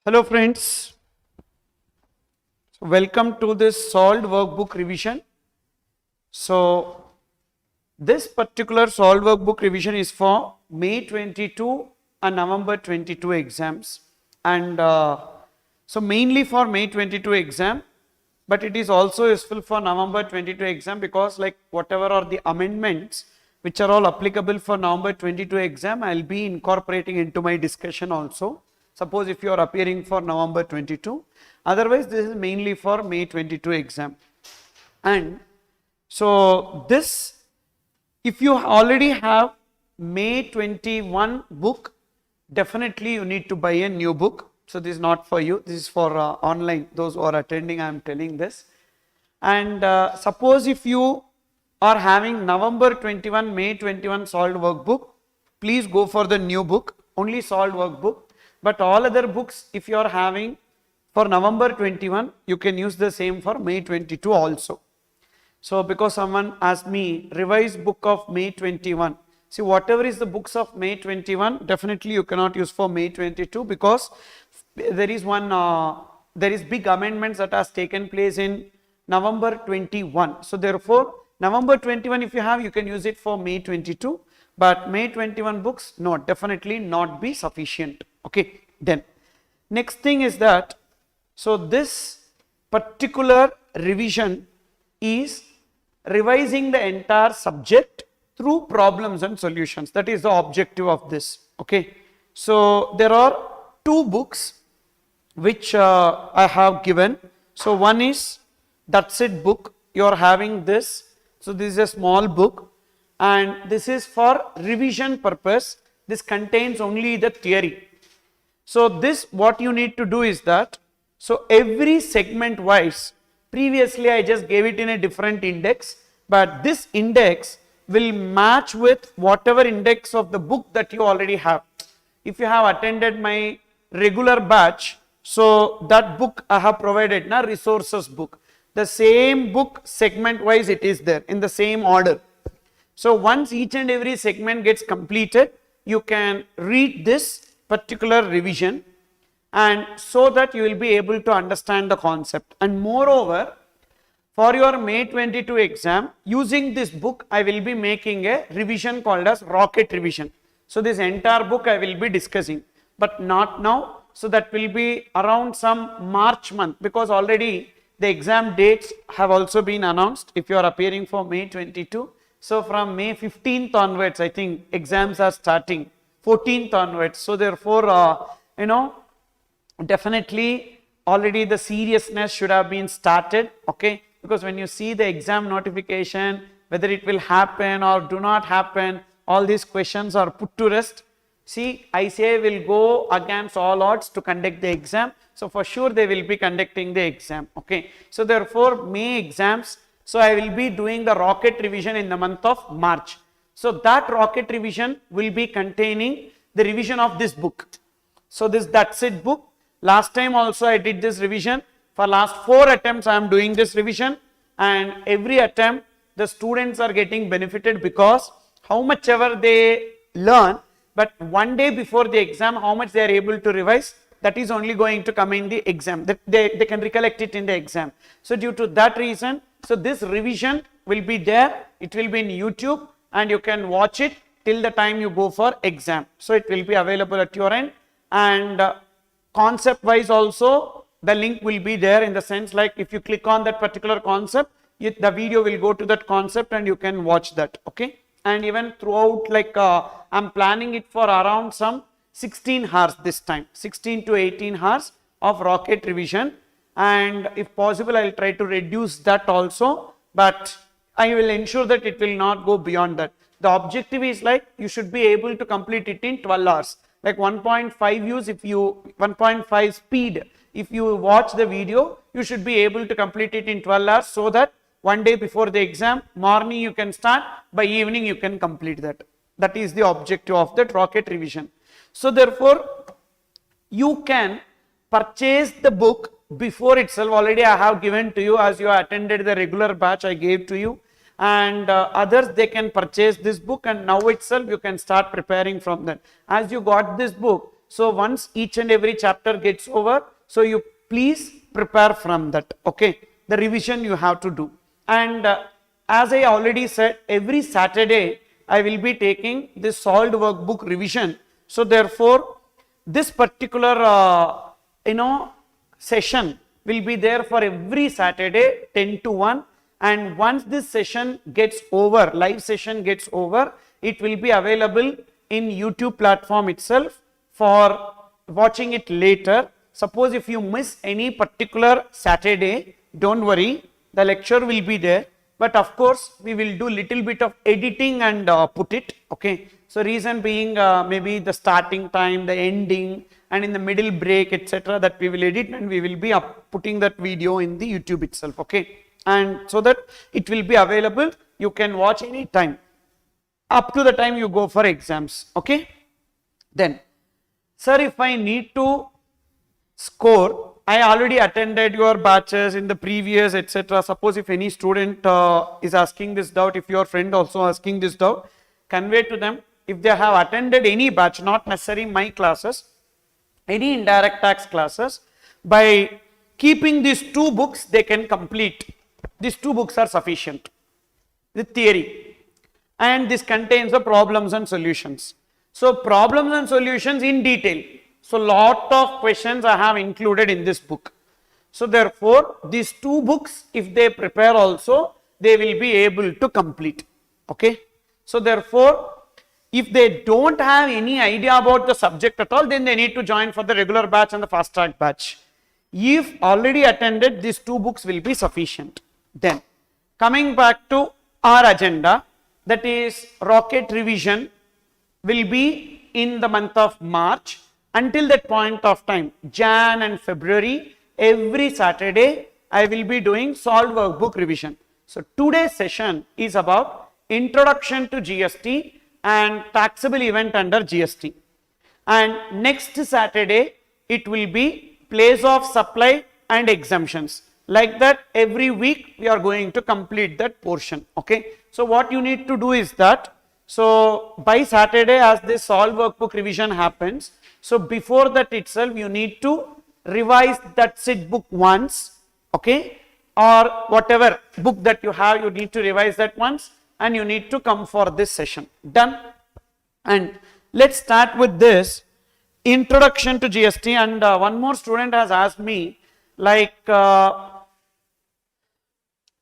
Hello friends, welcome to this solved workbook revision. So this particular solved workbook revision is for May 22 and November 22 exams, and so mainly for May 22 exam, but it is also useful for November 22 exam because like whatever are the amendments which are all applicable for November 22 exam, I will be incorporating into my discussion also. Suppose if you are appearing for November 22, otherwise this is mainly for May 22 exam. And so this, if you already have May 21 book, definitely you need to buy a new book. So this is not for you, this is for online, those who are attending, I am telling this. And suppose if you are having November 21, May 21 solved workbook, please go for the new book, only solved workbook. But all other books, if you are having for November 21, you can use the same for May 22 also. So because someone asked me, revised book of May 21. See, whatever is the books of May 21, definitely you cannot use for May 22 because there is big amendments that has taken place in November 21. So therefore, November 21 if you have, you can use it for May 22. But May 21 books, no, definitely not be sufficient. Okay, then next thing is that, so this particular revision is revising the entire subject through problems and solutions. That is the objective of this. Okay, so there are two books which I have given. So one is That's It book, you are having this. So this is a small book and this is for revision purpose. This contains only the theory. So this, what you need to do is that, so every segment wise, previously I just gave it in a different index, but this index will match with whatever index of the book that you already have. If you have attended my regular batch, so that book I have provided, na, resources book. The same book segment wise it is there in the same order. So once each and every segment gets completed, you can read this particular revision, and so that you will be able to understand the concept. And moreover, for your May 22 exam, using this book, I will be making a revision called as rocket revision. So this entire book I will be discussing, but not now. So that will be around some March month, because already the exam dates have also been announced if you are appearing for May 22. So from May 15th onwards, I think exams are starting, 14th onwards. So therefore, definitely already the seriousness should have been started. Okay, because when you see the exam notification, whether it will happen or do not happen, all these questions are put to rest. See, ICAI will go against all odds to conduct the exam. So for sure they will be conducting the exam. Okay, so therefore May exams, so I will be doing the rocket revision in the month of March. So that rocket revision will be containing the revision of this book. So this That's It book, last time also I did this revision. For last 4 attempts I am doing this revision, and every attempt the students are getting benefited, because how much ever they learn, but one day before the exam how much they are able to revise, that is only going to come in the exam, that they can recollect it in the exam. So due to that reason, so this revision will be there, it will be in YouTube, and you can watch it till the time you go for exam. So it will be available at your end, and concept wise also the link will be there, in the sense like if you click on that particular concept, the video will go to that concept and you can watch that. Okay, and even throughout, like I'm planning it for around some 16 hours this time, 16 to 18 hours of rocket revision, and if possible I will try to reduce that also, but I will ensure that it will not go beyond that. The objective is like you should be able to complete it in 12 hours, like 1.5 views, if you 1.5 speed, if you watch the video, you should be able to complete it in 12 hours, so that one day before the exam, morning you can start, by evening you can complete that. That is the objective of that rocket revision. So therefore, you can purchase the book before itself. Already I have given to you, as you attended the regular batch I gave to you, and others they can purchase this book, and now itself you can start preparing from that. As you got this book, So once each and every chapter gets over, so you please prepare from that, okay? The revision you have to do. And as I already said, every Saturday I will be taking this solved workbook revision. So therefore, this particular session will be there for every Saturday 10 to 1, and once this session gets over, live session gets over, it will be available in YouTube platform itself for watching it later. Suppose if you miss any particular Saturday, don't worry, the lecture will be there, but of course we will do little bit of editing and put it, okay? So reason being maybe the starting time, the ending, and in the middle break, etc., that we will edit, and we will be putting that video in the YouTube itself, okay? And so that it will be available, you can watch any time up to the time you go for exams, okay? Then, sir, if I need to score, I already attended your batches in the previous, etc. Suppose if any student is asking this doubt, if your friend also asking this doubt, convey to them, if they have attended any batch, not necessarily my classes, any indirect tax classes, by keeping these two books, they can complete. These two books are sufficient with theory, and this contains the problems and solutions. So problems and solutions in detail. So lot of questions I have included in this book. So therefore, these two books, if they prepare also, they will be able to complete, okay? So therefore, if they don't have any idea about the subject at all, then they need to join for the regular batch and the fast track batch. If already attended, these two books will be sufficient. Then, coming back to our agenda, that is rocket revision will be in the month of March. Until that point of time, Jan and February, every Saturday, I will be doing solved workbook revision. So today's session is about introduction to GST and taxable event under GST. And next Saturday, it will be place of supply and exemptions. Like that, every week we are going to complete that portion, okay? So what you need to do is that, so by Saturday, as this solved workbook revision happens, so before that itself, you need to revise that SIT book once, okay? Or whatever book that you have, you need to revise that once, and you need to come for this session. Done? And let's start with this introduction to GST. And one more student has asked me, like,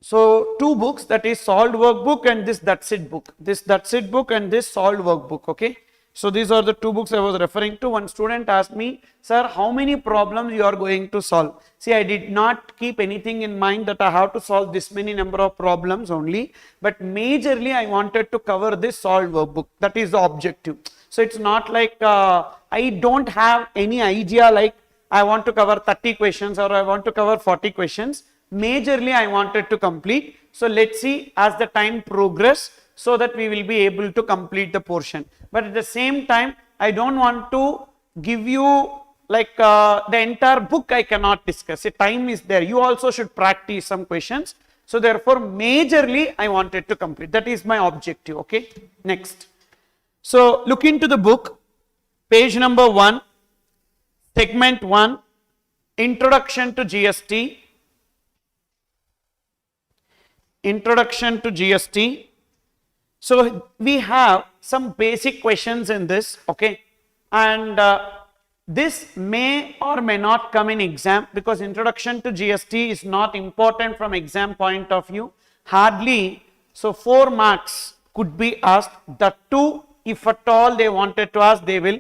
so two books, that is solved workbook and this that's it book. This that's it book and this solved workbook, okay? So these are the two books I was referring to. One student asked me, sir, how many problems you are going to solve? See, I did not keep anything in mind that I have to solve this many number of problems only, but majorly I wanted to cover this solved workbook. That is the objective. So it's not like I don't have any idea like I want to cover 30 questions or I want to cover 40 questions. Majorly I wanted to complete. So let's see as the time progress, so that we will be able to complete the portion. But at the same time, I don't want to give you like the entire book I cannot discuss. The time is there. You also should practice some questions. So therefore, majorly I wanted to complete. That is my objective, okay? Next. So look into the book, page number 1, segment 1, introduction to GST. Introduction to GST. So we have some basic questions in this, okay? And this may or may not come in exam, because introduction to GST is not important from exam point of view. Hardly, so 4 marks could be asked. The 2, if at all they wanted to ask, they will.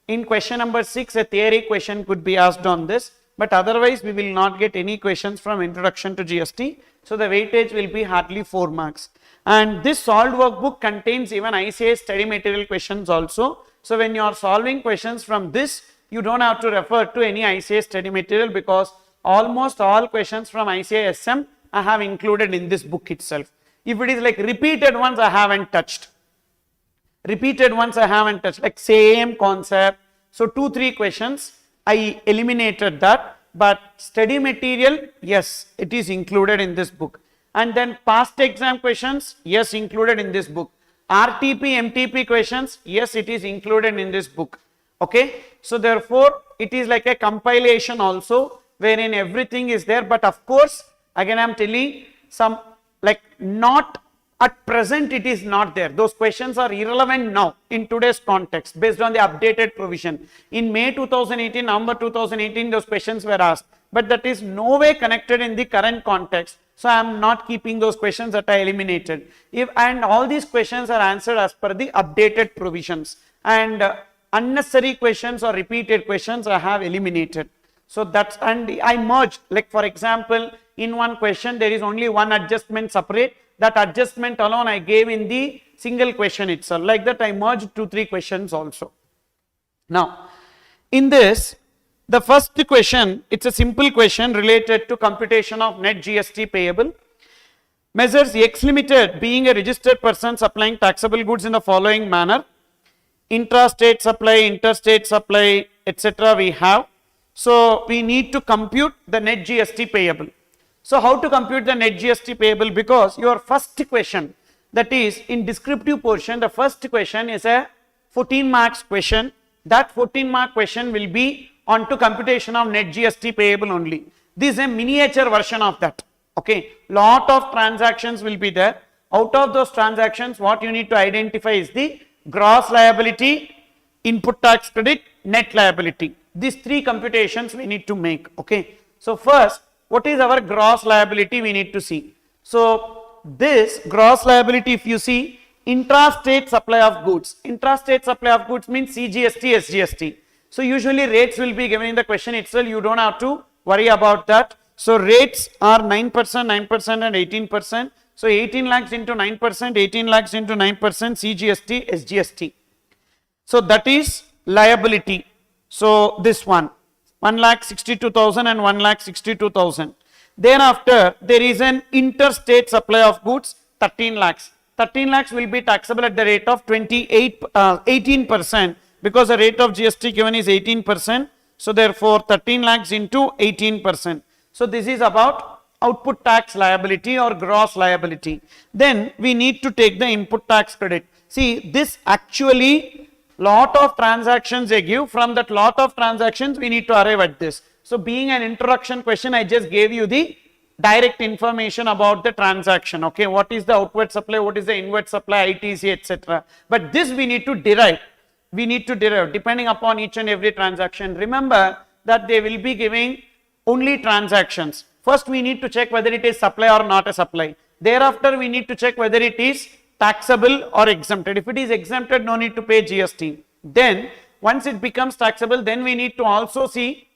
In question number 6, a theory question could be asked on this, but otherwise we will not get any questions from introduction to GST. So the weightage will be hardly 4 marks. And this solved workbook contains even ICAI study material questions also. So when you are solving questions from this, you don't have to refer to any ICAI study material, because almost all questions from ICAI SM I have included in this book itself. If it is like repeated ones, I haven't touched. Repeated ones I haven't touched, like same concept. So 2-3 questions I eliminated that, but study material, yes, it is included in this book. And then past exam questions, yes, included in this book. RTP, MTP questions, yes, it is included in this book. Okay, so therefore it is like a compilation also wherein everything is there, but of course again I am telling some like not at present it is not there. Those questions are irrelevant now in today's context based on the updated provision. In May 2018, November 2018 those questions were asked, but that is no way connected in the current context. So I am not keeping those questions that I eliminated. And all these questions are answered as per the updated provisions, and unnecessary questions or repeated questions I have eliminated. So that's, and I merged, like for example, in one question there is only one adjustment separate. That adjustment alone I gave in the single question itself. Like that I merged 2-3 questions also. Now, in this, the first question, it's a simple question related to computation of net GST payable. Messrs. X Limited being a registered person supplying taxable goods in the following manner: intra-state supply, interstate supply, etc. we have. So we need to compute the net GST payable. So how to compute the net GST payable? Because your first question, that is in descriptive portion, the first question is a 14 marks question. That 14 mark question will be on to computation of net GST payable only. This is a miniature version of that. Okay, lot of transactions will be there. Out of those transactions, what you need to identify is the gross liability, input tax credit, net liability. These 3 computations we need to make. Okay, so first, what is our gross liability we need to see. So this gross liability, if you see, intrastate supply of goods. Intrastate supply of goods means CGST, SGST. So usually rates will be given in the question itself. You don't have to worry about that. So rates are 9%, 9% and 18%. So 18 lakhs into 9%, 18 lakhs into 9%, CGST, SGST. So that is liability. So this one, 1,62,000 and 1,62,000. Thereafter, there is an interstate supply of goods, 13 lakhs. 13 lakhs will be taxable at the rate of 18%, because the rate of GST given is 18%. So therefore, 13 lakhs into 18%. So this is about output tax liability or gross liability. Then we need to take the input tax credit. See, this actually lot of transactions they give. From that lot of transactions we need to arrive at this. So being an introduction question, I just gave you the direct information about the transaction. Okay, what is the outward supply, what is the inward supply, ITC, etc. But this we need to derive. We need to derive depending upon each and every transaction. Remember that they will be giving only transactions. First we need to check whether it is supply or not a supply. Thereafter we need to check whether it is taxable or exempted. If it is exempted, no need to pay GST. Then once it becomes taxable, then we need to also see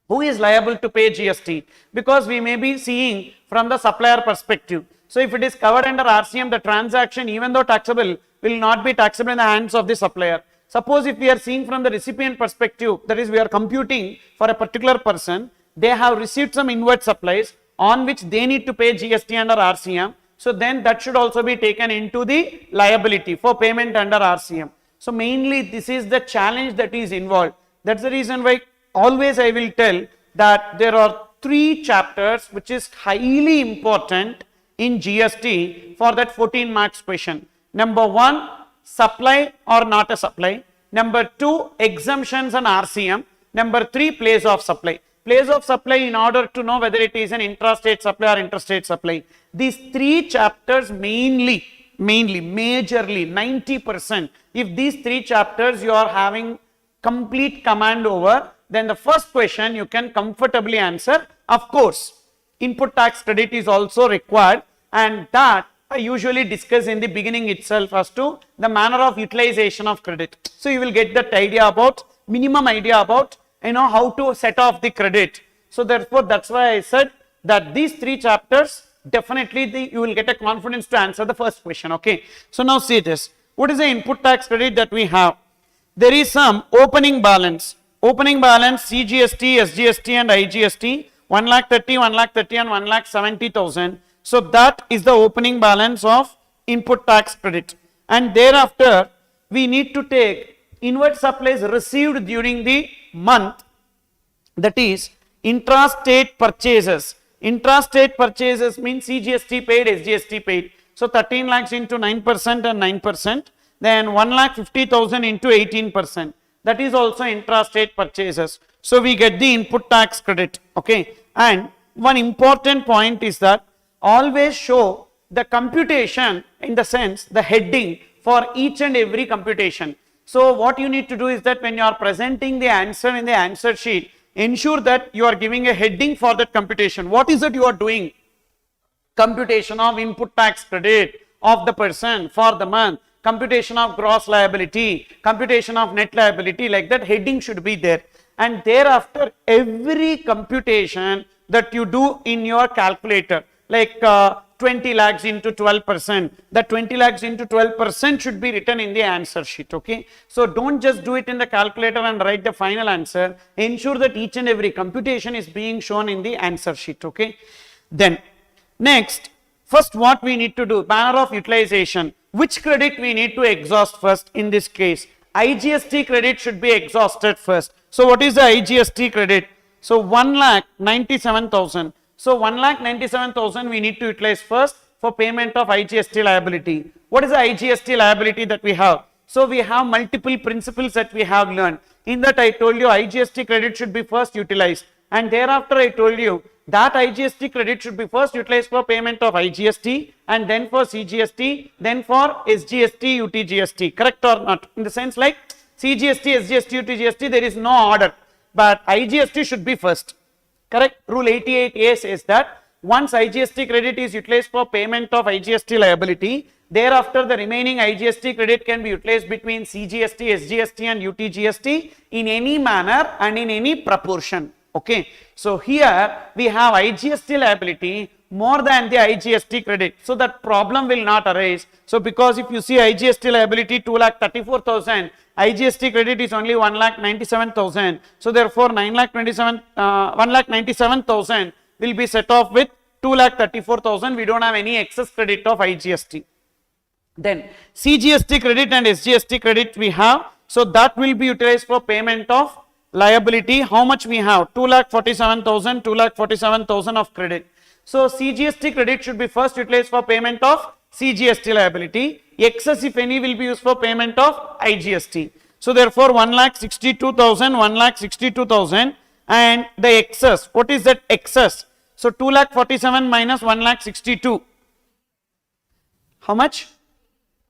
who is liable to pay GST, because we may be seeing from the supplier perspective. So if it is covered under RCM, the transaction, even though taxable, will not be taxable in the hands of the supplier. Suppose if we are seeing from the recipient perspective, that is we are computing for a particular person, they have received some inward supplies on which they need to pay GST under RCM. So then that should also be taken into the liability for payment under RCM. So mainly this is the challenge that is involved. That's the reason why always I will tell that there are 3 chapters which is highly important in GST for that 14 marks question. Number 1, supply or not a supply. Number 2, exemptions and RCM. Number 3, place of supply. Place of supply in order to know whether it is an intrastate supply or interstate supply. These 3 chapters majorly 90%. If these 3 chapters you are having complete command over, then the first question you can comfortably answer. Of course, input tax credit is also required, and that I usually discuss in the beginning itself as to the manner of utilization of credit. So you will get that idea about, minimum idea about, how to set off the credit. So therefore, that's why I said that these 3 chapters, definitely you will get a confidence to answer the first question. Okay. So now see this. What is the input tax credit that we have? There is some opening balance. Opening balance CGST, SGST and IGST 1,30,000, 1,30,000 and 1,70,000. So that is the opening balance of input tax credit. And thereafter we need to take inward supplies received during the month, that is intrastate purchases. Intrastate purchases means CGST paid, SGST paid. So 13 lakhs into 9% and 9%. Then 1,50,000 into 18%. that is also intrastate purchases. So we get the input tax credit, okay. And one important point is that always show the computation, in the sense the heading for each and every computation. So what you need to do is that when you are presenting the answer in the answer sheet, ensure that you are giving a heading for that computation. What is it you are doing? Computation of input tax credit of the person for the month, computation of gross liability, computation of net liability, like that heading should be there. And thereafter every computation that you do in your calculator, like 20 lakhs into 12%, that 20 lakhs into 12% should be written in the answer sheet, okay. So don't just do it in the calculator and write the final answer. Ensure that each and every computation is being shown in the answer sheet, okay. Then next, first what we need to do, manner of utilization. Which credit we need to exhaust first in this case? IGST credit should be exhausted first. So what is the IGST credit? So 1,97,000. So 1,97,000 we need to utilize first for payment of IGST liability. What is the IGST liability that we have? So we have multiple principles that we have learned. In that I told you IGST credit should be first utilized, and thereafter I told you that IGST credit should be first utilized for payment of IGST, and then for CGST, then for SGST, UTGST, correct or not? In the sense like CGST, SGST, UTGST, there is no order, but IGST should be first, correct? Rule 88A says that once IGST credit is utilized for payment of IGST liability, thereafter the remaining IGST credit can be utilized between CGST, SGST and UTGST in any manner and in any proportion. Okay, so here we have IGST liability more than the IGST credit, so that problem will not arise. So because if you see IGST liability 2,34,000, IGST credit is only 1,97,000, so therefore 1,97,000 will be set off with 2,34,000. we don't have any excess credit of IGST. Then CGST credit and SGST credit we have, so that will be utilized for payment of liability. How much we have? 2,47,000, 2,47,000 of credit. So CGST credit should be first utilized for payment of CGST liability. Excess, if any, will be used for payment of IGST. So therefore 1,62,000, 1,62,000, and the excess. What is that excess? So 2,47,000 minus 1,62,000. How much?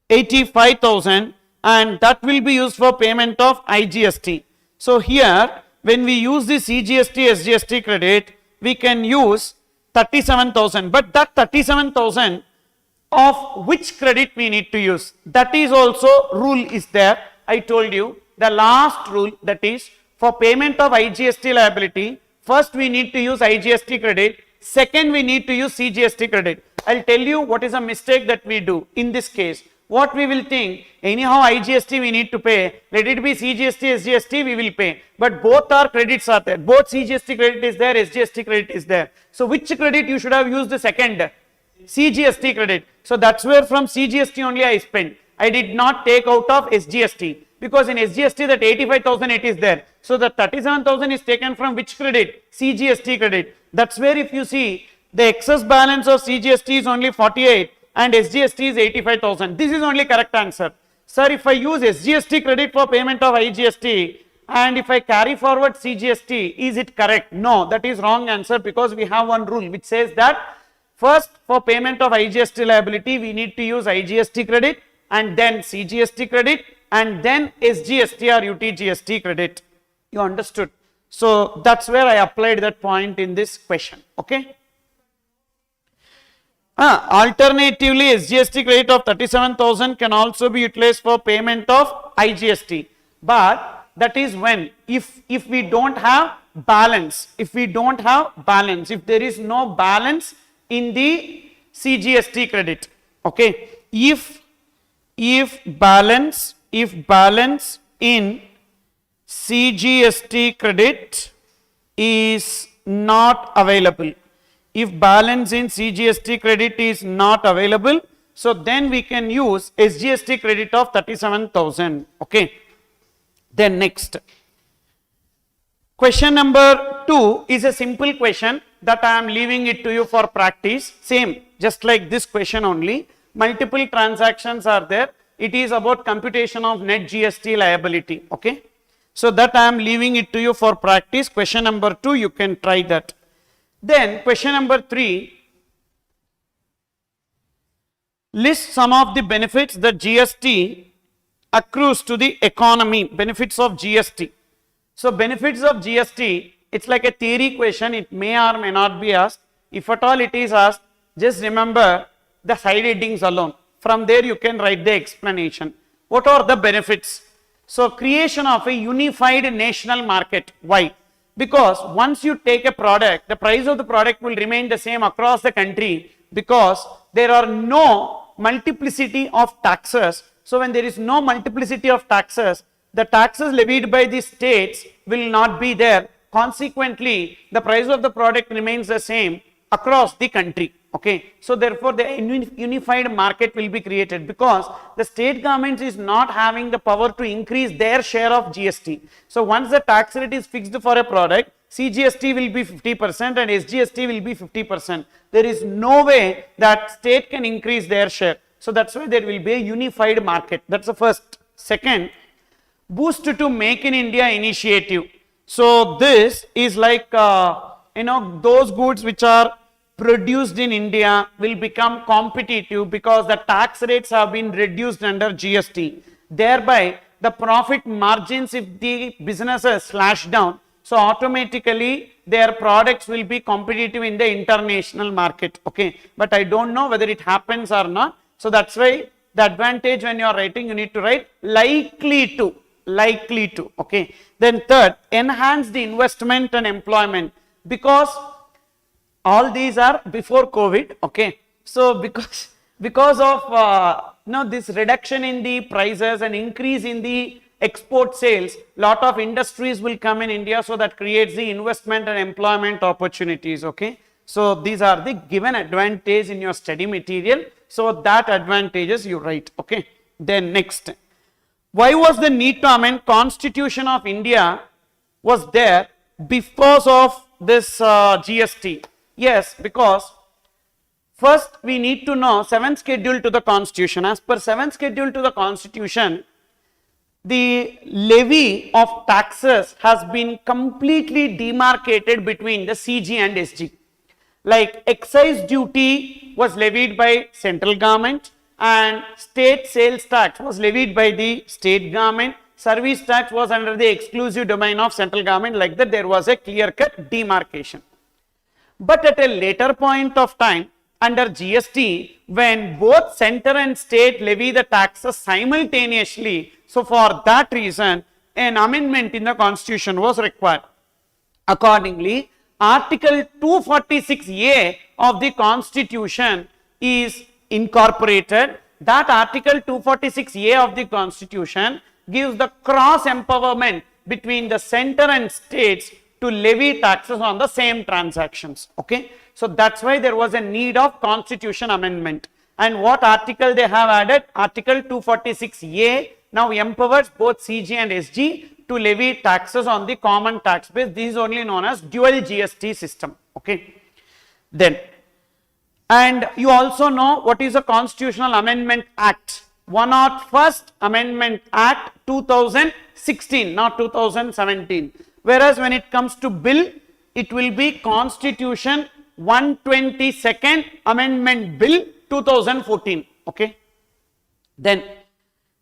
85,000, and that will be used for payment of IGST. So here when we use the CGST, SGST credit, we can use 37,000, but that 37,000 of which credit we need to use? That is also rule is there. I told you the last rule, that is for payment of IGST liability, first we need to use IGST credit, second we need to use CGST credit. I'll tell you what is a mistake that we do in this case. What we will think, anyhow IGST we need to pay, let it be CGST, SGST we will pay, but both our credits are there, both CGST credit is there, SGST credit is there. So which credit you should have used? The second, CGST credit. So that's where from CGST only I spent. I did not take out of SGST, because in SGST that 85,000 it is there. So the 37,000 is taken from which credit? CGST credit. That's where if you see the excess balance of CGST is only 48 and SGST is 85,000. This is only correct answer. Sir, if I use SGST credit for payment of IGST and if I carry forward CGST, is it correct? No, that is wrong answer, because we have one rule which says that first for payment of IGST liability we need to use IGST credit, and then CGST credit, and then SGST or UTGST credit. You understood? So that's where I applied that point in this question. Okay. Alternatively, SGST credit of 37,000 can also be utilized for payment of IGST, but that is when if we don't have balance, if there is no balance in the CGST credit. Okay, if balance in CGST credit is not available, if balance in CGST credit is not available, so then we can use SGST credit of 37,000. Okay. Then next, question number 2 is a simple question that I am leaving it to you for practice. Same, just like this question only. Multiple transactions are there. It is about computation of net GST liability. Okay. So that I am leaving it to you for practice. Question number 2, you can try that. Then question number 3, list some of the benefits that GST accrues to the economy. Benefits of GST. So benefits of GST, it's like a theory question. It may or may not be asked. If at all it is asked, just remember the side headings alone. From there you can write the explanation. What are the benefits? So creation of a unified national market. Why? Because once you take a product, the price of the product will remain the same across the country, because there are no multiplicity of taxes. So when there is no multiplicity of taxes, the taxes levied by the states will not be there. Consequently, the price of the product remains the same across the country. Okay, so therefore the unified market will be created, because the state government is not having the power to increase their share of GST. So once the tax rate is fixed for a product, CGST will be 50% and SGST will be 50%. There is no way that state can increase their share. So that's why there will be a unified market. That's the first. Second, boost to Make in India initiative. So this is like those goods which are produced in India will become competitive, because the tax rates have been reduced under GST. Thereby the profit margins, if the businesses slash down, so automatically their products will be competitive in the international market. Okay, but I don't know whether it happens or not. So that's why the advantage, when you are writing, you need to write likely to. Okay, then third, enhance the investment and employment, because all these are before COVID. Okay, so because of this reduction in the prices and increase in the export sales, lot of industries will come in India, so that creates the investment and employment opportunities. Okay, so these are the given advantage in your study material, so that advantages you write. Okay, then next, why was the need to amend Constitution of India was there because of this GST? Yes, because first we need to know 7th schedule to the Constitution. As per 7th schedule to the Constitution, the levy of taxes has been completely demarcated between the CG and SG. Like excise duty was levied by central government, and state sales tax was levied by the state government. Service tax was under the exclusive domain of central government. Like that, there was a clear-cut demarcation. But at a later point of time, under GST, when both center and state levy the taxes simultaneously, so for that reason, an amendment in the Constitution was required. Accordingly, Article 246A of the Constitution is incorporated. That Article 246A of the Constitution gives the cross empowerment between the center and states to levy taxes on the same transactions. Okay, so that's why there was a need of Constitution amendment. And what article they have added? Article 246A now empowers both CG and SG to levy taxes on the common tax base. This is only known as dual GST system. Okay, then, and you also know what is a Constitutional Amendment Act. 101st Amendment Act 2016, not 2017. Whereas when it comes to bill, it will be Constitution 122nd Amendment Bill 2014. Okay. Then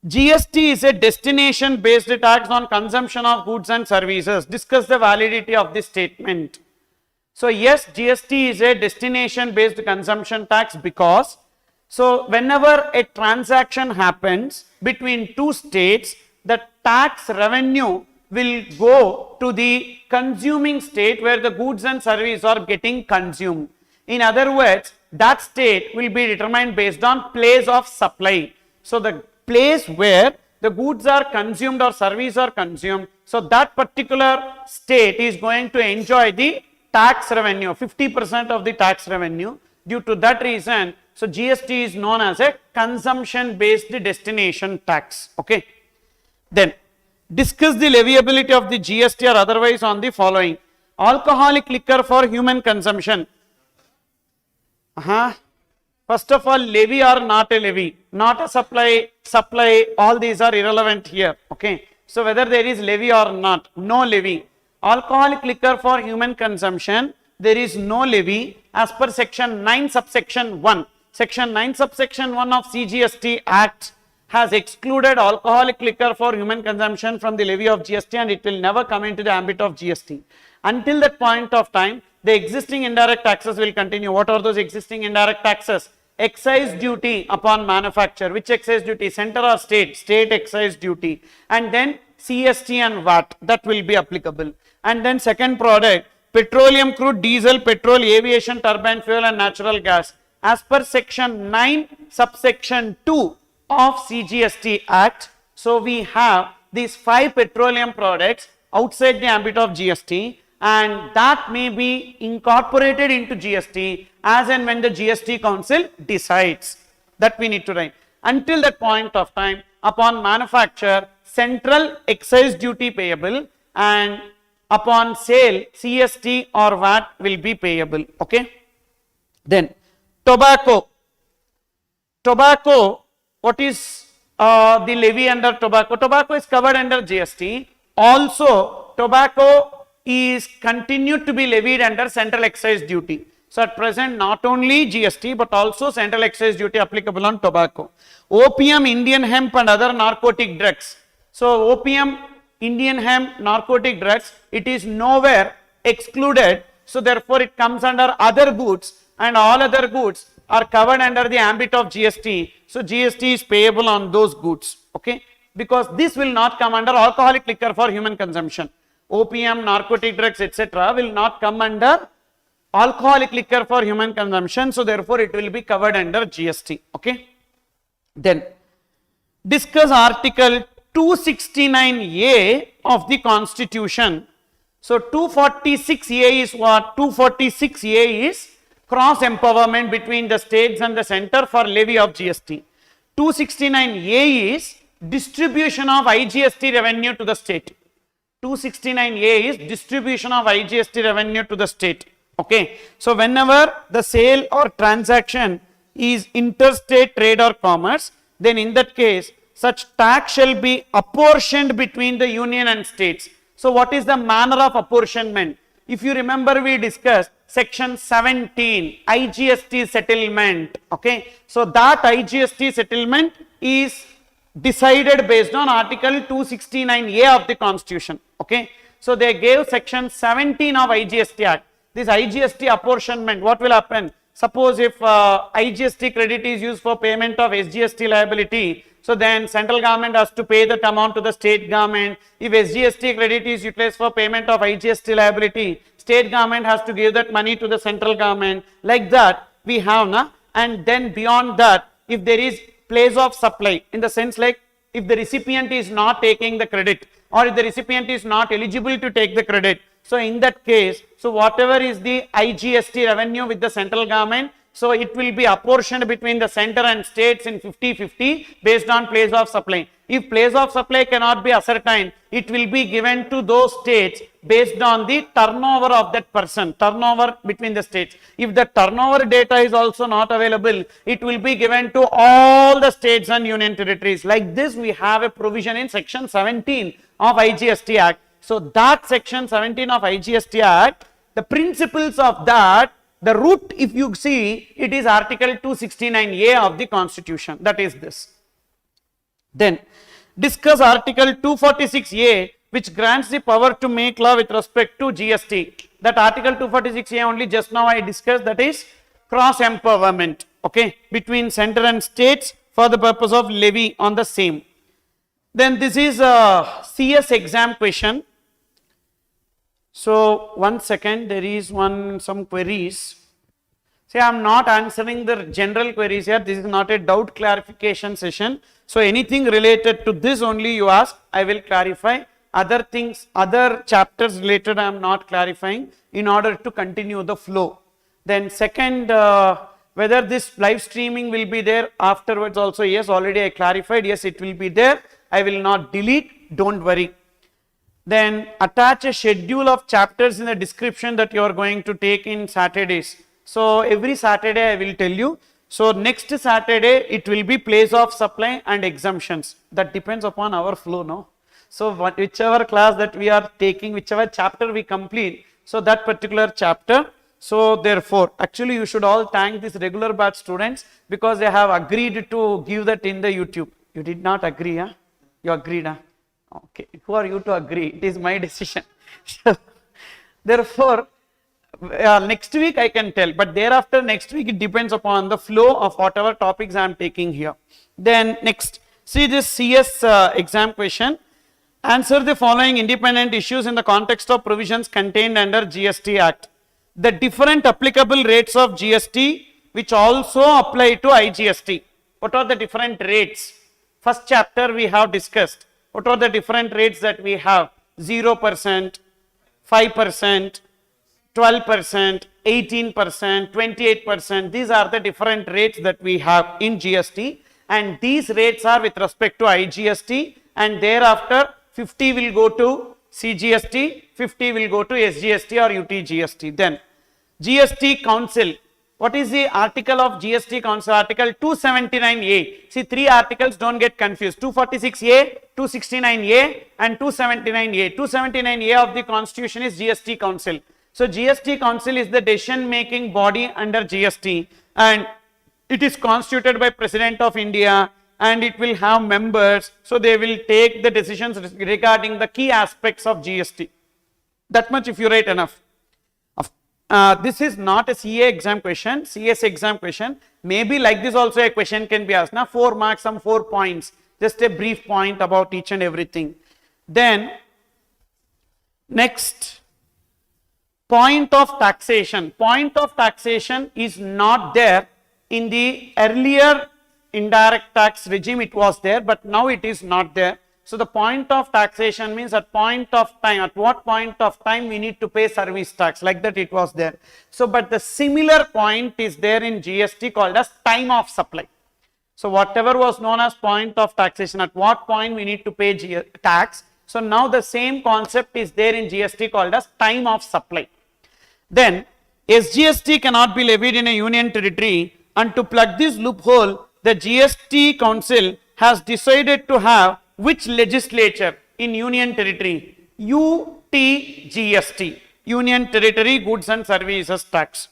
GST is a destination based tax on consumption of goods and services. Discuss the validity of this statement. So yes, GST is a destination based consumption tax, because so whenever a transaction happens between two states, the tax revenue will go to the consuming state where the goods and services are getting consumed. In other words, that state will be determined based on place of supply. So the place where the goods are consumed or services are consumed, so that particular state is going to enjoy the tax revenue, 50% of the tax revenue. Due to that reason, so GST is known as a consumption based destination tax. Okay. Then discuss the leviability of the GST or otherwise on the following. Alcoholic liquor for human consumption. First of all, levy or not a levy, not a supply, all these are irrelevant here. Okay. So whether there is levy or not, no levy. Alcoholic liquor for human consumption, there is no levy as per section 9 subsection 1. Section 9 subsection 1 of CGST Act has excluded alcoholic liquor for human consumption from the levy of GST, and it will never come into the ambit of GST. Until that point of time, the existing indirect taxes will continue. What are those existing indirect taxes? Excise duty upon manufacture. Which excise duty? Center or state? State excise duty. And then CST and VAT, that will be applicable. And then second product, petroleum crude, diesel, petrol, aviation, turbine fuel and natural gas. As per section 9 subsection 2 of CGST Act, so we have these 5 petroleum products outside the ambit of GST, and that may be incorporated into GST as and when the GST Council decides. That we need to write. Until that point of time, upon manufacture, central excise duty payable, and upon sale, CST or VAT will be payable. Okay. Then tobacco. Tobacco, what is the levy under tobacco? Tobacco is covered under GST. Also, tobacco is continued to be levied under central excise duty. So at present, not only GST but also central excise duty applicable on tobacco. Opium, Indian hemp and other narcotic drugs. So opium, Indian hemp, narcotic drugs, it is nowhere excluded. So therefore it comes under other goods, and all other goods are covered under the ambit of GST. So GST is payable on those goods. Okay, because this will not come under alcoholic liquor for human consumption. Opium, narcotic drugs, etc. will not come under alcoholic liquor for human consumption. So therefore it will be covered under GST. Okay. Then discuss Article 269A of the Constitution. So 246A is what? 246A is cross empowerment between the states and the center for levy of GST. 269A is distribution of IGST revenue to the state. 269A is distribution of IGST revenue to the state. Okay. So whenever the sale or transaction is interstate trade or commerce, then in that case such tax shall be apportioned between the union and states. So what is the manner of apportionment? If you remember, we discussed section 17 IGST settlement. Okay. So that IGST settlement is decided based on Article 269A of the Constitution. Okay. So they gave section 17 of IGST Act. This IGST apportionment, what will happen? Suppose if IGST credit is used for payment of SGST liability, so then central government has to pay that amount to the state government. If SGST credit is utilized for payment of IGST liability, state government has to give that money to the central government. Like that we have na. And then beyond that, if there is place of supply, in the sense like if the recipient is not taking the credit, or if the recipient is not eligible to take the credit, so in that case, so whatever is the IGST revenue with the central government, so it will be apportioned between the center and states in 50-50 based on place of supply. If place of supply cannot be ascertained, it will be given to those states based on the turnover of that person, turnover between the states. If the turnover data is also not available, it will be given to all the states and union territories. Like this, we have a provision in section 17 of IGST Act. So that section 17 of IGST Act, the principles of that, the root, if you see, it is Article 269A of the Constitution. That is this. Then discuss Article 246A, which grants the power to make law with respect to GST. That Article 246A only just now I discussed, that is cross empowerment, okay, between center and states for the purpose of levy on the same. Then this is a CS exam question. So 1 second, there is some queries. See, I am not answering the general queries here. This is not a doubt clarification session. So anything related to this only you ask, I will clarify. Other things, other chapters related, I am not clarifying in order to continue the flow. Then second, whether this live streaming will be there afterwards also, yes, already I clarified, yes, it will be there. I will not delete, don't worry. Then attach a schedule of chapters in the description that you are going to take in Saturdays. So every Saturday I will tell you. So next Saturday it will be place of supply and exemptions. That depends upon our flow, no? So whichever class that we are taking, whichever chapter we complete, so that particular chapter. So therefore, actually you should all thank these regular batch students because they have agreed to give that in the YouTube. You did not agree, huh? You agreed, huh? Okay. Who are you to agree? It is my decision. Therefore, next week I can tell, but thereafter next week it depends upon the flow of whatever topics I am taking here. Then next, see this CS exam question. Answer the following independent issues in the context of provisions contained under GST Act. The different applicable rates of GST which also apply to IGST. What are the different rates? First chapter we have discussed. What are the different rates that we have? 0%, 5%, 12%, 18%, 28%. These are the different rates that we have in GST, and these rates are with respect to IGST, and thereafter 50 will go to CGST, 50 will go to SGST or UTGST. Then GST Council. What is the article of GST Council? Article 279A. See, three articles, don't get confused. 246A, 269A and 279A. 279A of the Constitution is GST Council. So GST Council is the decision making body under GST, and it is constituted by President of India, and it will have members. So they will take the decisions regarding the key aspects of GST. That much if you write enough. This is not a CA exam question, CS exam question. Maybe like this also a question can be asked. Now 4 marks, some 4 points. Just a brief point about each and everything. Then next, point of taxation. Point of taxation is not there in the earlier indirect tax regime. It was there, but now it is not there. So the point of taxation means at point of time, at what point of time we need to pay service tax, like that it was there. So but the similar point is there in GST called as time of supply. So whatever was known as point of taxation, at what point we need to pay tax. So now the same concept is there in GST called as time of supply. Then SGST cannot be levied in a union territory, and to plug this loophole, the GST Council has decided to have which legislature in union territory? UTGST, Union Territory Goods and Services Tax.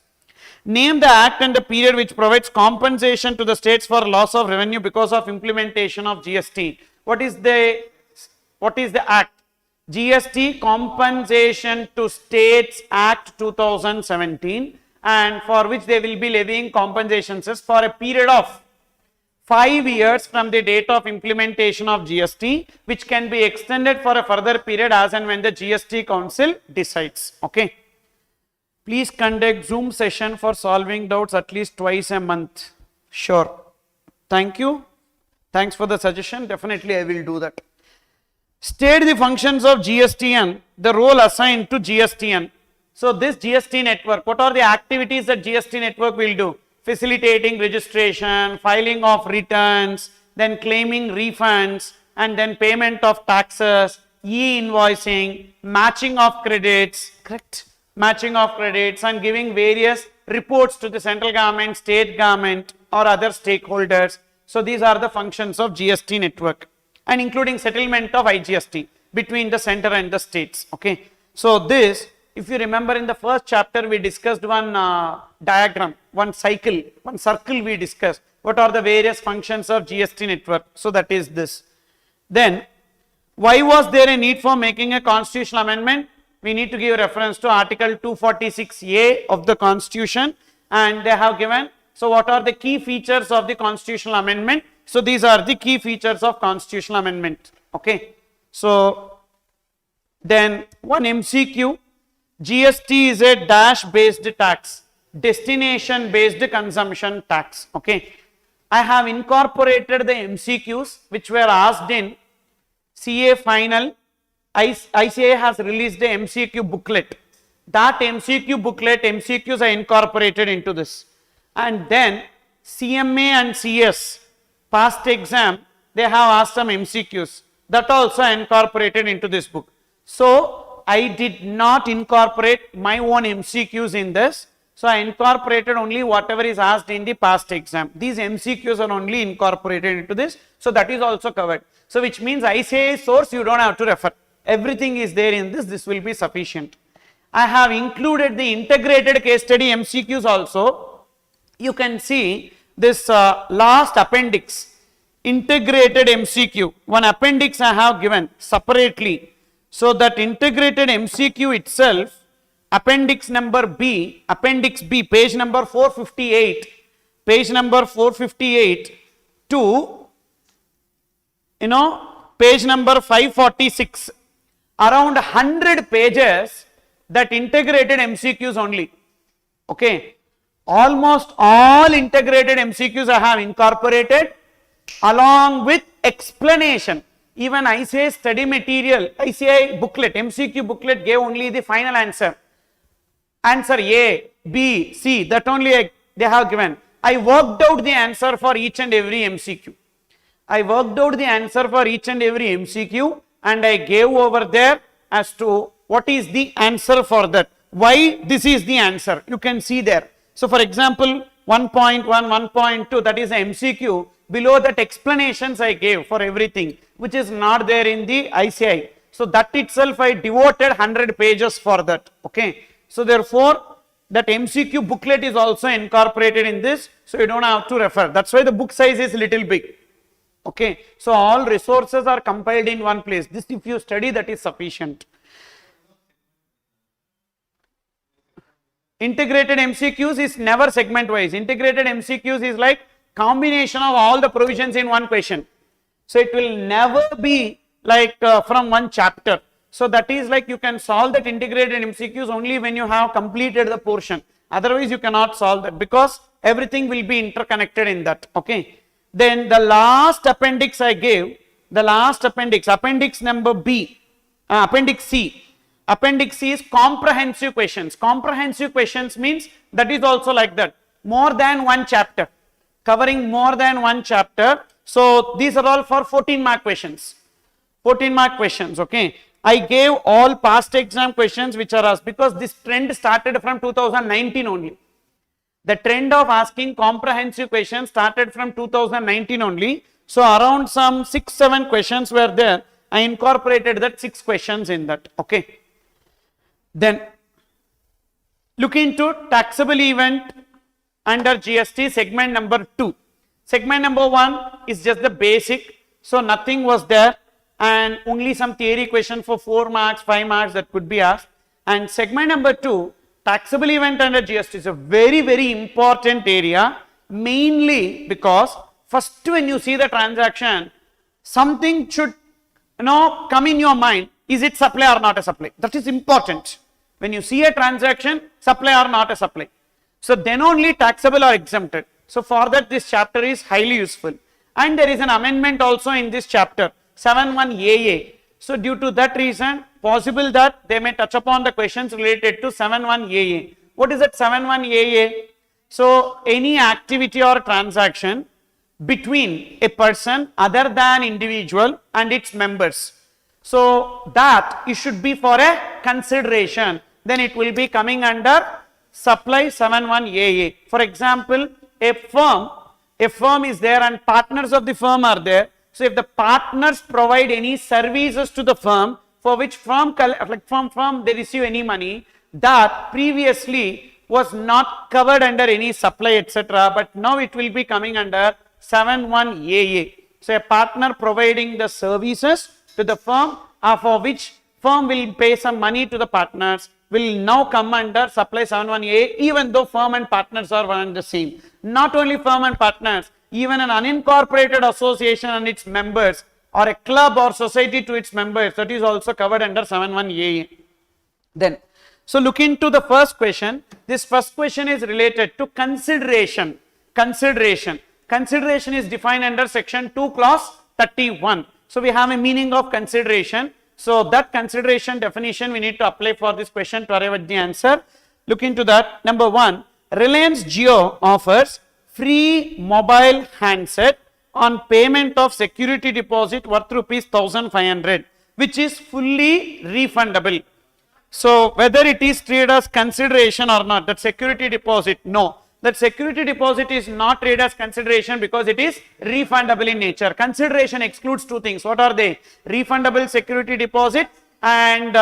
Name the act and the period which provides compensation to the states for loss of revenue because of implementation of GST. What is the act? GST Compensation to States Act 2017, and for which they will be levying compensations for a period of 5 years from the date of implementation of GST, which can be extended for a further period as and when the GST Council decides. Okay. Please conduct Zoom session for solving doubts at least twice a month. Sure. Thank you. Thanks for the suggestion. Definitely I will do that. State the functions of GSTN, the role assigned to GSTN. So this GST network, what are the activities that GST network will do? Facilitating registration, filing of returns, then claiming refunds, and then payment of taxes, e-invoicing, matching of credits, correct? Matching of credits, and giving various reports to the central government, state government, or other stakeholders. So these are the functions of GST network, and including settlement of IGST between the center and the states. Okay. So this, if you remember in the first chapter, we discussed one diagram, one circle we discussed. What are the various functions of GST network? So that is this. Then, why was there a need for making a constitutional amendment? We need to give reference to Article 246A of the Constitution, and they have given. So what are the key features of the constitutional amendment? So these are the key features of constitutional amendment. Okay. So then one MCQ. GST is a dash based tax, destination based consumption tax. Okay. I have incorporated the MCQs which were asked in CA final. ICA has released the MCQ booklet. That MCQ booklet, MCQs are incorporated into this. And then CMA and CS past exam, they have asked some MCQs that also incorporated into this book. So I did not incorporate my own MCQs in this. So I incorporated only whatever is asked in the past exam. These MCQs are only incorporated into this. So that is also covered. So which means ICAI source you don't have to refer. Everything is there in this. This will be sufficient. I have included the integrated case study MCQs also. You can see this last appendix, integrated MCQ. One appendix I have given separately. So that integrated MCQ itself, appendix number B, appendix B, page number 458, page number 458 to, page number 546, around 100 pages that integrated MCQs only. Okay. Almost all integrated MCQs I have incorporated along with explanation. Even ICAI study material, ICAI booklet, MCQ booklet gave only the final answer. Answer A, B, C, that only they have given. I worked out the answer for each and every MCQ. I worked out the answer for each and every MCQ and I gave over there as to what is the answer for that. Why this is the answer. You can see there. So for example, 1.1, 1.2, that is a MCQ. Below that explanations I gave for everything, which is not there in the ICAI. So that itself I devoted 100 pages for that. Okay. So therefore, that MCQ booklet is also incorporated in this. So you don't have to refer. That's why the book size is little big. Okay. So all resources are compiled in one place. This if you study, that is sufficient. Integrated MCQs is never segment wise. Integrated MCQs is like combination of all the provisions in one question. So it will never be like from one chapter. So that is like you can solve that integrated MCQs only when you have completed the portion. Otherwise you cannot solve that because everything will be interconnected in that. Okay. Then the last appendix I gave, the last appendix, appendix number B, appendix C. Appendix C is comprehensive questions. Comprehensive questions means that is also like that. More than one chapter. Covering more than one chapter. So these are all for 14 mark questions. 14 mark questions. Okay. I gave all past exam questions which are asked because this trend started from 2019 only. The trend of asking comprehensive questions started from 2019 only. So around some 6-7 questions were there. I incorporated that 6 questions in that. Okay. Then look into taxable event under GST segment number 2. Segment number 1 is just the basic. So nothing was there and only some theory question for 4 marks, 5 marks that could be asked. And segment number 2, taxable event under GST is a very, very important area, mainly because first when you see the transaction, something should come in your mind. Is it supply or not a supply? That is important. When you see a transaction, supply or not a supply. So then only taxable or exempted. So for that this chapter is highly useful. And there is an amendment also in this chapter, 7.1AA. So due to that reason, possible that they may touch upon the questions related to 7.1AA. What is that 7.1AA? So any activity or transaction between a person other than individual and its members. So that it should be for a consideration. Then it will be coming under supply 7.1AA. For example, a firm is there and partners of the firm are there. So if the partners provide any services to the firm for which firm they receive any money, that previously was not covered under any supply etc. But now it will be coming under 7.1AA. So a partner providing the services to the firm for which firm will pay some money to the partners will now come under supply 7.1AA, even though firm and partners are one and the same. Not only firm and partners, even an unincorporated association and its members or a club or society to its members, that is also covered under 7.1AA. Then, so look into the first question. This first question is related to consideration. Consideration is defined under section 2 clause 31. So we have a meaning of consideration. So that consideration definition we need to apply for this question to arrive at the answer. Look into that. Number 1, Reliance Jio offers free mobile handset on payment of security deposit worth rupees 1,500, which is fully refundable. So whether it is treated as consideration or not, that security deposit, no. That security deposit is not treated as consideration because it is refundable in nature. Consideration excludes two things. What are they? Refundable security deposit and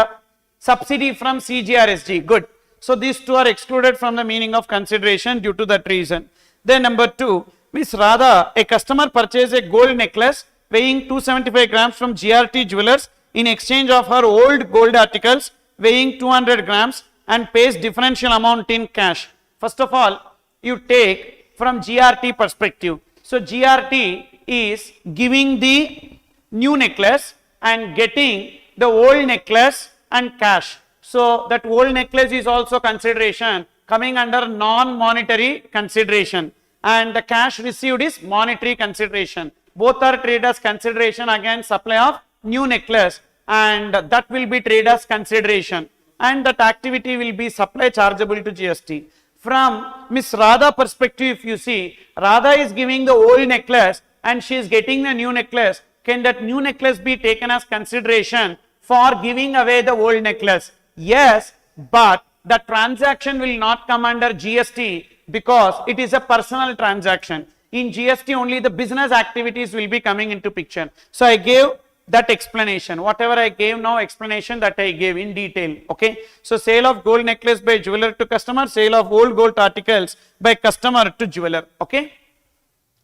subsidy from CGRSG. Good. So these two are excluded from the meaning of consideration due to that reason. Then number 2, Miss Radha, a customer purchased a gold necklace weighing 275 grams from GRT Jewelers in exchange of her old gold articles weighing 200 grams and pays differential amount in cash. First of all, you take from GRT perspective. So GRT is giving the new necklace and getting the old necklace and cash. So that old necklace is also consideration coming under non-monetary consideration, and the cash received is monetary consideration. Both are treated as consideration against supply of new necklace, and that will be treated as consideration, and that activity will be supply chargeable to GST. From Miss Radha perspective, if you see, Radha is giving the old necklace and she is getting the new necklace. Can that new necklace be taken as consideration for giving away the old necklace? Yes, but the transaction will not come under GST because it is a personal transaction. In GST only the business activities will be coming into picture. So I gave that explanation. Whatever I gave now, explanation that I gave in detail. Okay. So sale of gold necklace by jeweler to customer, sale of old gold articles by customer to jeweler. Okay.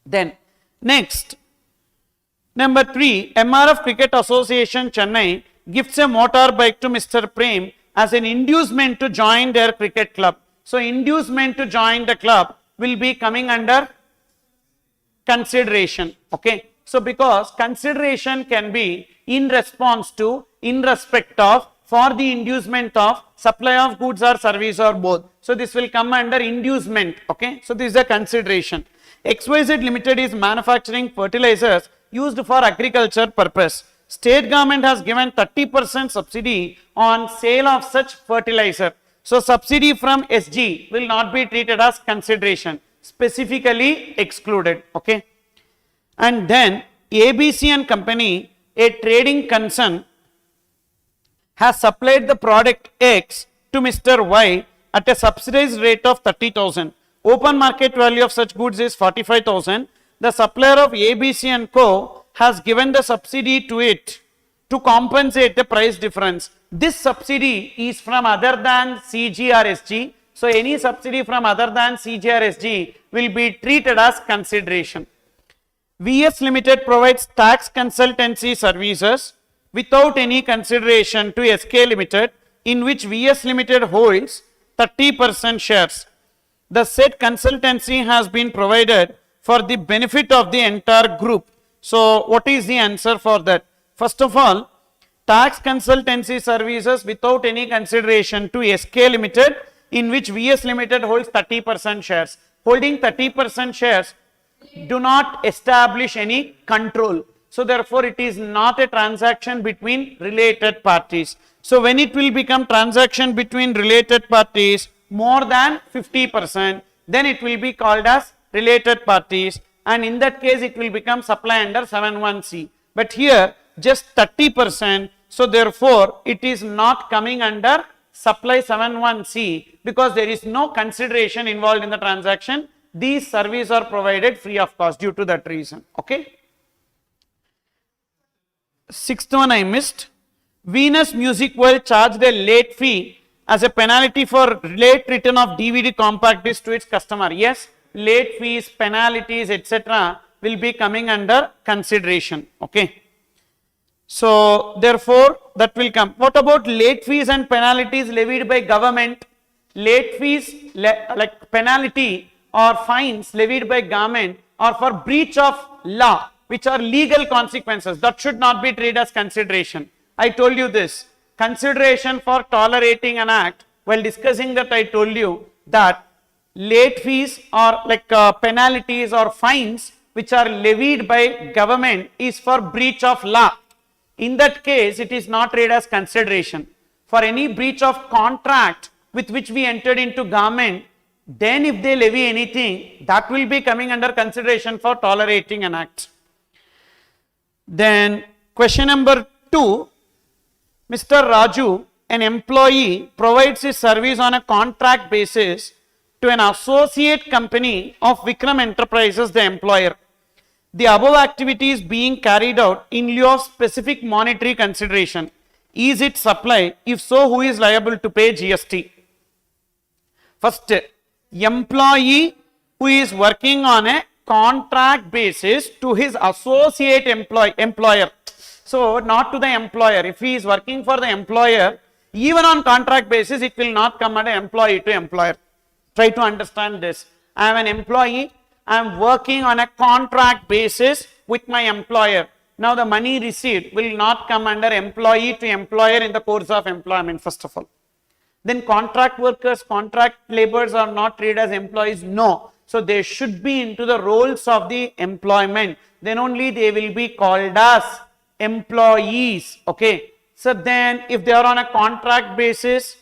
Then next, number 3, MRF Cricket Association Chennai gifts a motorbike to Mr. Prem as an inducement to join their cricket club. So inducement to join the club will be coming under consideration. Okay. So because consideration can be in response to, in respect of, for the inducement of supply of goods or service or both. So this will come under inducement. Okay. So this is a consideration. XYZ Limited is manufacturing fertilizers used for agriculture purpose. State government has given 30% subsidy on sale of such fertilizer. So subsidy from SG will not be treated as consideration, specifically excluded. Okay. And then ABC and Company, a trading concern, has supplied the product X to Mr. Y at a subsidized rate of 30,000. Open market value of such goods is 45,000. The supplier of ABC and Co has given the subsidy to it to compensate the price difference. This subsidy is from other than CG or SG. So any subsidy from other than CG or SG will be treated as consideration. VS Limited provides tax consultancy services without any consideration to SK Limited, in which VS Limited holds 30% shares. The said consultancy has been provided for the benefit of the entire group. So what is the answer for that? First of all, tax consultancy services without any consideration to SK Limited, in which VS Limited holds 30% shares. Holding 30% shares do not establish any control. So therefore it is not a transaction between related parties. So when it will become transaction between related parties more than 50%, then it will be called as related parties, and in that case it will become supply under 71C. But here just 30%, so therefore it is not coming under supply 71C because there is no consideration involved in the transaction. These services are provided free of cost due to that reason. Okay. 6th one I missed. Venus Music World charged a late fee as a penalty for late return of DVD compact disc to its customer. Yes, late fees, penalties, etc. will be coming under consideration. Okay. So therefore that will come. What about late fees and penalties levied by government? Late fees like penalty or fines levied by government or for breach of law, which are legal consequences, that should not be treated as consideration. I told you this. Consideration for tolerating an act, while discussing that I told you that late fees or like penalties or fines which are levied by government is for breach of law. In that case, it is not treated as consideration. For any breach of contract with which we entered into government, then if they levy anything, that will be coming under consideration for tolerating an act. Then question number 2, Mr. Raju an employee provides his service on a contract basis to an associate company of Vikram Enterprises, the employer. The above activity is being carried out in lieu of specific monetary consideration. Is it supply? If so, who is liable to pay GST? First, employee who is working on a contract basis to his associate employer. So, not to the employer. If he is working for the employer, even on contract basis, it will not come under employee to employer. Try to understand this. I am an employee. I am working on a contract basis with my employer. Now, the money received will not come under employee to employer in the course of employment, first of all. Then contract workers, contract laborers are not treated as employees. No. So, they should be into the roles of the employment. Then only they will be called as employees. Okay. So, then if they are on a contract basis,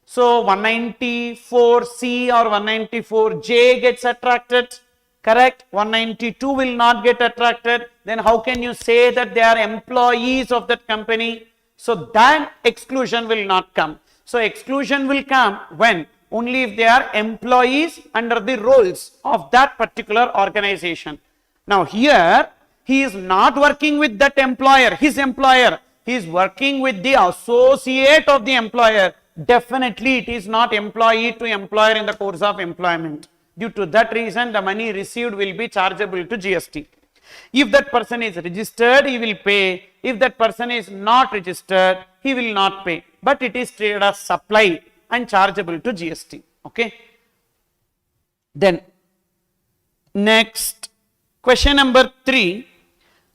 so 194C or 194J gets attracted. Correct? 192 will not get attracted. Then how can you say that they are employees of that company? So, that exclusion will not come. So, exclusion will come when? Only if they are employees under the roles of that particular organization. Now, here he is not working with that employer, his employer. He is working with the associate of the employer. Definitely it is not employee to employer in the course of employment. Due to that reason, the money received will be chargeable to GST. If that person is registered, he will pay. If that person is not registered, he will not pay. But it is treated as supply and chargeable to GST. Okay. Then, next, question number 3.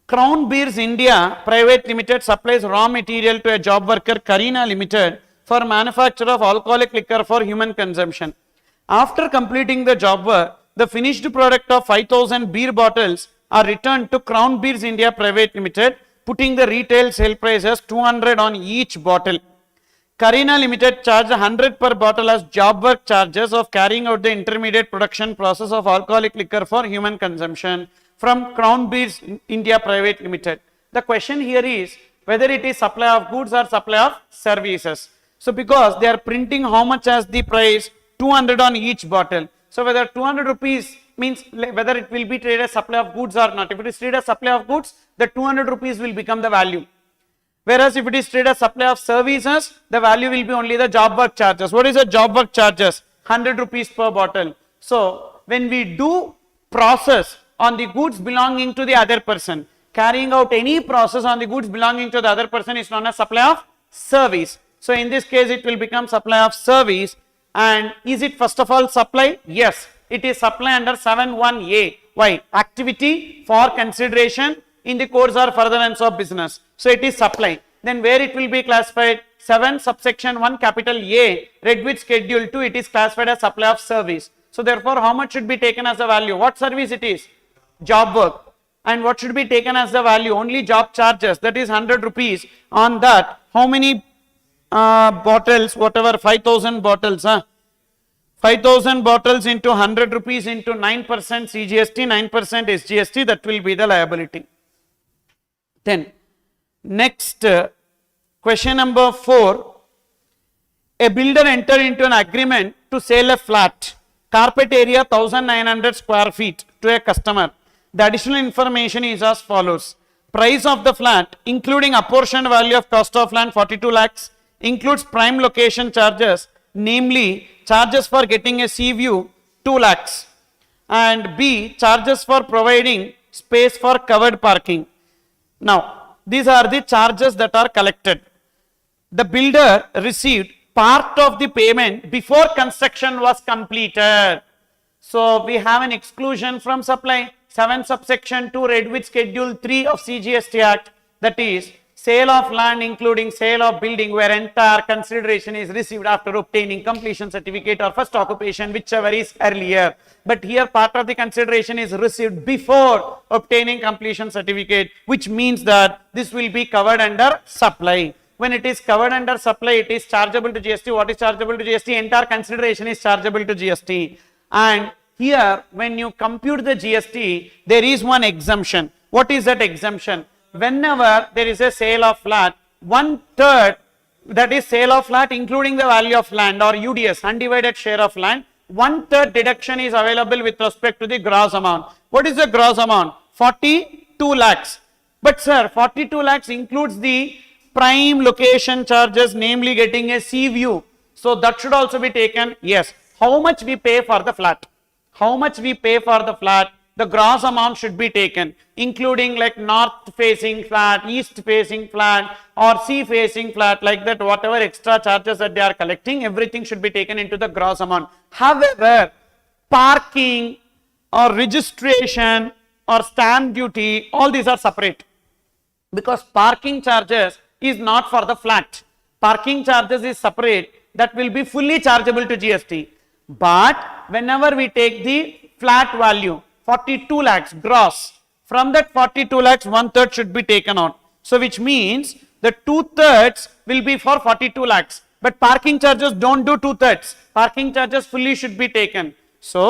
Crown Beers India Private Limited supplies raw material to a job worker, Karina Limited, for manufacture of alcoholic liquor for human consumption. After completing the job work, the finished product of 5,000 beer bottles are returned to Crown Beers India Private Limited, putting the retail sale price as 200 on each bottle. Karina Limited charged 100 per bottle as job work charges of carrying out the intermediate production process of alcoholic liquor for human consumption from Crown Beers India Private Limited. The question here is whether it is supply of goods or supply of services. So, because they are printing how much as the price, 200 on each bottle. So, whether 200 rupees means whether it will be treated as supply of goods or not. If it is treated as supply of goods, the 200 rupees will become the value. Whereas if it is treated as supply of services, the value will be only the job work charges. What is the job work charges? 100 rupees per bottle. So, when we do process on the goods belonging to the other person, carrying out any process on the goods belonging to the other person is known as supply of service. So, in this case, it will become supply of service. And is it first of all supply? Yes, it is supply under 7(1)(a). Why? Activity for consideration in the course or furtherance of business. So, it is supply. Then where it will be classified? 7 subsection 1 capital A, read with schedule 2, it is classified as supply of service. So, therefore, how much should be taken as the value? What service it is? Job work. And what should be taken as the value? Only job charges, that is 100 rupees. On that, how many bottles, whatever, 5,000 bottles, 5,000 bottles into 100 rupees into 9% CGST, 9% SGST, that will be the liability. Then, next, question number 4. A builder entered into an agreement to sell a flat, carpet area 1900 square feet to a customer. The additional information is as follows. Price of the flat, including apportioned value of cost of land 42 lakhs, includes prime location charges, namely charges for getting a sea view 2 lakhs, and B, charges for providing space for covered parking. Now, these are the charges that are collected. The builder received part of the payment before construction was completed. So, we have an exclusion from supply. 7 subsection 2 read with schedule 3 of CGST Act, that is sale of land including sale of building where entire consideration is received after obtaining completion certificate or first occupation, whichever is earlier. But here part of the consideration is received before obtaining completion certificate, which means that this will be covered under supply. When it is covered under supply, it is chargeable to GST. What is chargeable to GST? Entire consideration is chargeable to GST. And here, when you compute the GST, there is one exemption. What is that exemption? Whenever there is a sale of flat, 1/3 that is sale of flat including the value of land, or UDS, undivided share of land, 1/3 deduction is available with respect to the gross amount. What is the gross amount? 42 lakhs. But sir, 42 lakhs includes the prime location charges, namely getting a sea view. So that should also be taken. Yes. How much we pay for the flat? How much we pay for the flat? The gross amount should be taken, including like north facing flat, east facing flat, or sea facing flat, like that. Whatever extra charges that they are collecting, everything should be taken into the gross amount. However, parking or registration or stamp duty, all these are separate, because parking charges is not for the flat. Parking charges is separate, that will be fully chargeable to GST. But whenever we take the flat value, 42 lakhs gross, from that 42 lakhs, 1/3 should be taken out. So which means the 2/3 will be for 42 lakhs. But parking charges don't do 2/3. Parking charges fully should be taken. So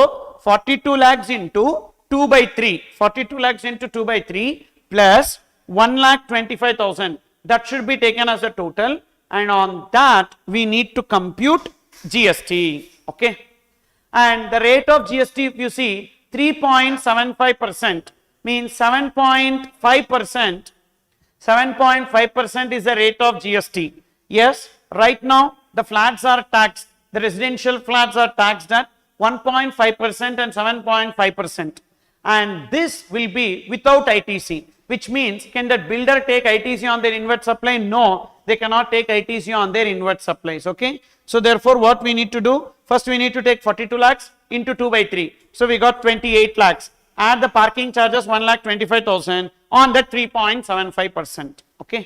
42 lakhs into 2/3. 42 lakhs into 2/3 plus 1,25,000. That should be taken as a total. And on that we need to compute GST. Okay. And the rate of GST, if you see, 3.75% means 7.5%. 7.5% is the rate of GST. Yes, right now the flats are taxed. The residential flats are taxed at 1.5% and 7.5%. And this will be without ITC, which means can that builder take ITC on their inward supply? No, they cannot take ITC on their inward supplies. Okay. So therefore what we need to do? First we need to take 42 lakhs into 2/3. So we got 28 lakhs. Add the parking charges 1,25,000 on that 3.75%. Okay.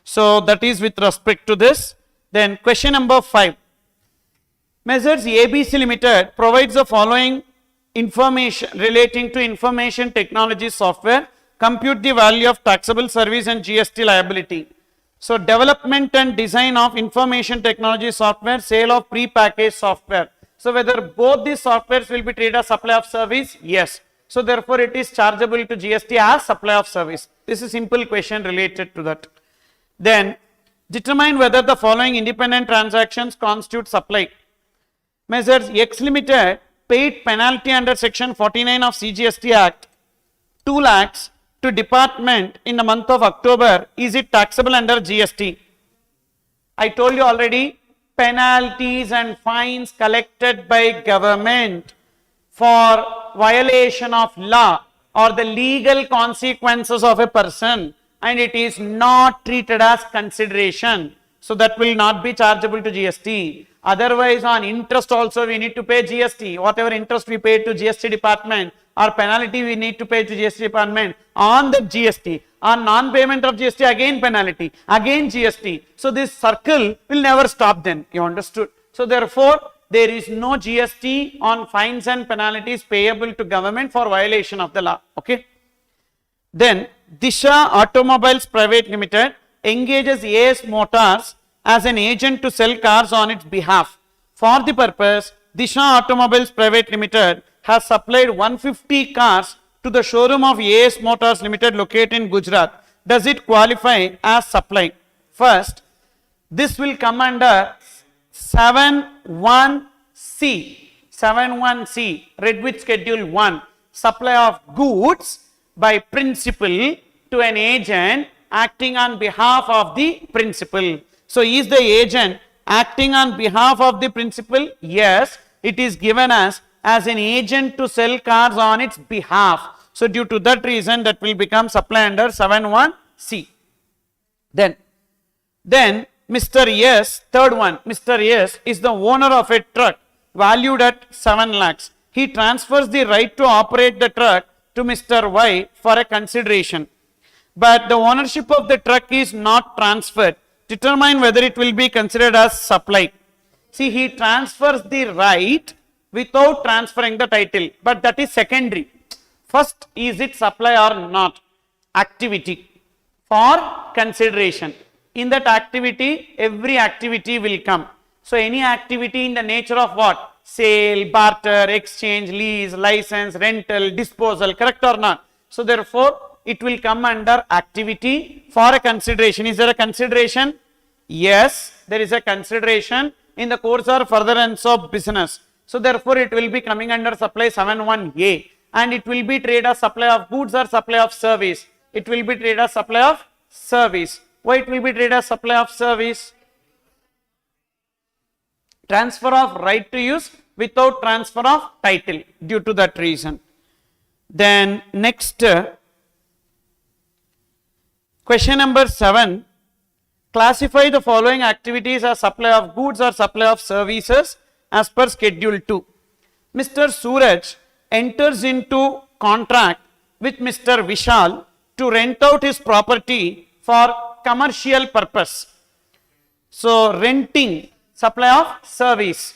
So that is with respect to this. Then question number 5. Messrs ABC Limited provides the following information relating to information technology software. Compute the value of taxable service and GST liability. So development and design of information technology software, sale of pre-packaged software. So whether both these softwares will be treated as supply of service? Yes. So therefore it is chargeable to GST as supply of service. This is a simple question related to that. Then determine whether the following independent transactions constitute supply. Messrs X Limited paid penalty under section 49 of CGST Act 2 lakhs to department in the month of October. Is it taxable under GST? I told you already, penalties and fines collected by government for violation of law or the legal consequences of a person, and it is not treated as consideration. So that will not be chargeable to GST. Otherwise, on interest also we need to pay GST. Whatever interest we pay to GST department or penalty we need to pay to GST department on the GST. On non-payment of GST, again penalty, again GST. So this circle will never stop then. You understood? So therefore, there is no GST on fines and penalties payable to government for violation of the law. Okay. Then Disha Automobiles Private Limited engages AS Motors as an agent to sell cars on its behalf. For the purpose, Disha Automobiles Private Limited has supplied 150 cars to the showroom of AS Motors Limited located in Gujarat. Does it qualify as supply? First, this will come under 7.1c. 7.1c, read with schedule 1. Supply of goods by principal to an agent acting on behalf of the principal. So is the agent acting on behalf of the principal? Yes, it is given as an agent to sell cars on its behalf. So due to that reason, that will become supply under 7.1c. Then Mr. S, third one, Mr. S is the owner of a truck valued at 7 lakhs. He transfers the right to operate the truck to Mr. Y for a consideration. But the ownership of the truck is not transferred. Determine whether it will be considered as supply. See, he transfers the right without transferring the title, but that is secondary. First, is it supply or not? Activity for consideration. In that activity, every activity will come. So any activity in the nature of what? Sale, barter, exchange, lease, license, rental, disposal, correct or not? So therefore, it will come under activity for a consideration. Is there a consideration? Yes, there is a consideration in the course or furtherance of business. So therefore, it will be coming under supply 7(1)(a), and it will be trade as supply of goods or supply of service. It will be trade as supply of service. Why it will be trade as supply of service? Transfer of right to use without transfer of title, due to that reason. Then next, question number 7. Classify the following activities as supply of goods or supply of services as per schedule 2. Mr. Suraj enters into contract with Mr. Vishal to rent out his property for commercial purpose. So renting, supply of service.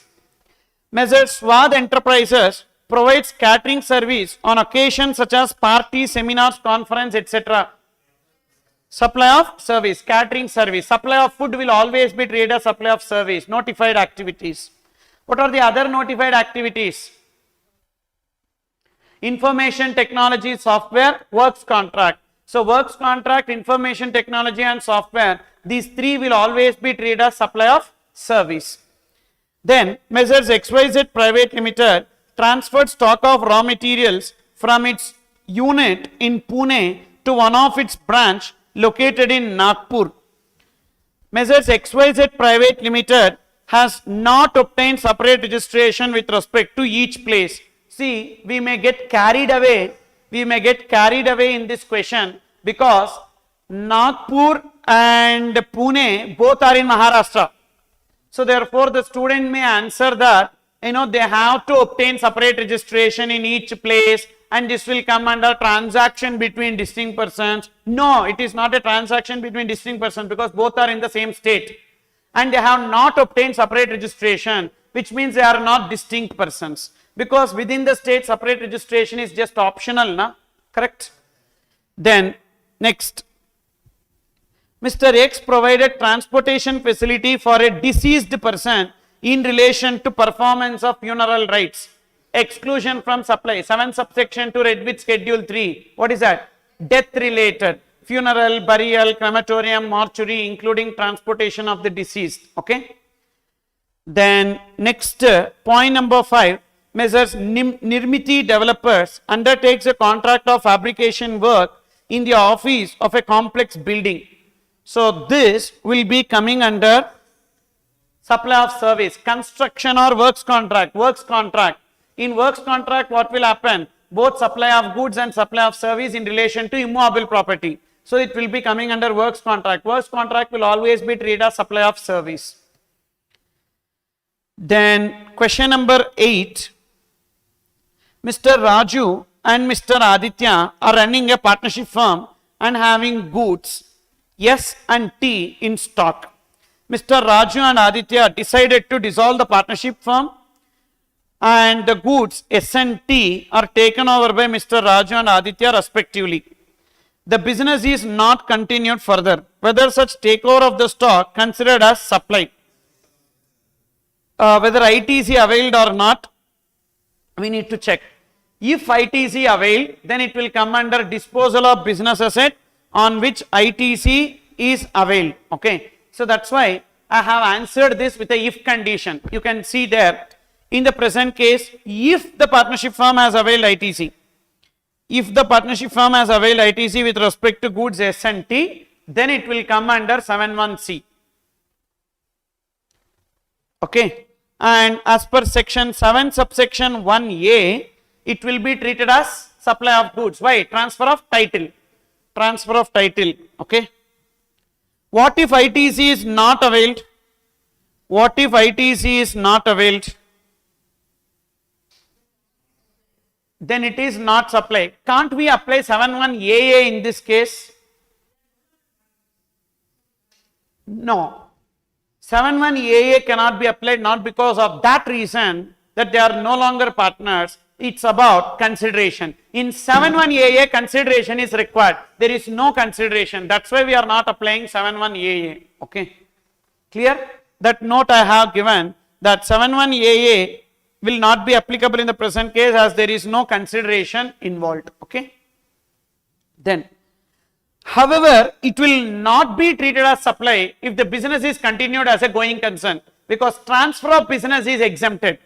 Messrs. Swad Enterprises provides catering service on occasions such as parties, seminars, conference, etc. Supply of service, catering service. Supply of food will always be treated as supply of service. Notified activities. What are the other notified activities? Information technology, software, works contract. So works contract, information technology and software, these three will always be treated as supply of service. Then Messrs. XYZ Private Limited transferred stock of raw materials from its unit in Pune to one of its branch located in Nagpur. Messrs. XYZ Private Limited has not obtained separate registration with respect to each place. See, we may get carried away in this question because Nagpur and Pune both are in Maharashtra. So therefore, the student may answer that, they have to obtain separate registration in each place, and this will come under transaction between distinct persons. No, it is not a transaction between distinct persons because both are in the same state and they have not obtained separate registration, which means they are not distinct persons, because within the state separate registration is just optional, na? Correct? Then next, Mr. X provided transportation facility for a deceased person in relation to performance of funeral rites. Exclusion from supply, 7 subsection 2 read with schedule 3. What is that? Death related, funeral, burial, crematorium, mortuary, including transportation of the deceased. Okay. Then next, point number 5, Messrs. Nirmiti Developers undertakes a contract of fabrication work in the office of a complex building. So this will be coming under supply of service, construction or works contract. Works contract. In works contract, what will happen? Both supply of goods and supply of service in relation to immovable property. So it will be coming under works contract. Works contract will always be treated as supply of service. Then question number 8. Mr. Raju and Mr. Aditya are running a partnership firm and having goods S and T in stock. Mr. Raju and Aditya decided to dissolve the partnership firm, and the goods S and T are taken over by Mr. Raju and Aditya respectively. The business is not continued further. Whether such takeover of the stock considered as supply, whether ITC availed or not, we need to check. If ITC availed, then it will come under disposal of business asset on which ITC is availed. Okay. So that's why I have answered this with a if condition. You can see there, in the present case, if the partnership firm has availed ITC, if the partnership firm has availed ITC with respect to goods S and T, then it will come under 7(1)(c). Okay. And as per section 7 subsection 1(a), it will be treated as supply of goods. Why? Transfer of title. Transfer of title. Okay. What if ITC is not availed? What if ITC is not availed? Then it is not supply. Can't we apply 7(1)(a) in this case? No. 7(1)(a) cannot be applied, not because of that reason that they are no longer partners. It's about consideration. In 7(1)(a), consideration is required. There is no consideration. That's why we are not applying 7(1)(a). Okay. Clear? That note I have given, that 7(1)(a) will not be applicable in the present case as there is no consideration involved. Okay. Then However, it will not be treated as supply if the business is continued as a going concern, because transfer of business is exempted.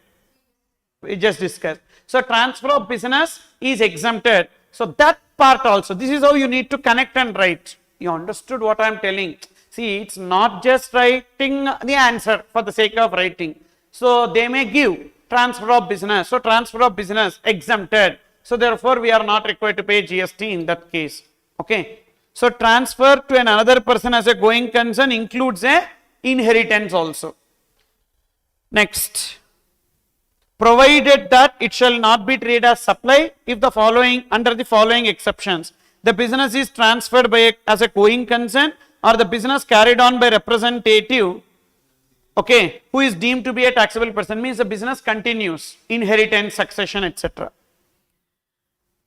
We just discussed. So transfer of business is exempted. So that part also, this is how you need to connect and write. You understood what I am telling? See, it's not just writing the answer for the sake of writing. So they may give transfer of business. So transfer of business exempted. So therefore we are not required to pay GST in that case. Okay. So transfer to another person as a going concern includes a inheritance also. Next. Provided that it shall not be treated as supply if the following, under the following exceptions: the business is transferred by as a going concern, or the business carried on by representative, okay, who is deemed to be a taxable person, means the business continues, inheritance, succession, etc.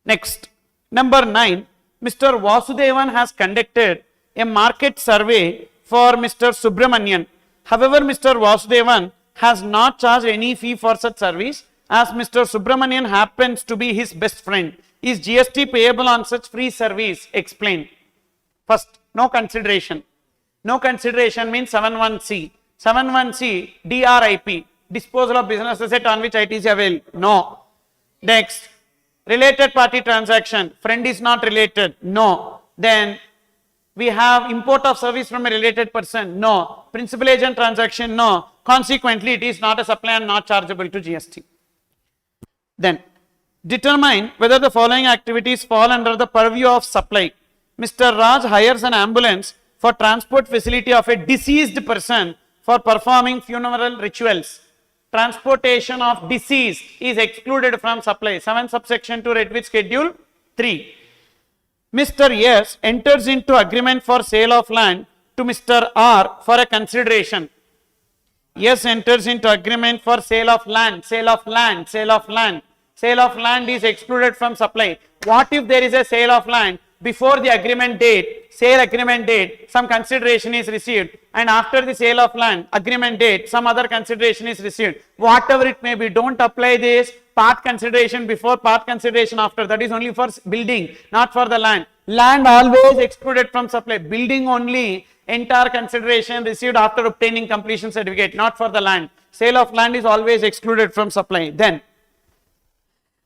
Next, number 9, Mr. Vasudevan has conducted a market survey for Mr. Subramanian. However, Mr. Vasudevan has not charged any fee for such service, as Mr. Subramanian happens to be his best friend. Is GST payable on such free service? Explain. First, no consideration. No consideration means 71C. 71C, DRIP, disposal of business asset on which IT is available. No. Next, related party transaction. Friend is not related. No. Then we have import of service from a related person. No. Principal agent transaction. No. Consequently, it is not a supply and not chargeable to GST. Then, determine whether the following activities fall under the purview of supply. Mr. Raj hires an ambulance for transport facility of a deceased person for performing funeral rituals. Transportation of deceased is excluded from supply. 7 subsection 2 read with schedule 3. Mr. S enters into agreement for sale of land to Mr. R for a consideration. Yes, enters into agreement for sale of land, sale of land, sale of land. Sale of land is excluded from supply. What if there is a sale of land before the agreement date, sale agreement date, some consideration is received, and after the sale of land, agreement date, some other consideration is received. Whatever it may be, don't apply this part consideration before, part consideration after. That is only for building, not for the land. Land always excluded from supply. Building only, entire consideration received after obtaining completion certificate, not for the land. Sale of land is always excluded from supply. Then,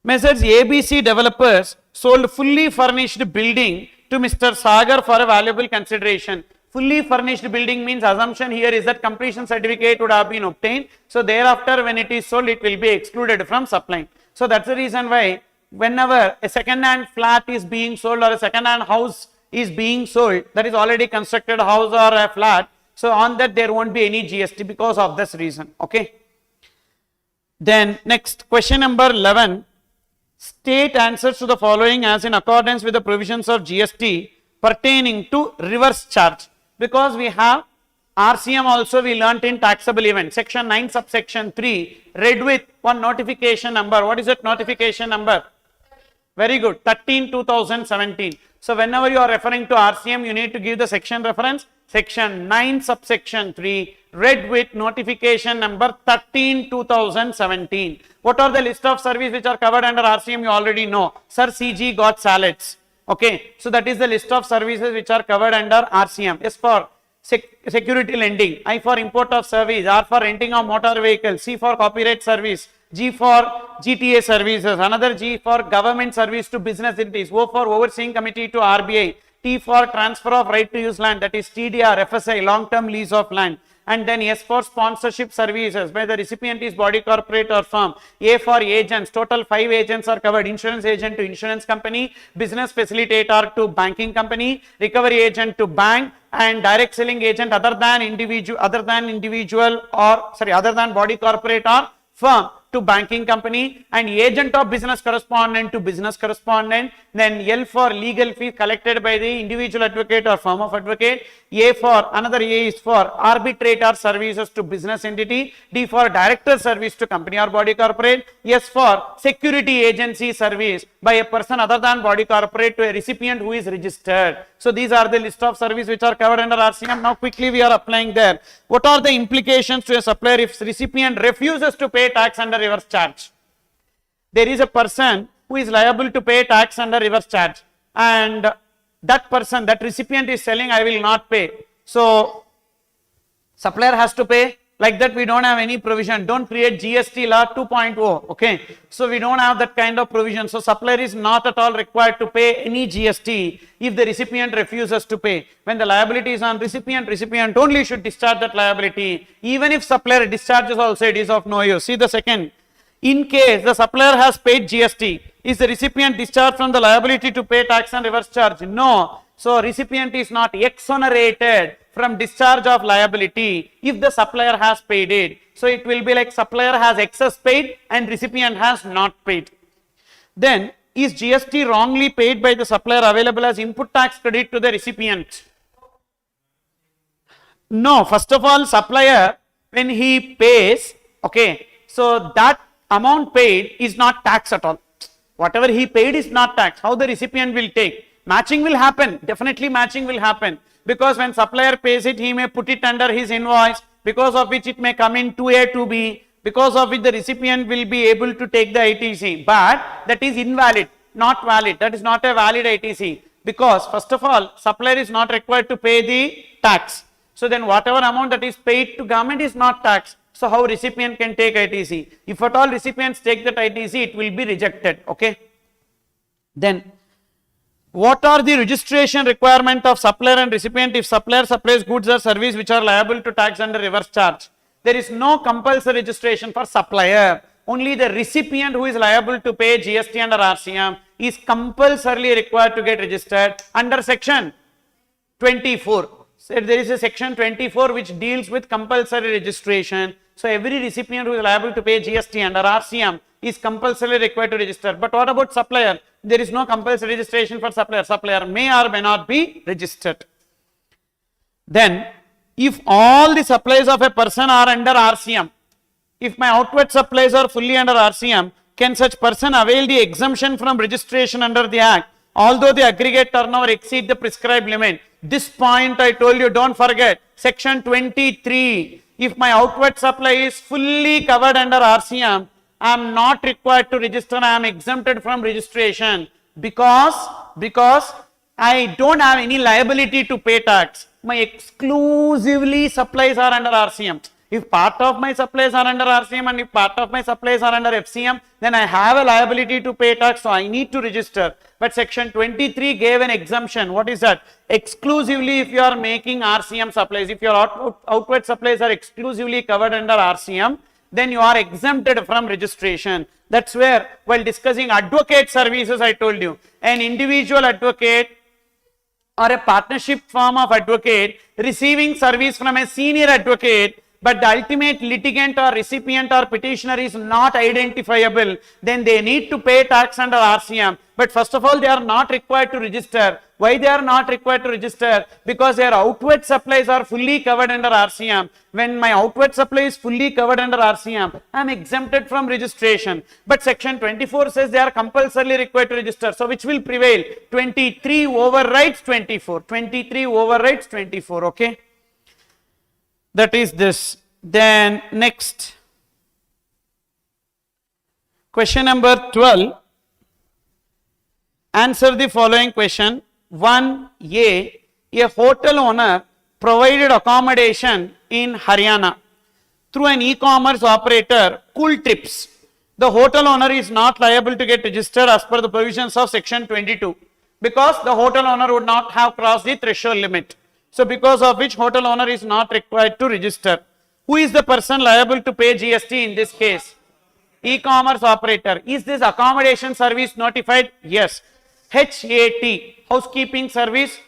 Messrs. ABC developers sold fully furnished building to Mr. Sagar for a valuable consideration. Fully furnished building means, assumption here is that completion certificate would have been obtained. So thereafter when it is sold, it will be excluded from supply. So that's the reason why whenever a second hand flat is being sold or a second hand house is being sold, that is already constructed house or a flat, so on that there won't be any GST because of this reason. Okay. Then next, question number 11. State answers to the following as in accordance with the provisions of GST pertaining to reverse charge. Because we have RCM also we learnt in taxable event. Section 9 subsection 3 read with one notification number. What is that notification number? Very good. 13/2017. So whenever you are referring to RCM, you need to give the section reference. Section 9 subsection 3 read with notification number 13/2017. What are the list of service which are covered under RCM? You already know. Sir, CG got salads. Okay. So that is the list of services which are covered under RCM. S for security lending, I for import of service, R for renting of motor vehicle, C for copyright service, G for GTA services, another G for government service to business entities, O for overseeing committee to RBI, T for transfer of right to use land, that is TDR, FSI, long term lease of land, and then S for sponsorship services where the recipient is body corporate or firm, A for agents, total 5 agents are covered, insurance agent to insurance company, business facilitator to banking company, recovery agent to bank, and direct selling agent other than body corporate or firm to banking company, and agent of business correspondent to business correspondent. Then L for legal fees collected by the individual advocate or firm of advocate. A for another A is for arbitrator services to business entity. D for director service to company or body corporate. S for security agency service by a person other than body corporate to a recipient who is registered. So these are the list of service which are covered under RCM. Now quickly we are applying there. What are the implications to a supplier if recipient refuses to pay tax under reverse charge? There is a person who is liable to pay tax under reverse charge, and that person, that recipient is telling I will not pay. So supplier has to pay. Like that we don't have any provision. Don't create GST law 2.0. Okay. So we don't have that kind of provision. So supplier is not at all required to pay any GST if the recipient refuses to pay. When the liability is on recipient, recipient only should discharge that liability. Even if supplier discharges also, it is of no use. See the second. In case the supplier has paid GST, is the recipient discharged from the liability to pay tax and reverse charge? No. So recipient is not exonerated from discharge of liability if the supplier has paid it. So it will be like supplier has excess paid and recipient has not paid. Then is GST wrongly paid by the supplier available as input tax credit to the recipient? No. First of all, supplier, when he pays, okay, so that amount paid is not tax at all. Whatever he paid is not tax. How the recipient will take? Matching will happen. Definitely matching will happen. Because when supplier pays it, he may put it under his invoice, because of which it may come in 2A, 2B, because of which the recipient will be able to take the ITC. But that is invalid, not valid. That is not a valid ITC. Because first of all, supplier is not required to pay the tax. So then whatever amount that is paid to government is not tax. So how recipient can take ITC? If at all recipients take that ITC, it will be rejected. Okay. Then what are the registration requirement of supplier and recipient if supplier supplies goods or service which are liable to tax under reverse charge? There is no compulsory registration for supplier. Only the recipient who is liable to pay GST under RCM is compulsorily required to get registered under section 24. So there is a section 24 which deals with compulsory registration. So every recipient who is liable to pay GST under RCM is compulsorily required to register. But what about supplier? There is no compulsory registration for supplier. Supplier may or may not be registered. Then, if all the supplies of a person are under RCM, if my outward supplies are fully under RCM, can such person avail the exemption from registration under the Act, although the aggregate turnover exceed the prescribed limit? This point I told you, don't forget. Section 23. If my outward supply is fully covered under RCM, I am not required to register, I am exempted from registration because I don't have any liability to pay tax. My exclusively supplies are under RCM. If part of my supplies are under RCM and if part of my supplies are under FCM, then I have a liability to pay tax, so I need to register. But section 23 gave an exemption. What is that? Exclusively if you are making RCM supplies, if your outward supplies are exclusively covered under RCM, then you are exempted from registration. That's where, while discussing advocate services, I told you, an individual advocate or a partnership firm of advocate receiving service from a senior advocate, but the ultimate litigant or recipient or petitioner is not identifiable, then they need to pay tax under RCM. But first of all, they are not required to register. Why they are not required to register? Because their outward supplies are fully covered under RCM. When my outward supply is fully covered under RCM, I am exempted from registration. But section 24 says they are compulsorily required to register. So which will prevail? 23 overrides 24. 23 overrides 24. Okay. That is this. Then next. Question number 12. Answer the following question. 1A. A hotel owner provided accommodation in Haryana through an e-commerce operator, Cool Trips. The hotel owner is not liable to get registered as per the provisions of section 22 because the hotel owner would not have crossed the threshold limit. So because of which hotel owner is not required to register. Who is the person liable to pay GST in this case? E-commerce operator. Is this accommodation service notified? Yes. HAT, housekeeping service,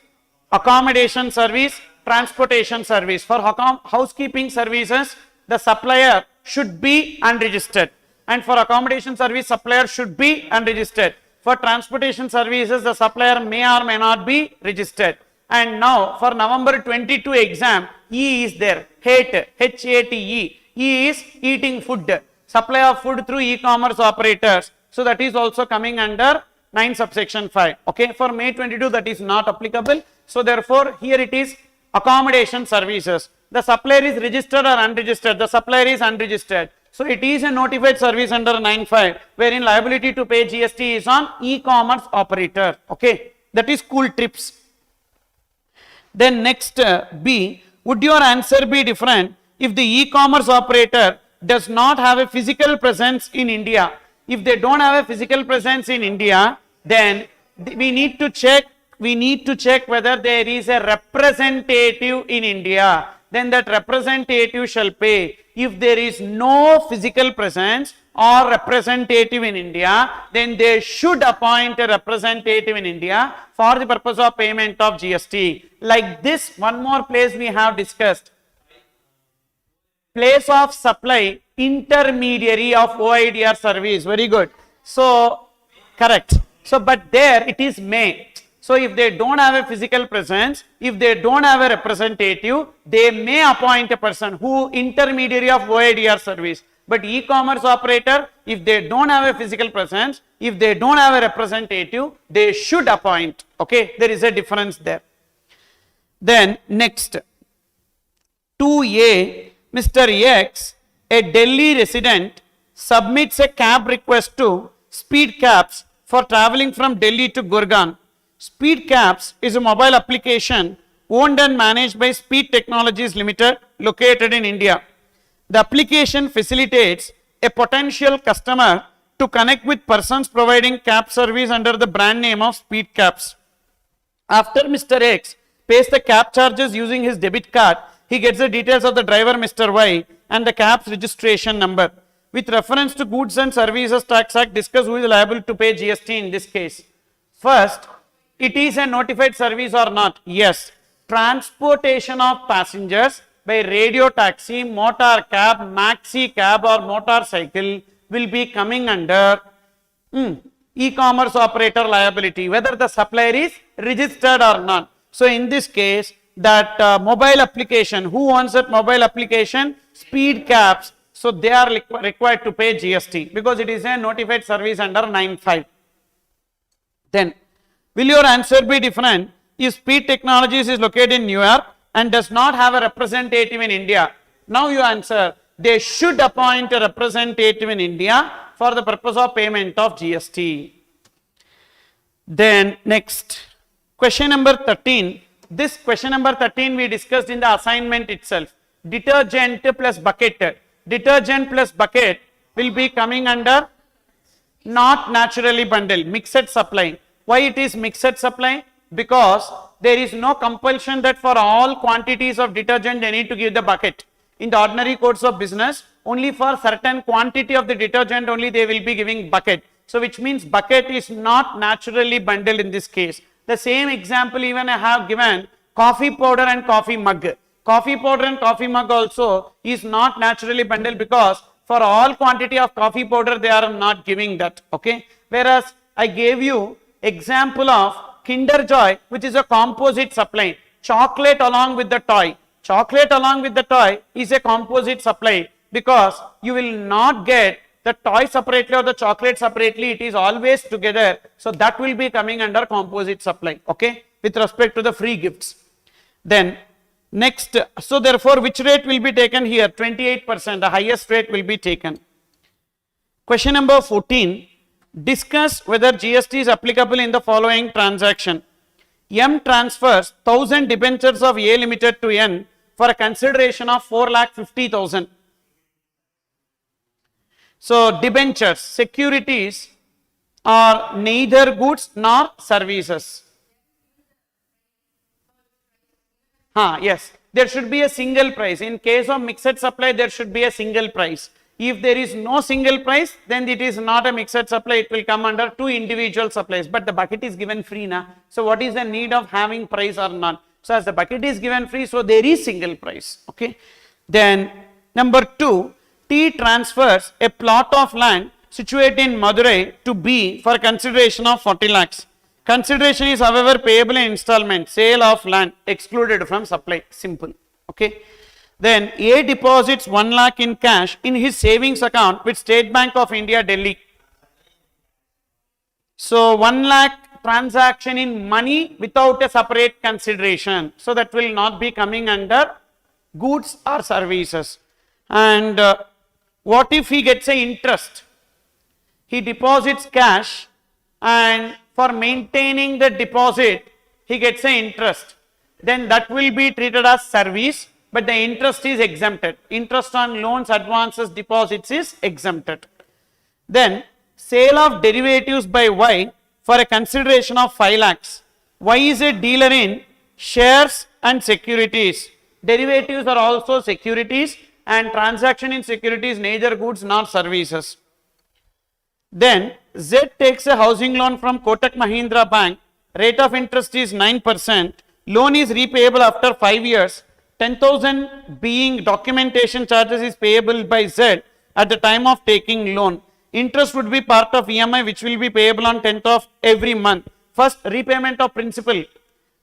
accommodation service, transportation service. For housekeeping services, the supplier should be unregistered. And for accommodation service, supplier should be unregistered. For transportation services, the supplier may or may not be registered. And now for November 22 exam, E is there. HAT, H-A-T-E. E is eating food. Supply of food through e-commerce operators. So that is also coming under 9 subsection 5. Okay. For May 22 that is not applicable. So therefore here it is accommodation services. The supplier is registered or unregistered. The supplier is unregistered. So it is a notified service under 9.5 wherein liability to pay GST is on e-commerce operator. Okay. That is Cool Trips. Then next B, would your answer be different if the e-commerce operator does not have a physical presence in India? If they don't have a physical presence in India, then we need to check whether there is a representative in India. Then that representative shall pay. If there is no physical presence or representative in India, then they should appoint a representative in India for the purpose of payment of GST. Like this, one more place we have discussed. Place of supply, intermediary of OIDR service. Very good. So, correct. So, but there it is may. So, if they don't have a physical presence, if they don't have a representative, they may appoint a person who intermediary of OIDR service. But e-commerce operator, if they don't have a physical presence, if they don't have a representative, they should appoint. Okay, there is a difference there. Then next, 2A, Mr. X, a Delhi resident, submits a cab request to Speed Cabs for traveling from Delhi to Gurgaon. Speed Cabs is a mobile application owned and managed by Speed Technologies Limited, located in India. The application facilitates a potential customer to connect with persons providing cab service under the brand name of Speed Cabs. After Mr. X pays the cab charges using his debit card, he gets the details of the driver, Mr. Y, and the cab's registration number. With reference to Goods and Services Tax Act, discuss who is liable to pay GST in this case. First, it is a notified service or not? Yes. Transportation of passengers by radio taxi, motor cab, maxi cab or motorcycle will be coming under e-commerce operator liability, whether the supplier is registered or not. So, in this case, that mobile application, who owns that mobile application? Speed Cabs. So, they are required to pay GST because it is a notified service under 9(5). Then, will your answer be different if Speed Technologies is located in New York and does not have a representative in India? Now you answer, they should appoint a representative in India for the purpose of payment of GST. Then next, question number 13. This question number 13 we discussed in the assignment itself. Detergent plus bucket. Detergent plus bucket will be coming under not naturally bundled, mixed supply. Why it is mixed supply? Because there is no compulsion that for all quantities of detergent they need to give the bucket. In the ordinary course of business, only for certain quantity of the detergent only they will be giving bucket. So, which means bucket is not naturally bundled in this case. The same example even I have given, coffee powder and coffee mug. Coffee powder and coffee mug also is not naturally bundled because for all quantity of coffee powder they are not giving that. Okay. Whereas I gave you example of Kinder Joy, which is a composite supply. Chocolate along with the toy. Chocolate along with the toy is a composite supply because you will not get the toy separately or the chocolate separately. It is always together. So that will be coming under composite supply. Okay, with respect to the free gifts. Then next, so therefore which rate will be taken here? 28%, the highest rate will be taken. Question number 14. Discuss whether GST is applicable in the following transaction. M transfers 1000 debentures of A Limited to N for a consideration of 4,50,000. So, debentures, securities are neither goods nor services. Yes, there should be a single price. In case of mixed supply, there should be a single price. If there is no single price, then it is not a mixed supply, it will come under two individual supplies. But the bucket is given free now. So, what is the need of having price or not? So, as the bucket is given free, so there is single price. Okay. Then, number 2, T transfers a plot of land situated in Madurai to B for consideration of 40 lakhs. Consideration is however payable in installment, sale of land excluded from supply. Simple. Okay. Then A deposits 1 lakh in cash in his savings account with State Bank of India, Delhi. So 1 lakh transaction in money without a separate consideration. So that will not be coming under goods or services. And what if he gets a interest? He deposits cash and for maintaining the deposit, he gets an interest. then that will be treated as service, but the interest is exempted. Interest on loans, advances, deposits is exempted. Then sale of derivatives by Y for a consideration of 5 lakhs. Y is a dealer in shares and securities. Derivatives are also securities, and transaction in securities neither goods nor services. Then Z takes a housing loan from Kotak Mahindra Bank. Rate of interest is 9%. Loan is repayable after 5 years. 10,000 being documentation charges is payable by Z at the time of taking loan. Interest would be part of EMI which will be payable on 10th of every month. First, repayment of principal.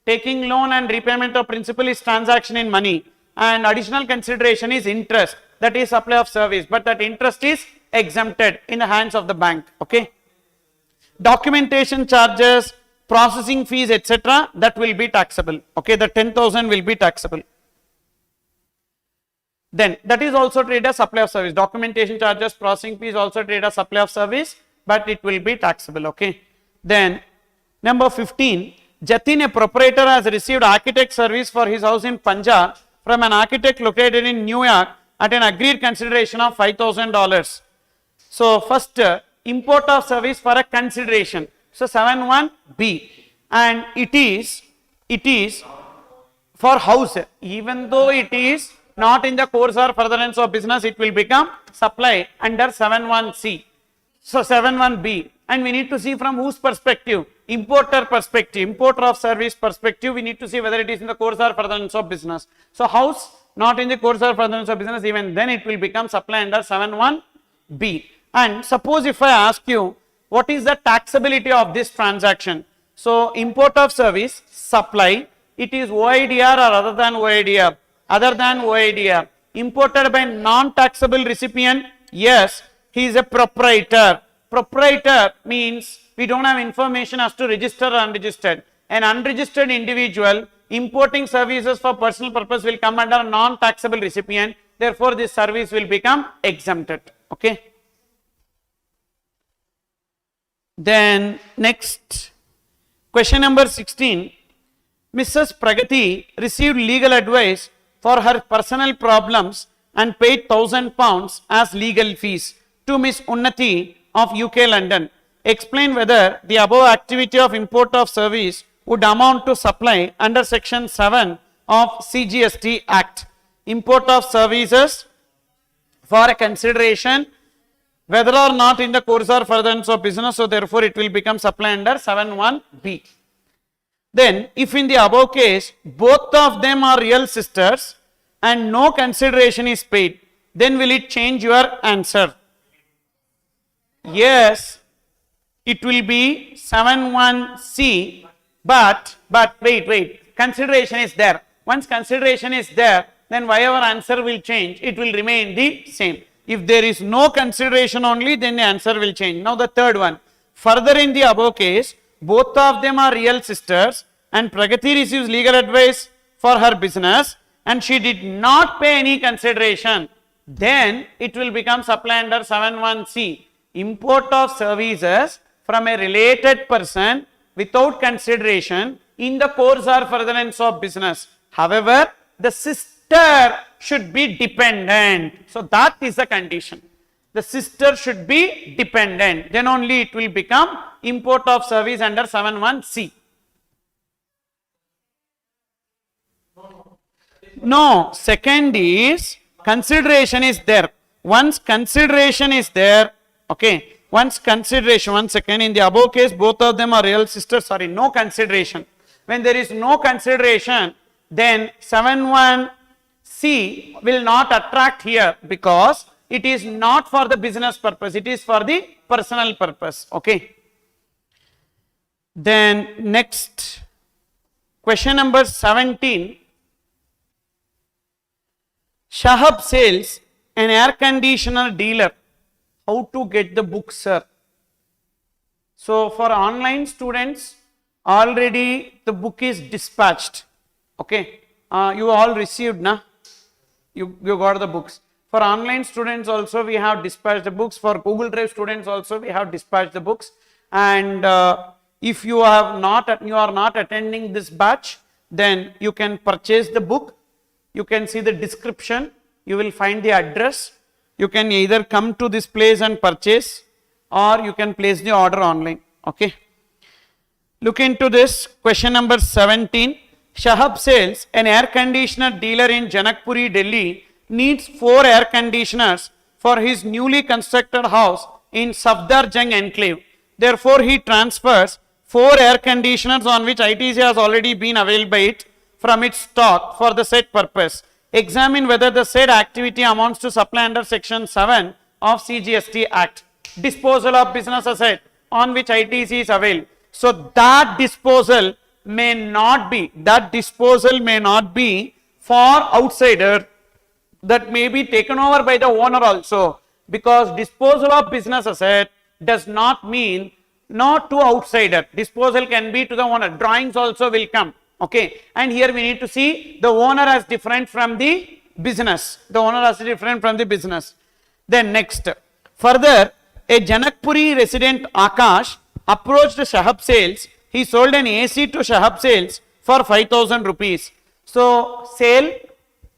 Taking loan and repayment of principal is transaction in money, and additional consideration is interest, that is supply of service, but that interest is exempted in the hands of the bank. Okay. Documentation charges, processing fees, etc., that will be taxable. Okay, the 10,000 will be taxable. Then that is also treated as supply of service. Documentation charges, processing fees also treated as supply of service, but it will be taxable. Okay. Then number 15, Jatin, a proprietor, has received architect service for his house in Punjab from an architect located in New York at an agreed consideration of $5,000. So first, import of service for a consideration. So 7(1)(b), and it is for house. Even though it is not in the course or furtherance of business, it will become supply under 7(1)(c). So 7(1)(b), and we need to see from whose perspective? Importer perspective, importer of service perspective. We need to see whether it is in the course or furtherance of business. So house not in the course or furtherance of business, even then it will become supply under 7(1)(b). And suppose if I ask you, what is the taxability of this transaction? So import of service, supply, it is OIDR or other than OIDR? Other than OIDR. Imported by non-taxable recipient, yes, he is a proprietor. Proprietor means we don't have information as to registered or unregistered. An unregistered individual importing services for personal purpose will come under non-taxable recipient. Therefore, this service will become exempted. Okay. Then next, question number 16. Mrs. Pragati received legal advice for her personal problems and paid £1,000 as legal fees to Miss Unnati of UK London. Explain whether the above activity of import of service would amount to supply under section 7 of CGST Act. Import of services for a consideration, whether or not in the course or furtherance of business, so therefore it will become supply under 7(1)(b). Then if in the above case both of them are real sisters and no consideration is paid, then will it change your answer? Yes, it will be 7(1)(c), but wait, consideration is there. Once consideration is there, then whatever answer will change, it will remain the same. If there is no consideration only, then the answer will change. Now the third one, further in the above case, both of them are real sisters and Pragati receives legal advice for her business and she did not pay any consideration, then it will become supply under 7(1)(c). Import of services from a related person without consideration in the course or furtherance of business. However, the sister should be dependent. So that is the condition. The sister should be dependent. Then only it will become import of service under 7(1)(c). No, second is consideration is there. Once consideration is there, okay, once consideration, one second, in the above case both of them are real sisters, sorry, no consideration. When there is no consideration, then 7(1)(c) will not attract here because it is not for the business purpose, it is for the personal purpose. Okay. Then next, question number 17. Shahab sells an air conditioner dealer. How to get the book, sir? So for online students, already the book is dispatched. Okay, you all received, na? You got the books. For online students also we have dispatched the books. For Google Drive students also we have dispatched the books. And if you are not attending this batch, then you can purchase the book, you can see the description, you will find the address, you can either come to this place and purchase or you can place the order online. Okay. Look into this. Question number 17. Shahab Sales, an air conditioner dealer in Janakpuri, Delhi, needs 4 air conditioners for his newly constructed house in Safdarjung enclave. Therefore, he transfers 4 air conditioners on which ITC has already been availed by it from its stock for the said purpose. Examine whether the said activity amounts to supply under section 7 of CGST Act. Disposal of business asset on which ITC is availed. So that disposal may not be for outsider, that may be taken over by the owner also, because disposal of business asset does not mean not to outsider. Disposal can be to the owner. Drawings also will come. Okay. And here we need to see the owner as different from the business. The owner as different from the business. Then next. Further, a Janakpuri resident Akash approached Shahab Sales. He sold an AC to Shahab Sales for 5,000 rupees. So sale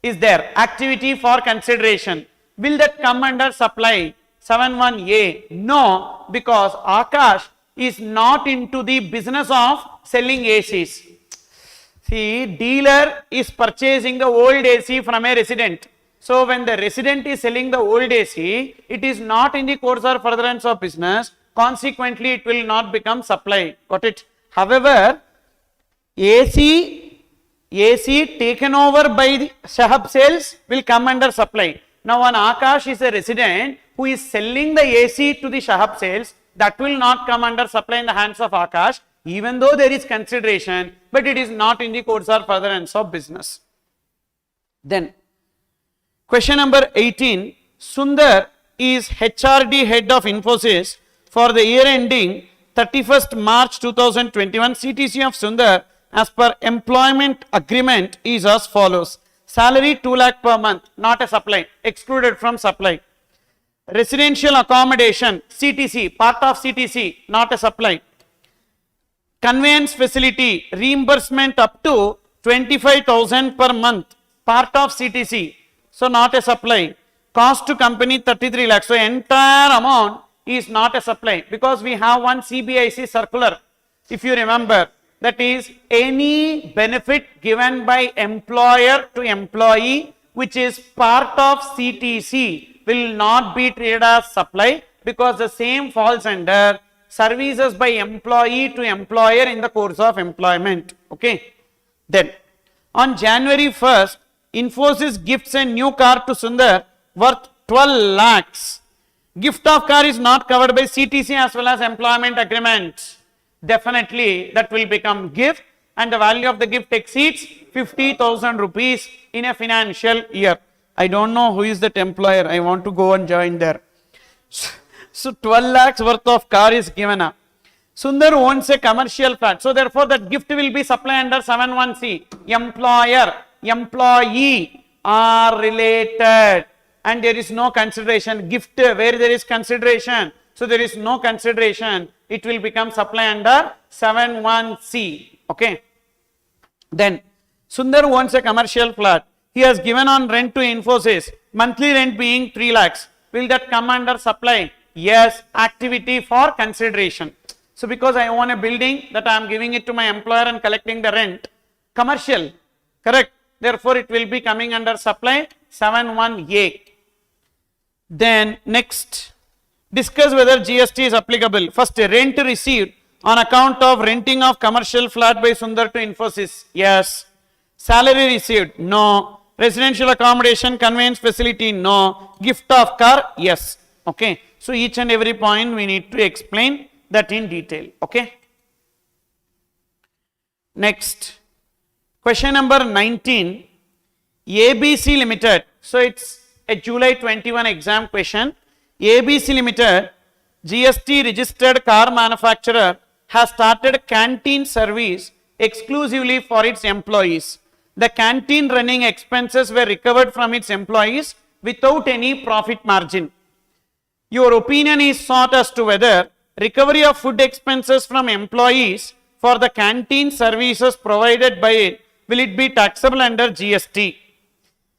is there. Activity for consideration. Will that come under supply 71A? No, because Akash is not into the business of selling ACs. See, dealer is purchasing the old AC from a resident. So when the resident is selling the old AC, it is not in the course or furtherance of business. Consequently, it will not become supply. Got it? However, AC taken over by the Shahab Sales will come under supply. Now, when Akash is a resident who is selling the AC to the Shahab Sales, that will not come under supply in the hands of Akash, even though there is consideration, but it is not in the course or furtherance of business. Then, question number 18. Sundar is HRD head of Infosys for the year ending 31st March 2021. CTC of Sundar as per employment agreement is as follows. Salary 2 lakh per month, not a supply, excluded from supply. Residential accommodation, CTC, part of CTC, not a supply. Conveyance facility, reimbursement up to 25,000 per month, part of CTC, so not a supply. Cost to company 33 lakhs, so entire amount is not a supply, because we have one CBIC circular, if you remember, that is any benefit given by employer to employee which is part of CTC will not be treated as supply, because the same falls under services by employee to employer in the course of employment. Okay. Then on January 1st, Infosys gifts a new car to Sundar worth 12 lakhs. Gift of car is not covered by CTC as well as employment agreement. Definitely that will become gift, and the value of the gift exceeds 50,000 rupees in a financial year. I don't know who is that employer. I want to go and join there. So 12 lakhs worth of car is given up. Sundar owns a commercial flat. So therefore that gift will be supplied under 71C. Employer, employee are related and there is no consideration. Gift where there is consideration. So there is no consideration. It will become supply under 71C. Okay. Then Sundar owns a commercial flat. He has given on rent to Infosys, monthly rent being 3 lakhs. Will that come under supply? Yes, activity for consideration. So because I own a building that I am giving it to my employer and collecting the rent, commercial, correct? Therefore, it will be coming under supply 71A. Then next, discuss whether GST is applicable. First, rent received on account of renting of commercial flat by Sundar to Infosys. Yes. Salary received? No. Residential accommodation, conveyance facility? No. Gift of car? Yes. Okay. So each and every point we need to explain that in detail. Okay. Next, question number 19. ABC Limited. So it's a July 21 exam question. ABC Limited, GST registered car manufacturer, has started canteen service exclusively for its employees. The canteen running expenses were recovered from its employees without any profit margin. Your opinion is sought as to whether recovery of food expenses from employees for the canteen services provided by it will it be taxable under GST?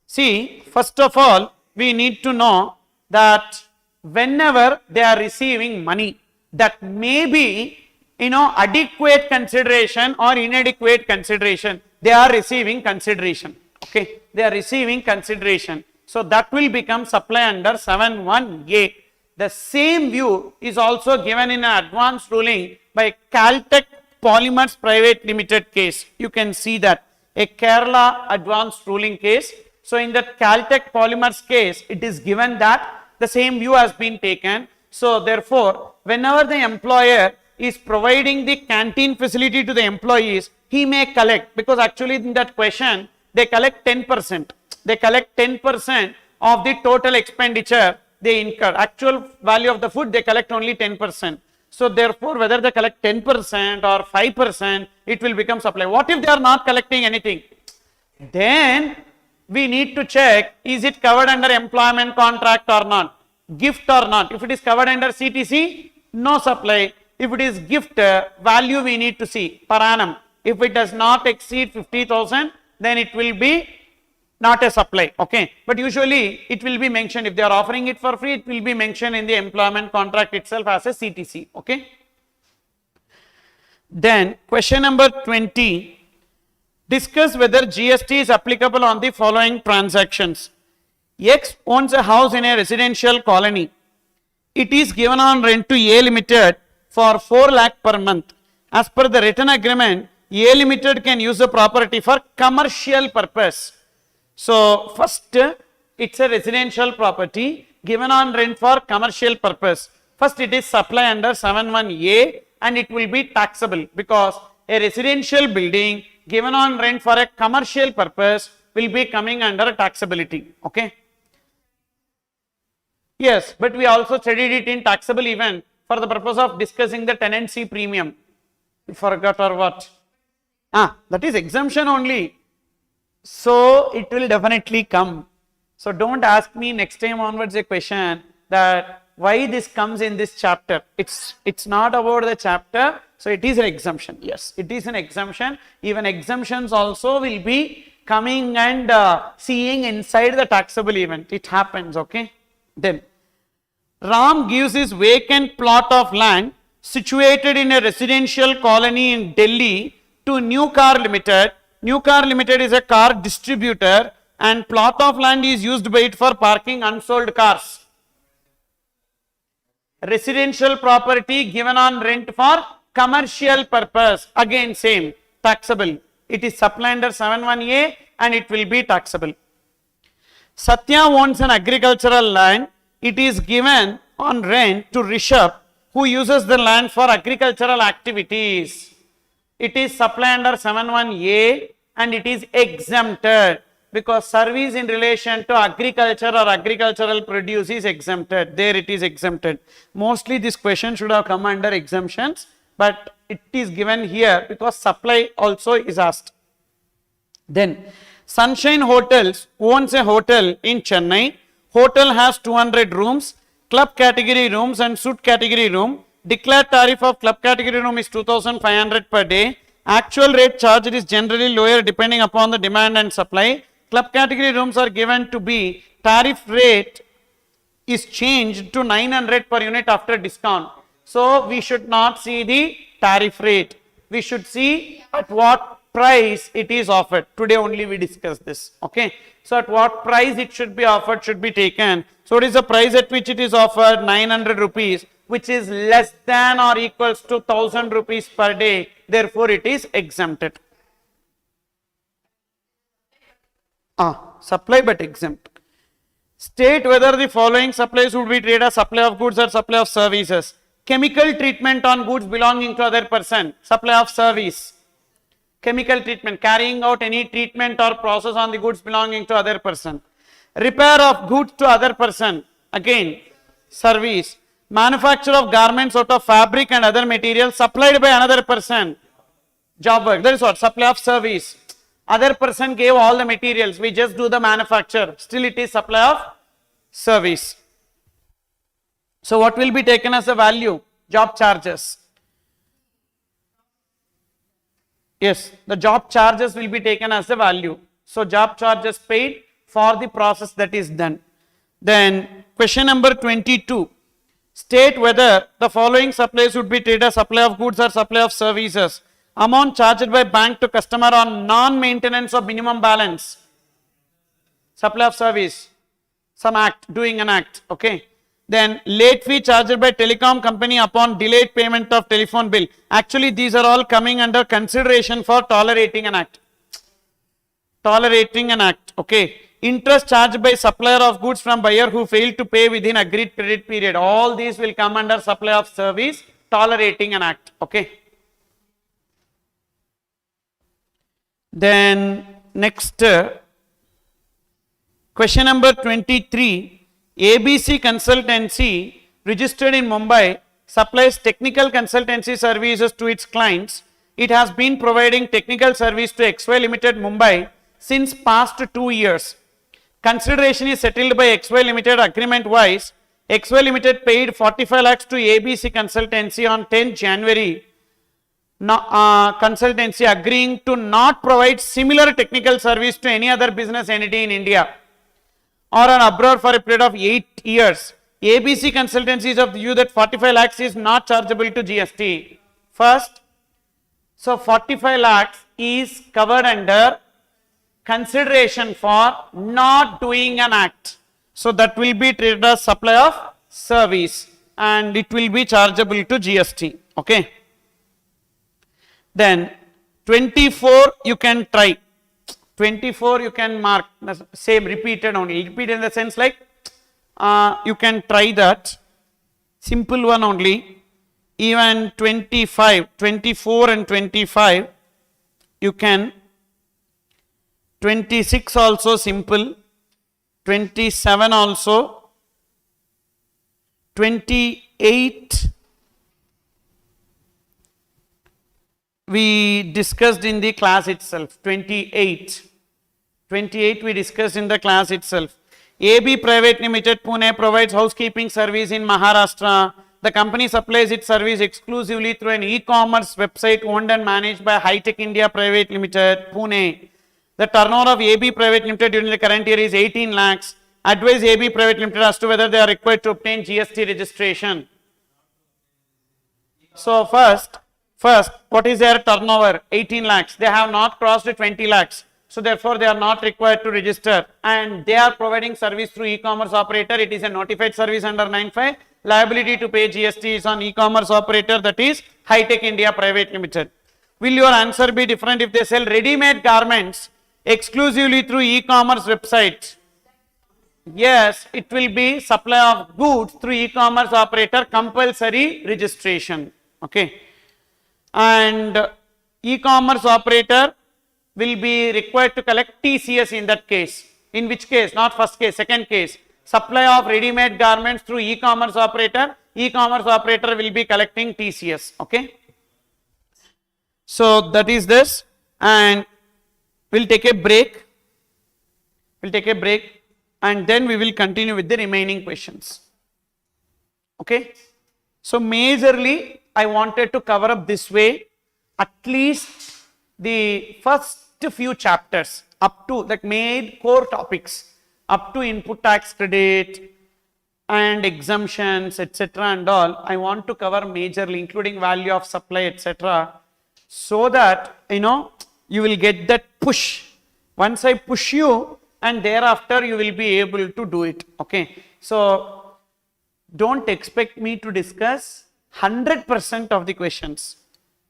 See, first of all, we need to know that whenever they are receiving money, that may be, adequate consideration or inadequate consideration, they are receiving consideration. Okay, they are receiving consideration. So that will become supply under 7(1)(a). The same view is also given in an advanced ruling by Caltech Polymers Private Limited case. You can see that a Kerala advanced ruling case. So in that Caltech Polymers case, it is given that the same view has been taken. So therefore, whenever the employer is providing the canteen facility to the employees, he may collect, because actually in that question, they collect 10%. They collect 10% of the total expenditure they incur. Actual value of the food, they collect only 10%. So therefore, whether they collect 10% or 5%, it will become supply. What if they are not collecting anything? Then we need to check, is it covered under employment contract or not? Gift or not? If it is covered under CTC, no supply. If it is gift, value we need to see per annum. If it does not exceed 50,000, then it will be not a supply. Okay, but usually it will be mentioned, if they are offering it for free, it will be mentioned in the employment contract itself as a CTC. Okay. Then question number 20, discuss whether GST is applicable on the following transactions. X owns a house in a residential colony. It is given on rent to A Limited for 4 lakh per month. As per the written agreement, A Limited can use the property for commercial purpose. So first, it's a residential property given on rent for commercial purpose. First, it is supply under 7(1)(a) and it will be taxable, because a residential building given on rent for a commercial purpose will be coming under taxability. Okay. Yes, but we also studied it in taxable event for the purpose of discussing the tenancy premium. You forgot or what? That is exemption only. So it will definitely come. So don't ask me next time onwards a question that why this comes in this chapter. It's not about the chapter. So it is an exemption. Yes, it is an exemption. Even exemptions also will be coming and seeing inside the taxable event. It happens. Okay. Then Ram gives his vacant plot of land situated in a residential colony in Delhi to New Car Limited. New Car Limited is a car distributor and plot of land is used by it for parking unsold cars. Residential property given on rent for commercial purpose, again same, taxable. It is supply under 7(1)(a) and it will be taxable. Satya owns an agricultural land. It is given on rent to Rishabh, who uses the land for agricultural activities. It is supply under 7(1)(a) and it is exempted, because service in relation to agriculture or agricultural produce is exempted. There it is exempted. Mostly this question should have come under exemptions, but it is given here because supply also is asked. Then Sunshine Hotels owns a hotel in Chennai. Hotel has 200 rooms, club category rooms and suite category room. Declared tariff of club category room is 2,500 per day. Actual rate charged is generally lower depending upon the demand and supply. Club category rooms are given to be, tariff rate is changed to 900 per unit after discount. So we should not see the tariff rate. We should see at what price it is offered. Today only we discuss this. Okay. So at what price it should be offered should be taken. So it is the price at which it is offered, 900 rupees, which is less than or equals to 1000 rupees per day. Therefore it is exempted. Supply but exempt. State whether the following supplies would be treated as supply of goods or supply of services. Chemical treatment on goods belonging to other person, supply of service. Chemical treatment, carrying out any treatment or process on the goods belonging to other person. Repair of goods to other person, again service. Manufacture of garments out of fabric and other materials supplied by another person, job work. That is what, supply of service. Other person gave all the materials, we just do the manufacture, still it is supply of service. So what will be taken as a value? Job charges. Yes, the job charges will be taken as the value. So job charges paid for the process that is done. Then question number 22. State whether the following supplies would be treated as supply of goods or supply of services. Amount charged by bank to customer on non-maintenance of minimum balance. Supply of service. Some act, doing an act. Okay. Then late fee charged by telecom company upon delayed payment of telephone bill. Actually, these are all coming under consideration for tolerating an act. Tolerating an act. Okay. Interest charged by supplier of goods from buyer who failed to pay within agreed credit period. All these will come under supply of service, tolerating an act. Okay. Then next, question number 23. ABC Consultancy, registered in Mumbai, supplies technical consultancy services to its clients. It has been providing technical service to XY Limited Mumbai since past 2 years. Consideration is settled by XY Limited agreement wise. XY Limited paid 45 lakhs to ABC Consultancy on 10 January. Consultancy agreeing to not provide similar technical service to any other business entity in India or on abroad for a period of 8 years. ABC Consultancy is of the view that 45 lakhs is not chargeable to GST. First, so 45 lakhs is covered under consideration for not doing an act. So that will be treated as supply of service and it will be chargeable to GST. Okay. Then 24 you can try. 24 you can mark, same repeated only. Repeat in the sense like you can try that. Simple one only. Even 25, 24 and 25 you can. 26 also simple. 27 also. 28 we discussed in the class itself. 28 we discussed in the class itself. AB Private Limited Pune provides housekeeping service in Maharashtra. The company supplies its service exclusively through an e-commerce website owned and managed by High Tech India Private Limited Pune. The turnover of AB Private Limited during the current year is 18 lakhs. Advise AB Private Limited as to whether they are required to obtain GST registration. So first, what is their turnover? 18 lakhs. They have not crossed 20 lakhs. So therefore, they are not required to register and they are providing service through e-commerce operator. It is a notified service under 9(5). Liability to pay GST is on e-commerce operator, that is High Tech India Private Limited. Will your answer be different if they sell ready-made garments exclusively through e-commerce website? Yes, it will be supply of goods through e-commerce operator, compulsory registration. Okay. And e-commerce operator will be required to collect TCS in that case. In which case? Not first case, second case. Supply of ready-made garments through e-commerce operator will be collecting TCS. Okay. So that is this, and we'll take a break. And then we will continue with the remaining questions. Okay. So majorly I wanted to cover up this way at least the first few chapters up to that made core topics up to input tax credit and exemptions, etc. and all. I want to cover majorly, including value of supply, etc. so that you will get that push. Once I push you, and thereafter you will be able to do it. Okay. So don't expect me to discuss 100% of the questions.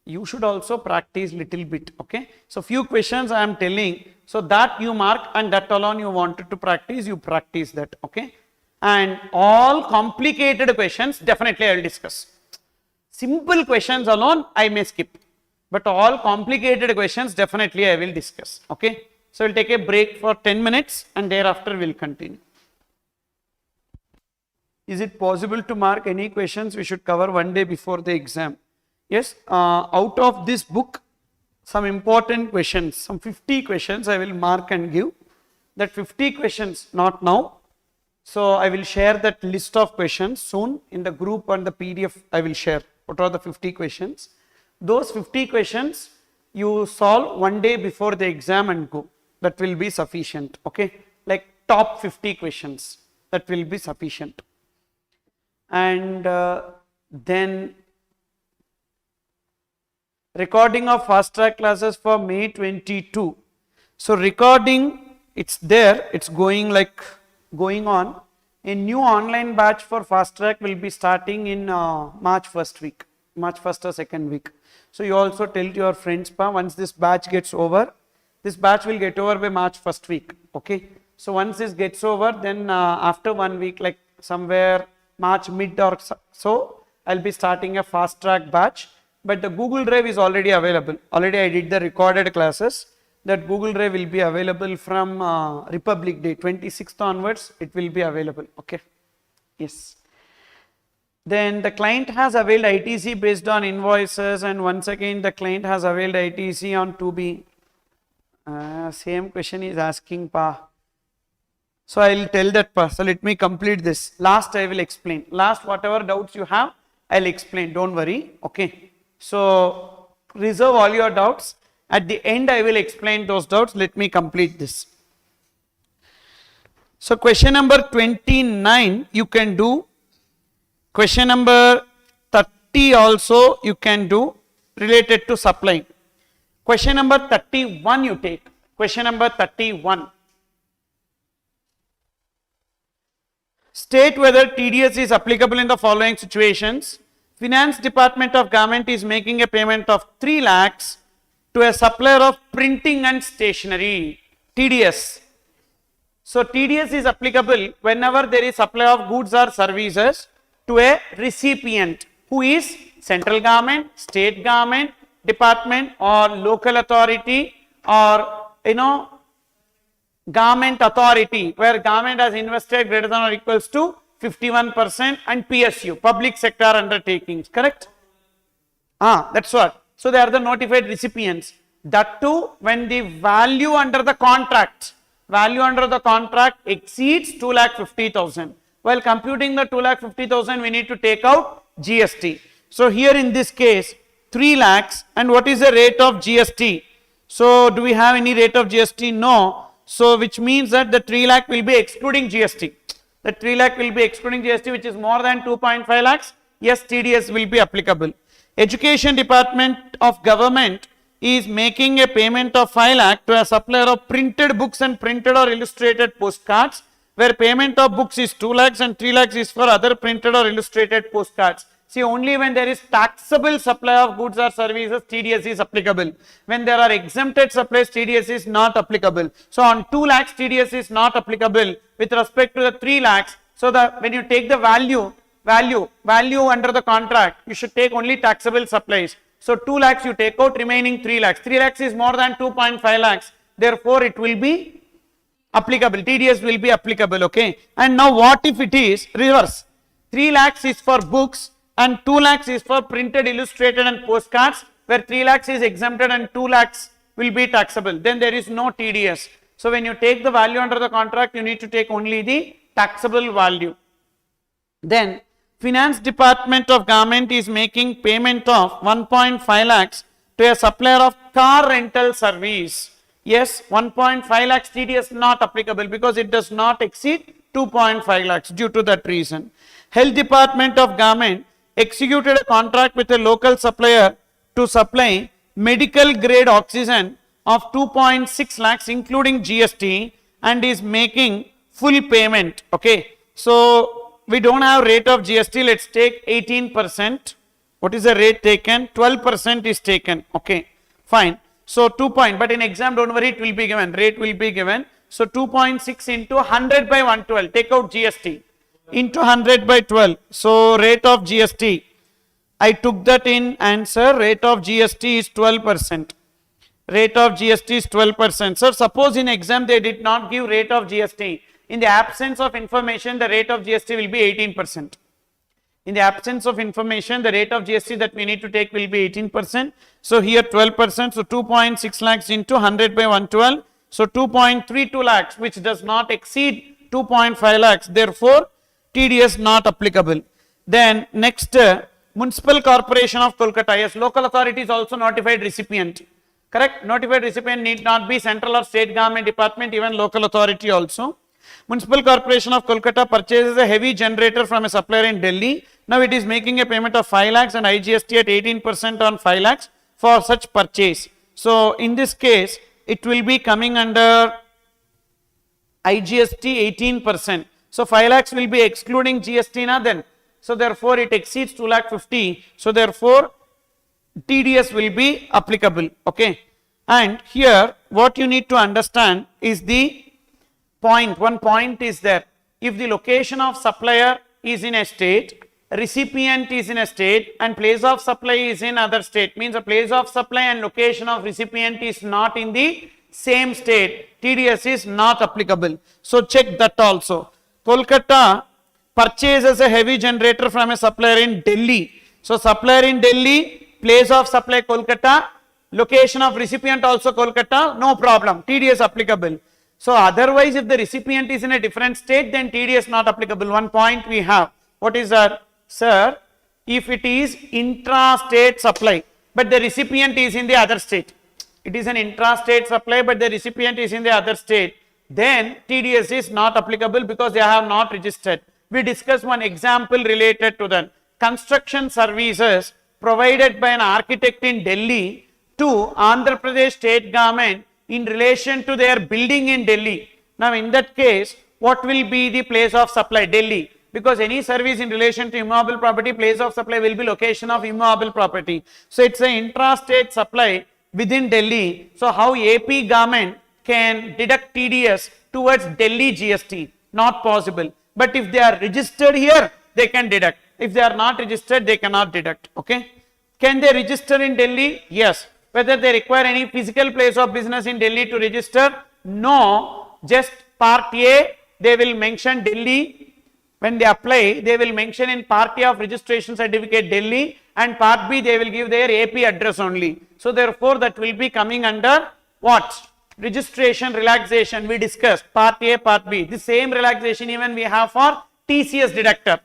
You should also practice little bit. Okay. So few questions I am telling, so that you mark and that alone you wanted to practice, you practice that. Okay. And all complicated questions definitely I will discuss. Simple questions alone I may skip, but all complicated questions definitely I will discuss. Okay. So we'll take a break for 10 minutes and thereafter we'll continue. Is it possible to mark any questions we should cover one day before the exam? Yes, out of this book, some important questions, some 50 questions I will mark and give. That 50 questions, not now. So I will share that list of questions soon in the group and the PDF I will share. What are the 50 questions? Those 50 questions you solve one day before the exam and go. That will be sufficient. Okay, like top 50 questions, that will be sufficient. And then recording of fast track classes for May 22. So recording, it's there, it's going on. A new online batch for fast track will be starting in March 1st week, March 1st or 2nd week. So you also tell to your friends, once this batch gets over, this batch will get over by March 1st week. Okay, so once this gets over, then after 1 week, like somewhere March mid or so, I'll be starting a fast track batch. But the Google Drive is already available. Already I did the recorded classes. That Google Drive will be available from Republic Day, 26th onwards, it will be available. Okay, yes. Then the client has availed ITC based on invoices, and once again the client has availed ITC on 2B. Same question is asking, So I will tell that, so let me complete this. Last I will explain. Last whatever doubts you have, I will explain, don't worry. Okay, so reserve all your doubts. At the end I will explain those doubts. Let me complete this. So question number 29 you can do. Question number 30 also you can do, related to supply. Question number 31 you take. Question number 31. State whether TDS is applicable in the following situations. Finance Department of Government is making a payment of 3 lakhs to a supplier of printing and stationery, TDS. So TDS is applicable whenever there is supply of goods or services to a recipient who is central government, state government, department or local authority, or government authority where government has invested greater than or equals to 51%, and PSU, public sector undertakings, correct? That's what. So they are the notified recipients. That too when the value under the contract exceeds 2,50,000. While computing the 2,50,000 we need to take out GST. So here in this case 3 lakhs, and what is the rate of GST? So do we have any rate of GST? No. So which means that the 3 lakh will be excluding GST. The 3 lakh will be excluding GST, which is more than 2.5 lakhs. Yes, TDS will be applicable. Education Department of Government is making a payment of 5 lakh to a supplier of printed books and printed or illustrated postcards, where payment of books is 2 lakhs and 3 lakhs is for other printed or illustrated postcards. See, only when there is taxable supply of goods or services, TDS is applicable. When there are exempted supplies, TDS is not applicable. So on 2 lakhs, TDS is not applicable with respect to the 3 lakhs. So when you take the value under the contract, you should take only taxable supplies. So 2 lakhs you take out, remaining 3 lakhs. 3 lakhs is more than 2.5 lakhs. Therefore, it will be applicable. TDS will be applicable. Okay. And now what if it is reverse? 3 lakhs is for books and 2 lakhs is for printed, illustrated and postcards, where 3 lakhs is exempted and 2 lakhs will be taxable. Then there is no TDS. So when you take the value under the contract, you need to take only the taxable value. Then Finance Department of Government is making payment of 1.5 lakhs to a supplier of car rental service. Yes, 1.5 lakhs TDS not applicable because it does not exceed 2.5 lakhs due to that reason. Health Department of Government executed a contract with a local supplier to supply medical grade oxygen of 2.6 lakhs including GST and is making full payment. Okay, so we don't have rate of GST. Let's take 18%. What is the rate taken? 12% is taken. Okay, fine. So 2 point, but in exam don't worry, it will be given, rate will be given. So 2.6 into 100 by 112, take out GST, into 100 by 12. So rate of GST, I took that in answer, rate of GST is 12%. Rate of GST is 12%. Sir, suppose in exam they did not give rate of GST. In the absence of information, the rate of GST will be 18%. In the absence of information, the rate of GST that we need to take will be 18%. So here 12%, so 2.6 lakhs into 100 by 112. So 2.32 lakhs, which does not exceed 2.5 lakhs. Therefore, TDS not applicable. Then next, Municipal Corporation of Kolkata. Yes, local authority is also notified recipient. Correct? Notified recipient need not be central or state government department, even local authority also. Municipal Corporation of Kolkata purchases a heavy generator from a supplier in Delhi. Now it is making a payment of 5 lakhs and IGST at 18% on 5 lakhs for such purchase. So in this case, it will be coming under IGST 18%. So 5 lakhs will be excluding GST na then. So therefore it exceeds 2 lakh 50. So therefore TDS will be applicable. Okay. And here what you need to understand is the point. One point is there. If the location of supplier is in a state, recipient is in a state, and place of supply is in other state, means the place of supply and location of recipient is not in the same state, TDS is not applicable. So check that also. Kolkata purchases a heavy generator from a supplier in Delhi. So supplier in Delhi, place of supply Kolkata, location of recipient also Kolkata, no problem, TDS applicable. So otherwise if the recipient is in a different state, then TDS not applicable. One point we have. What is that? Sir, if it is intra-state supply, but the recipient is in the other state, it is an intra-state supply, but the recipient is in the other state, then TDS is not applicable because they have not registered. We discussed one example related to that. Construction services provided by an architect in Delhi to Andhra Pradesh state government in relation to their building in Delhi. Now in that case, what will be the place of supply? Delhi. Because any service in relation to immovable property, place of supply will be location of immovable property. So it's an intra-state supply within Delhi. So how AP government can deduct TDS towards Delhi GST? Not possible. But if they are registered here, they can deduct. If they are not registered, they cannot deduct. Okay. Can they register in Delhi? Yes. Whether they require any physical place of business in Delhi to register? No. Just part A, they will mention Delhi. When they apply, they will mention in part A of registration certificate Delhi, and part B they will give their AP address only. So therefore that will be coming under what? Registration relaxation we discussed, part A, part B. The same relaxation even we have for TCS deductor.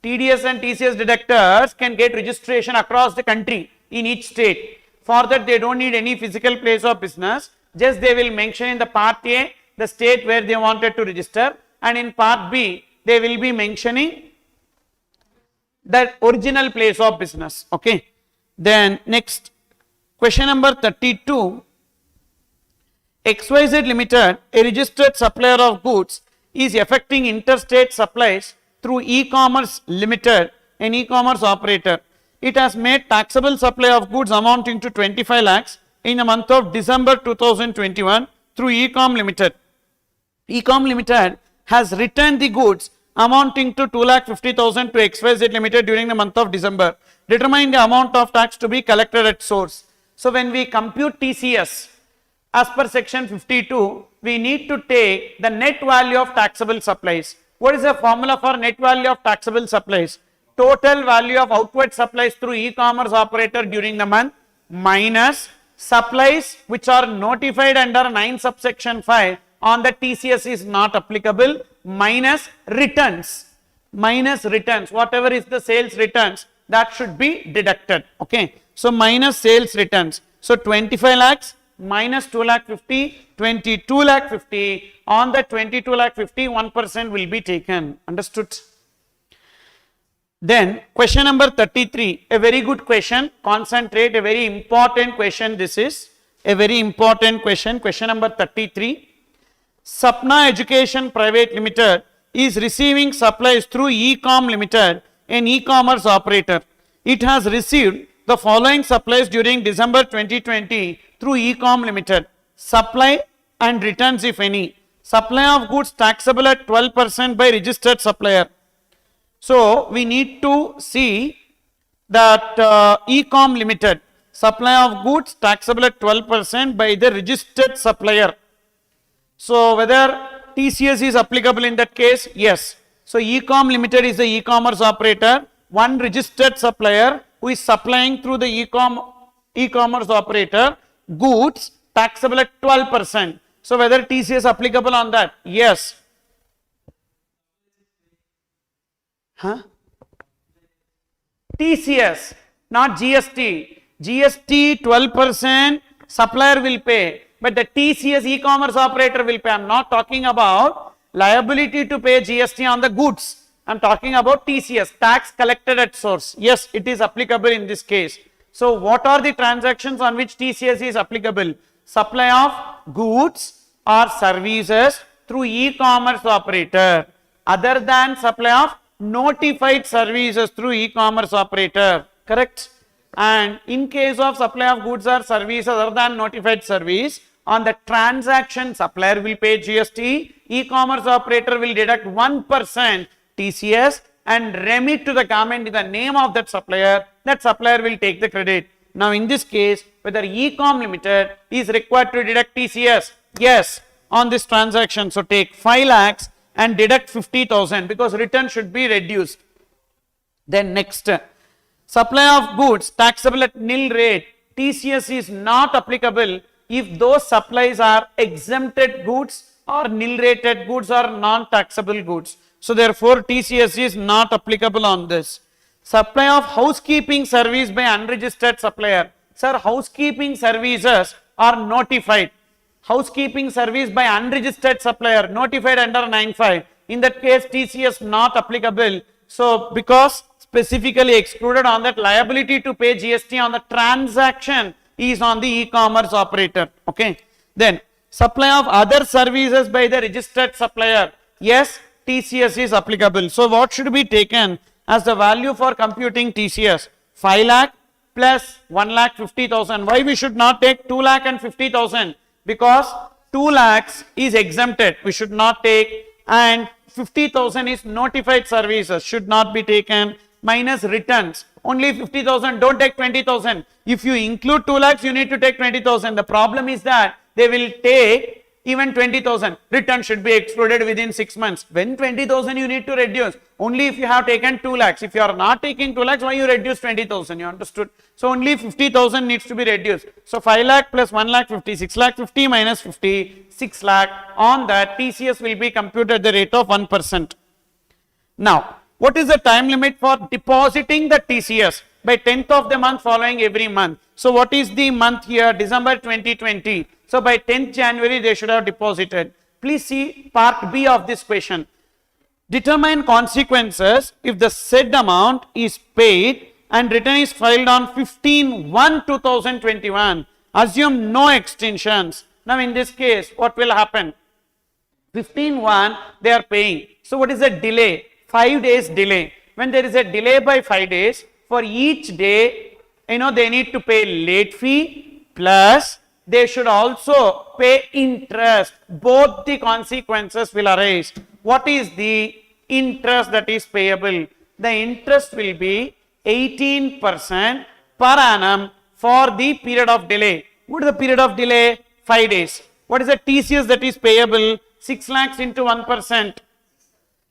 TDS and TCS deductors can get registration across the country in each state. For that they don't need any physical place of business, just they will mention in the part A the state where they wanted to register, and in part B they will be mentioning the original place of business. Okay. Then next, question number 32. XYZ Limited, a registered supplier of goods, is effecting interstate supplies through e-commerce limited, an e-commerce operator. It has made taxable supply of goods amounting to 25 lakhs in the month of December 2021 through Ecom Limited. Ecom Limited has returned the goods amounting to 2,50,000 to XYZ Limited during the month of December. Determine the amount of tax to be collected at source. So when we compute TCS as per section 52, we need to take the net value of taxable supplies. What is the formula for net value of taxable supplies? Total value of outward supplies through e-commerce operator during the month minus supplies which are notified under 9 subsection 5 on the TCS is not applicable, minus returns. Minus returns, whatever is the sales returns, that should be deducted. Okay. So minus sales returns. So 25 lakhs minus 2 lakh 50, 22 lakh 50. On the 22 lakh 50, 1% will be taken. Understood? Then question number 33, a very good question. Concentrate, a very important question. This is a very important question. Question number 33. Sapna Education Private Limited is receiving supplies through Ecom Limited, an e-commerce operator. It has received the following supplies during December 2020 through Ecom Limited. Supply and returns if any. Supply of goods taxable at 12% by registered supplier. So we need to see that Ecom Limited, supply of goods taxable at 12% by the registered supplier. So whether TCS is applicable in that case? Yes. So Ecom Limited is the e-commerce operator, one registered supplier who is supplying through the e-commerce operator goods taxable at 12%. So whether TCS applicable on that? Yes. Huh? TCS, not GST. GST 12%, supplier will pay, but the TCS e-commerce operator will pay. I am not talking about liability to pay GST on the goods. I am talking about TCS, tax collected at source. Yes, it is applicable in this case. So, what are the transactions on which TCS is applicable? Supply of goods or services through e-commerce operator, other than supply of notified services through e-commerce operator, correct? And in case of supply of goods or services other than notified service, on the transaction supplier will pay GST, e-commerce operator will deduct 1% TCS and remit to the government in the name of that supplier will take the credit. Now in this case, whether e-com limited is required to deduct TCS, yes, on this transaction. So take 5 lakhs and deduct 50,000 because return should be reduced. Then next, supply of goods taxable at nil rate, TCS is not applicable if those supplies are exempted goods or nil rated goods or non-taxable goods. So therefore TCS is not applicable on this. Supply of housekeeping service by unregistered supplier. Sir, housekeeping services are notified. Housekeeping service by unregistered supplier notified under 9(5). In that case, TCS not applicable. So, because specifically excluded on that liability to pay GST on the transaction is on the e-commerce operator. Okay. Then, supply of other services by the registered supplier. Yes, TCS is applicable. So, what should be taken as the value for computing TCS? 5 lakh plus 1,50,000. Why we should not take 2,50,000? Because 2 lakhs is exempted, we should not take, and 50,000 is notified services, should not be taken, minus returns, only 50,000, don't take 20,000. If you include 2 lakhs, you need to take 20,000. The problem is that they will take even 20,000. Return should be excluded within 6 months. When 20,000 you need to reduce, only if you have taken 2 lakhs. If you are not taking 2 lakhs, why you reduce 20,000? You understood? So only 50,000 needs to be reduced. So 5 lakh plus 1,50,000, 6,50,000 minus 50, 6 lakh. On that, TCS will be computed at the rate of 1%. Now, what is the time limit for depositing the TCS? By 10th of the month following every month. So what is the month here? December 2020. So by 10th January they should have deposited. Please see part B of this question. Determine consequences if the said amount is paid and return is filed on 15/1/2021. Assume no extensions. Now in this case, what will happen? 15/1 they are paying. So what is the delay? 5 days delay. When there is a delay by 5 days, for each day, they need to pay late fee plus they should also pay interest. Both the consequences will arise. What is the interest that is payable? The interest will be 18% per annum for the period of delay. What is the period of delay? 5 days. What is the TCS that is payable? 6 lakhs into 1%.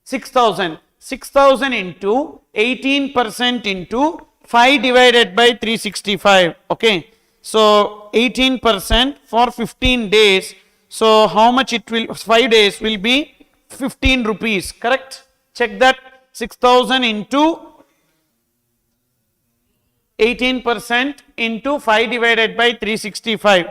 6,000. 6,000 into 18% into 5 divided by 365. Okay. So 18% for 15 days. So how much it will, 5 days will be 15 rupees. Correct? Check that. 6,000 into 18% into 5 divided by 365.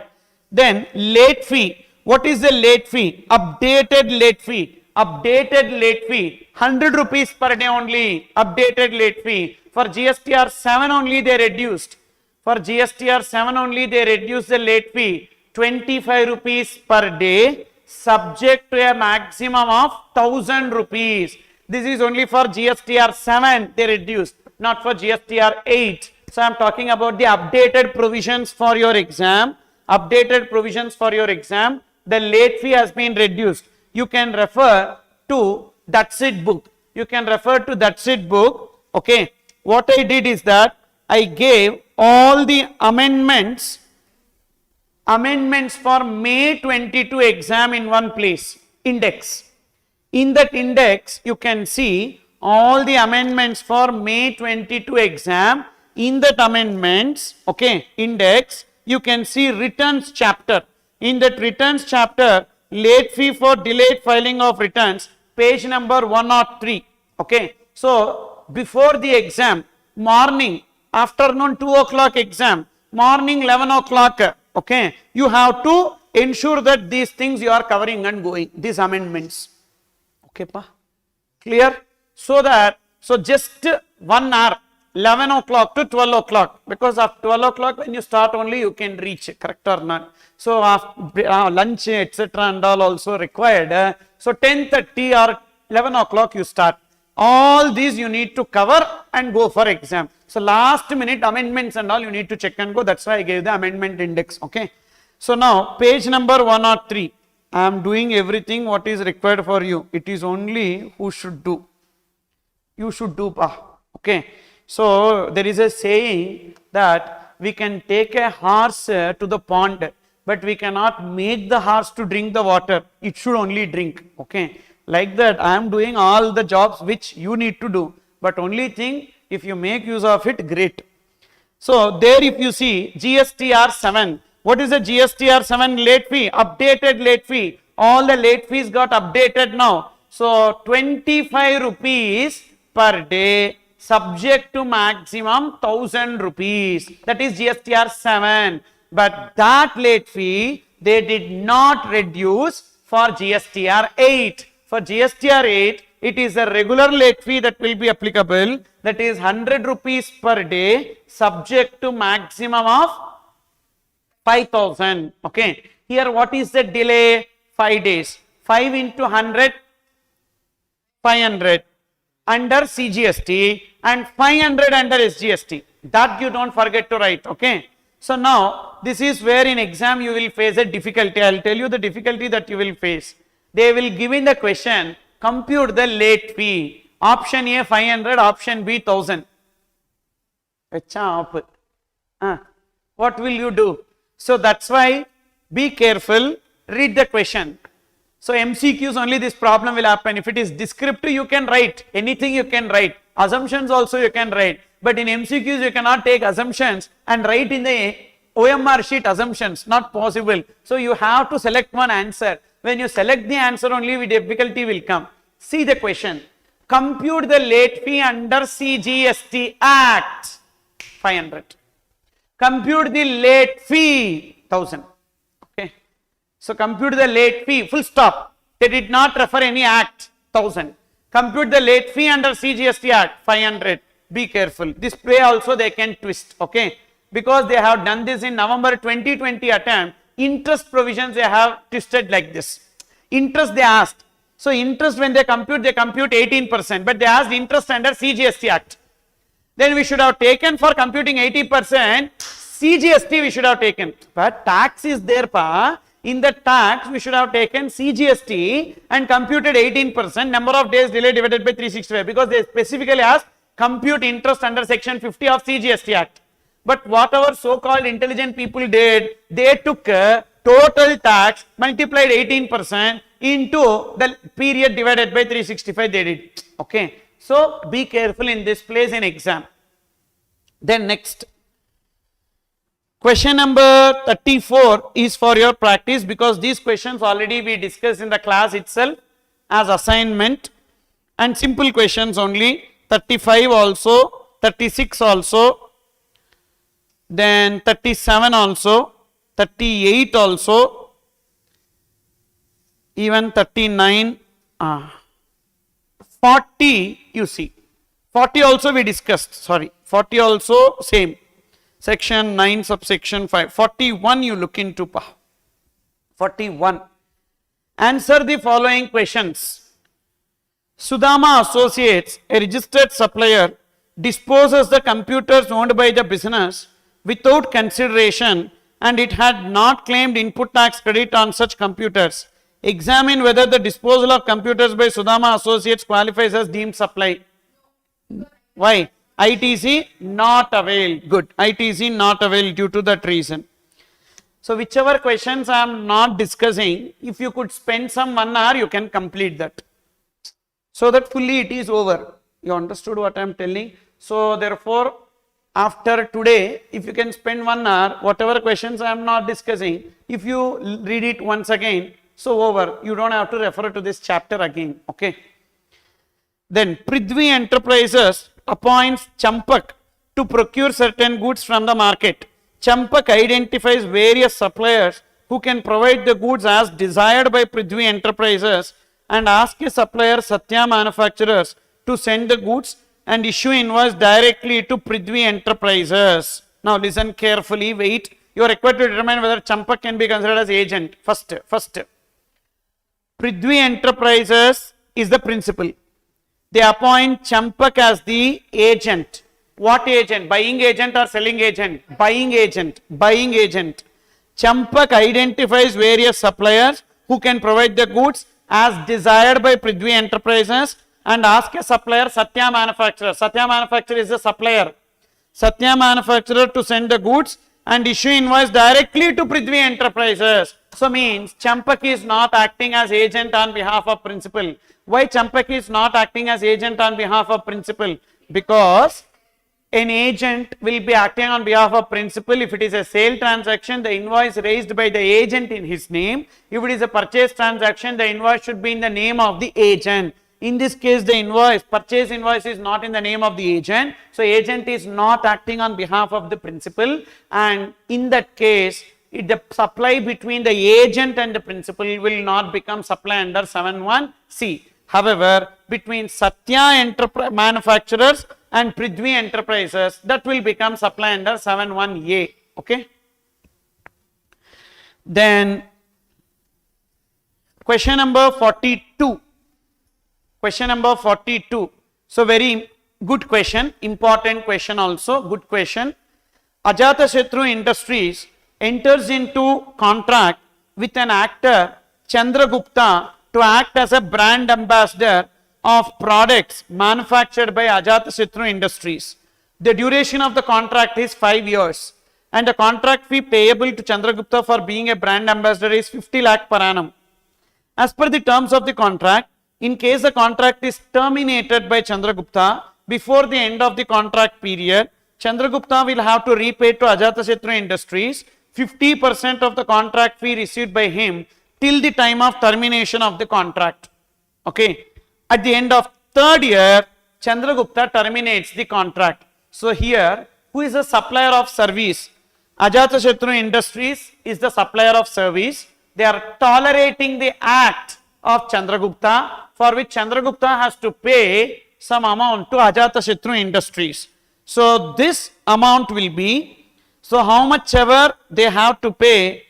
Then late fee. What is the late fee? Updated late fee. Updated late fee. 100 rupees per day only. Updated late fee. For GSTR 7 only they reduced. For GSTR 7 only they reduced the late fee. 25 rupees per day subject to a maximum of 1,000 rupees. This is only for GSTR 7 they reduced, not for GSTR 8. So I am talking about the updated provisions for your exam. Updated provisions for your exam. The late fee has been reduced. You can refer to That's It book. You can refer to That's It book. Okay. What I did is that I gave all the amendments for May 22 exam in one place. Index. In that index, you can see all the amendments for May 22 exam. In that amendments, okay, index, you can see returns chapter. In that returns chapter, late fee for delayed filing of returns, page number 103. Okay. So, before the exam, morning, afternoon 2 o'clock exam, morning 11 o'clock, Okay, you have to ensure that these things you are covering and going, these amendments. Okay, pa? Clear? So just 1 hour, 11 o'clock to 12 o'clock, because of 12 o'clock when you start only you can reach, correct or not? So lunch etc. and all also required. So 10:30 or 11 o'clock you start. All these you need to cover and go for exam. So last minute amendments and all you need to check and go. That's why I gave the amendment index. Okay. So now page number 103. I am doing everything what is required for you. It is only who should do. You should do. Okay. So there is a saying that we can take a horse to the pond, but we cannot make the horse to drink the water. It should only drink. Okay. Like that, I am doing all the jobs which you need to do. But only thing, if you make use of it, great. So there if you see GSTR 7. What is the GSTR 7 late fee? Updated late fee. All the late fees got updated now. So 25 rupees per day, subject to maximum 1000 rupees. That is GSTR 7. But that late fee, they did not reduce for GSTR 8. For GSTR 8, it is a regular late fee that will be applicable. That is 100 rupees per day, subject to maximum of 5000. Okay. Here what is the delay? 5 days. 5 into 100, 500 under CGST and 500 under SGST. That you don't forget to write. Okay. So now this is where in exam you will face a difficulty. I will tell you the difficulty that you will face. They will give in the question, compute the late fee. Option A 500, option B 1000. What will you do? So that's why be careful, read the question. So MCQs only this problem will happen. If it is descriptive, you can write anything, you can write. Assumptions also you can write. But in MCQs you cannot take assumptions and write in the OMR sheet assumptions. Not possible. So you have to select one answer. When you select the answer only, difficulty will come. See the question. Compute the late fee under CGST Act. 500. Compute the late fee. 1000. Okay. So compute the late fee. Full stop. They did not refer any act. 1000. Compute the late fee under CGST Act. 500. Be careful. This way also they can twist. Okay. Because they have done this in November 2020 attempt. Interest provisions they have twisted like this. Interest they asked. So interest when they compute 18%. But they asked interest under CGST Act. Then we should have taken for computing 80%. CGST we should have taken. But tax is there, pa. In the tax we should have taken CGST and computed 18%. Number of days delay divided by 365. Because they specifically asked compute interest under section 50 of CGST Act. But whatever so-called intelligent people did, they took total tax multiplied 18% into the period divided by 365 they did. Okay. So be careful in this place in exam. Then next. Question number 34 is for your practice because these questions already we discussed in the class itself as assignment and simple questions only. 35 also, 36 also. Then 37 also, 38 also, even 39, 40 you see, 40 also we discussed, sorry, 40 also same, section 9 subsection 5, 41 you look into, 41. Answer the following questions. Sudama Associates, a registered supplier, disposes the computers owned by the business without consideration and it had not claimed input tax credit on such computers. Examine whether the disposal of computers by Sudama Associates qualifies as deemed supply. Why? ITC not availed. Good. ITC not availed due to that reason. So whichever questions I am not discussing, if you could spend some 1 hour, you can complete that. So that fully it is over. You understood what I am telling? So therefore, after today, if you can spend 1 hour, whatever questions I am not discussing, if you read it once again, so over. You don't have to refer to this chapter again. Okay. Then Prithvi Enterprises appoints Champak to procure certain goods from the market. Champak identifies various suppliers who can provide the goods as desired by Prithvi Enterprises and ask a supplier Satya Manufacturers to send the goods and issue invoice directly to Prithvi Enterprises. Now listen carefully, wait. You are required to determine whether Champak can be considered as agent. First. Prithvi Enterprises is the principal. They appoint Champak as the agent. What agent? Buying agent or selling agent? Buying agent. Champak identifies various suppliers who can provide the goods as desired by Prithvi Enterprises and ask a supplier Satya Manufacturer. Satya Manufacturer is the supplier. Satya Manufacturer to send the goods and issue invoice directly to Prithvi Enterprises. So means Champak is not acting as agent on behalf of principal. Why Champak is not acting as agent on behalf of principal? Because an agent will be acting on behalf of principal if it is a sale transaction, the invoice raised by the agent in his name. If it is a purchase transaction, the invoice should be in the name of the agent. In this case, the purchase invoice is not in the name of the agent. So agent is not acting on behalf of the principal, and in that case, the supply between the agent and the principal will not become supply under 7(1)(c). However, between Satya Manufacturers and Prithvi Enterprises, that will become supply under 7(1)(a). Okay. Then question number 42. Question number 42. So very good question, important question also, good question. Ajatashatru Industries enters into contract with an actor, Chandragupta, to act as a brand ambassador of products manufactured by Ajatashatru Industries. The duration of the contract is 5 years and the contract fee payable to Chandragupta for being a brand ambassador is 50 lakh per annum. As per the terms of the contract, in case the contract is terminated by Chandragupta before the end of the contract period, Chandragupta will have to repay to Ajatashatru Industries 50% of the contract fee received by him till the time of termination of the contract. Okay. At the end of 3rd year, Chandragupta terminates the contract. So here, who is the supplier of service? Ajatashatru Industries is the supplier of service. They are tolerating the act of Chandragupta, for which Chandragupta has to pay some amount to Ajatashatru Industries. So this amount will be, so how much ever they have to pay,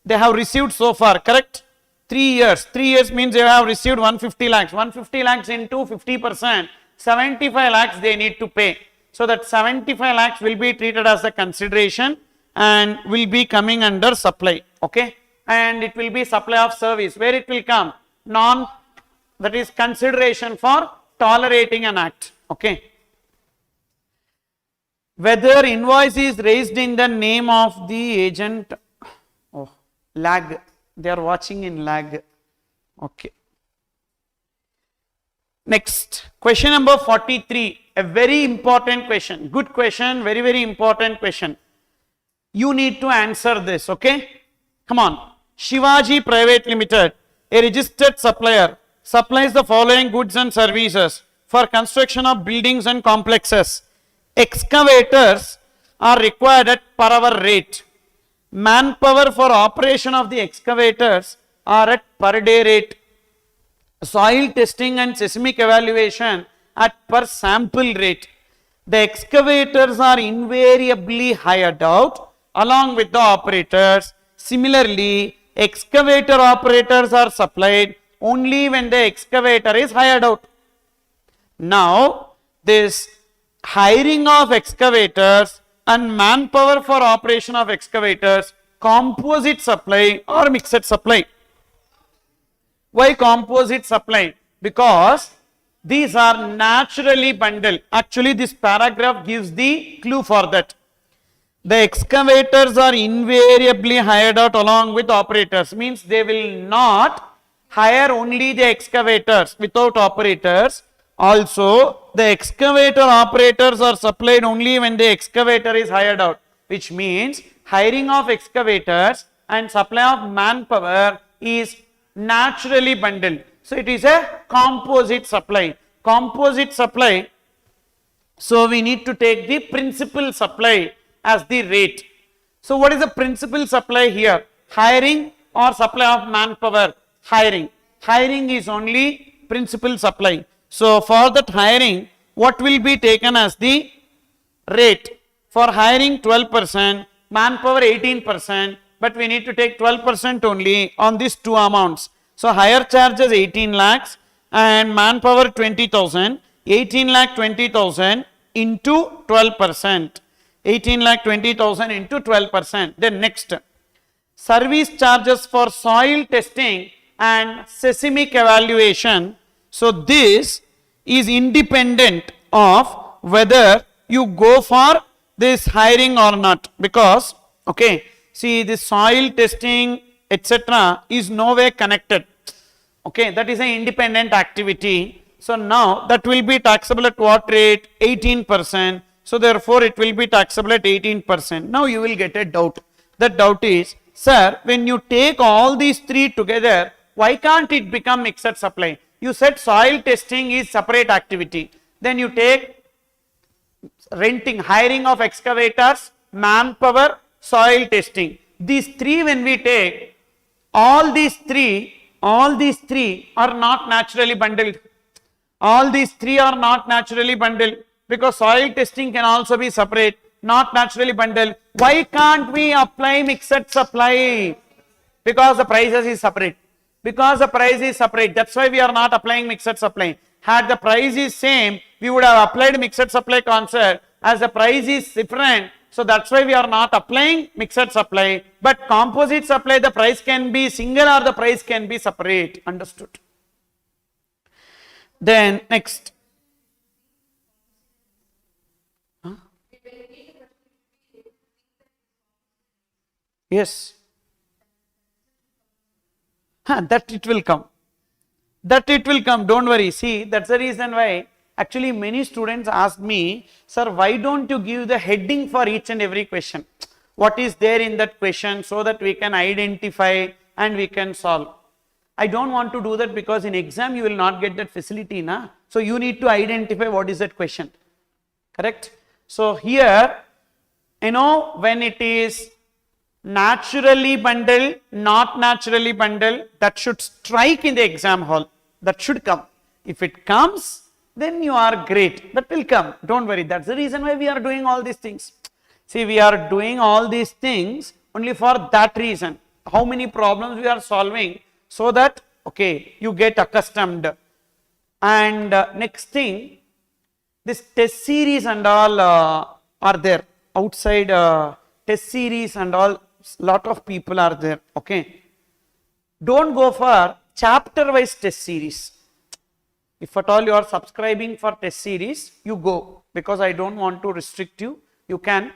they have received so far, correct? 3 years. 3 years means they have received 150 lakhs. 150 lakhs into 50%, 75 lakhs they need to pay. So that 75 lakhs will be treated as a consideration and will be coming under supply. Okay. And it will be supply of service. Where it will come? That is consideration for tolerating an act. Okay. Whether invoice is raised in the name of the agent, lag, they are watching in lag. Okay. Next, question number 43, a very important question, good question, very, very important question. You need to answer this, okay? Come on. Shivaji Private Limited, a registered supplier, supplies the following goods and services for construction of buildings and complexes. Excavators are required at per hour rate. Manpower for operation of the excavators are at per day rate. Soil testing and seismic evaluation at per sample rate. The excavators are invariably hired out along with the operators. Similarly, excavator operators are supplied only when the excavator is hired out. Now, this hiring of excavators and manpower for operation of excavators, composite supply or mixed supply. Why composite supply? Because these are naturally bundled. Actually, this paragraph gives the clue for that. The excavators are invariably hired out along with operators. Means they will not hire only the excavators without operators. Also, the excavator operators are supplied only when the excavator is hired out, which means hiring of excavators and supply of manpower is naturally bundled. So, it is a composite supply. Composite supply, so we need to take the principal supply as the rate. So what is the principal supply here? Hiring or supply of manpower? Hiring. Hiring is only principal supply. So for that hiring, what will be taken as the rate? For hiring 12%, manpower 18%, but we need to take 12% only on these two amounts. So hire charges 18 lakhs and manpower 20,000, 18 lakh 20,000 into 12%. 18 lakh 20,000 into 12%. Then next, service charges for soil testing and seismic evaluation. So this is independent of whether you go for this hiring or not, because okay, see, this soil testing etc. is nowhere connected. Okay, that is an independent activity. So now that will be taxable at what rate? 18%. So therefore it will be taxable at 18%. Now you will get a doubt. That doubt is, sir, when you take all these three together, why can't it become mixed supply? You said soil testing is separate activity. Then you take renting, hiring of excavators, manpower, soil testing. These three when we take, all these three are not naturally bundled. All these three are not naturally bundled, because soil testing can also be separate, not naturally bundled. Why can't we apply mixed supply? Because the prices is separate. Because the price is separate, that's why we are not applying mixed supply. Had the price is same, we would have applied mixed supply concept. As the price is different, so that's why we are not applying mixed supply. But composite supply, the price can be single or the price can be separate. Understood? Then next. Huh? Yes. That it will come. That it will come, don't worry. See, that's the reason why actually many students ask me, sir, why don't you give the heading for each and every question? What is there in that question, so that we can identify and we can solve. I don't want to do that, because in exam you will not get that facility, na? So you need to identify what is that question. Correct? So here, you know, when it is naturally bundled, not naturally bundled, that should strike in the exam hall. That should come. If it comes, then you are great. That will come. Don't worry. That's the reason why we are doing all these things. See, we are doing all these things only for that reason. How many problems we are solving, so that, okay, you get accustomed. And next thing, this test series and all are there. Outside test series and all, lot of people are there. Okay. Don't go for chapter wise test series. If at all you are subscribing for test series, you go, because I don't want to restrict you. You can,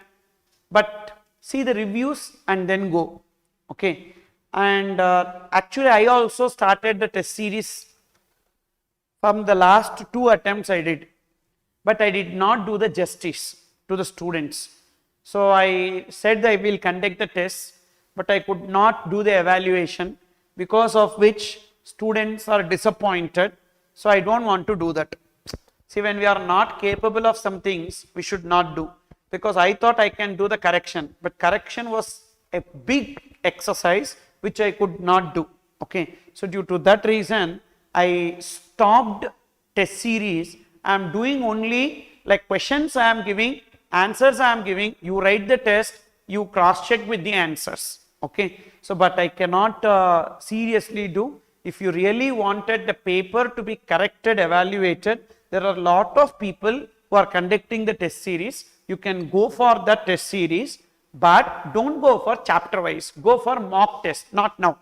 but see the reviews and then go. Okay. And actually I also started the test series from the last 2 attempts I did, but I did not do the justice to the students. So I said that I will conduct the tests, but I could not do the evaluation, because of which students are disappointed. So I don't want to do that. See, when we are not capable of some things, we should not do, because I thought I can do the correction, but correction was a big exercise which I could not do. Okay. So due to that reason, I stopped test series. I am doing only like questions I am giving, answers I am giving, you write the test, you cross check with the answers. Okay. So but I cannot seriously do. If you really wanted the paper to be corrected, evaluated, there are a lot of people who are conducting the test series. You can go for that test series, but don't go for chapter wise. Go for mock test, not now.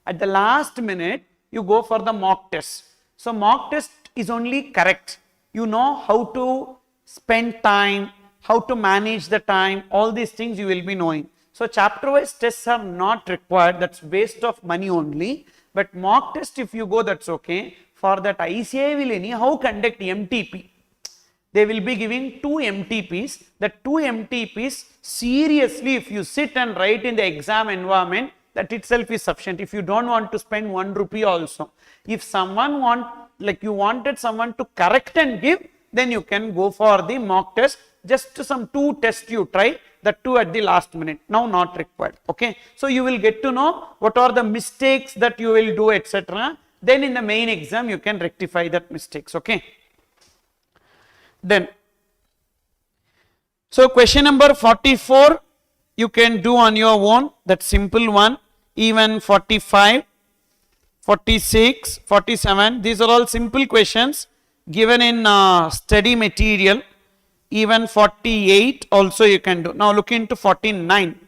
At the last minute, you go for the mock test. So mock test is only correct. You know how to spend time, how to manage the time, all these things you will be knowing. So chapter wise tests are not required. That's waste of money only. But mock test, if you go, that's okay. For that, ICAI will anyhow conduct MTP. They will be giving 2 MTPs. The 2 MTPs, seriously, if you sit and write in the exam environment, that itself is sufficient. If you don't want to spend 1 rupee also. If someone you wanted someone to correct and give, then you can go for the mock test. Just some 2 tests you try, the 2 at the last minute, now not required. Okay, so you will get to know what are the mistakes that you will do, etc. Then in the main exam you can rectify that mistakes. Okay, then so question number 44 you can do on your own, that simple one. Even 45, 46, 47, these are all simple questions given in study material. Even 48 also you can do. Now look into 49.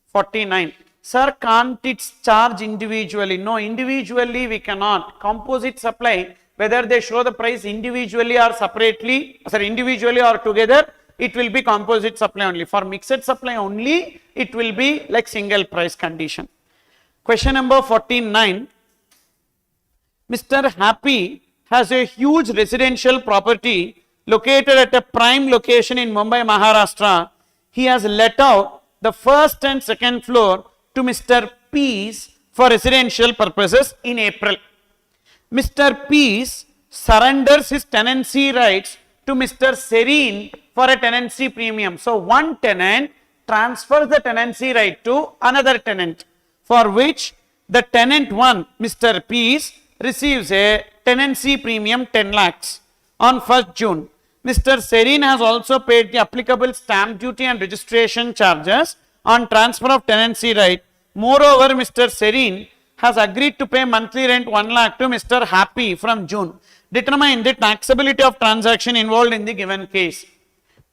49. Sir, can't it charge individually? No, individually we cannot. Composite supply, whether they show the price individually or separately, sorry, individually or together, it will be composite supply only. For mixed supply only, it will be like single price condition. Question number 49. Mr. Happy has a huge residential property located at a prime location in Mumbai, Maharashtra. He has let out the first and second floor to Mr. Peace for residential purposes in April. Mr. Peace surrenders his tenancy rights to Mr. Serene for a tenancy premium. So one tenant transfers the tenancy right to another tenant, for which the tenant 1, Mr. Peace, receives a tenancy premium 10 lakhs on 1st June. Mr. Serene has also paid the applicable stamp duty and registration charges on transfer of tenancy right. Moreover, Mr. Serene has agreed to pay monthly rent 1 lakh to Mr. Happy from June. Determine the taxability of transaction involved in the given case.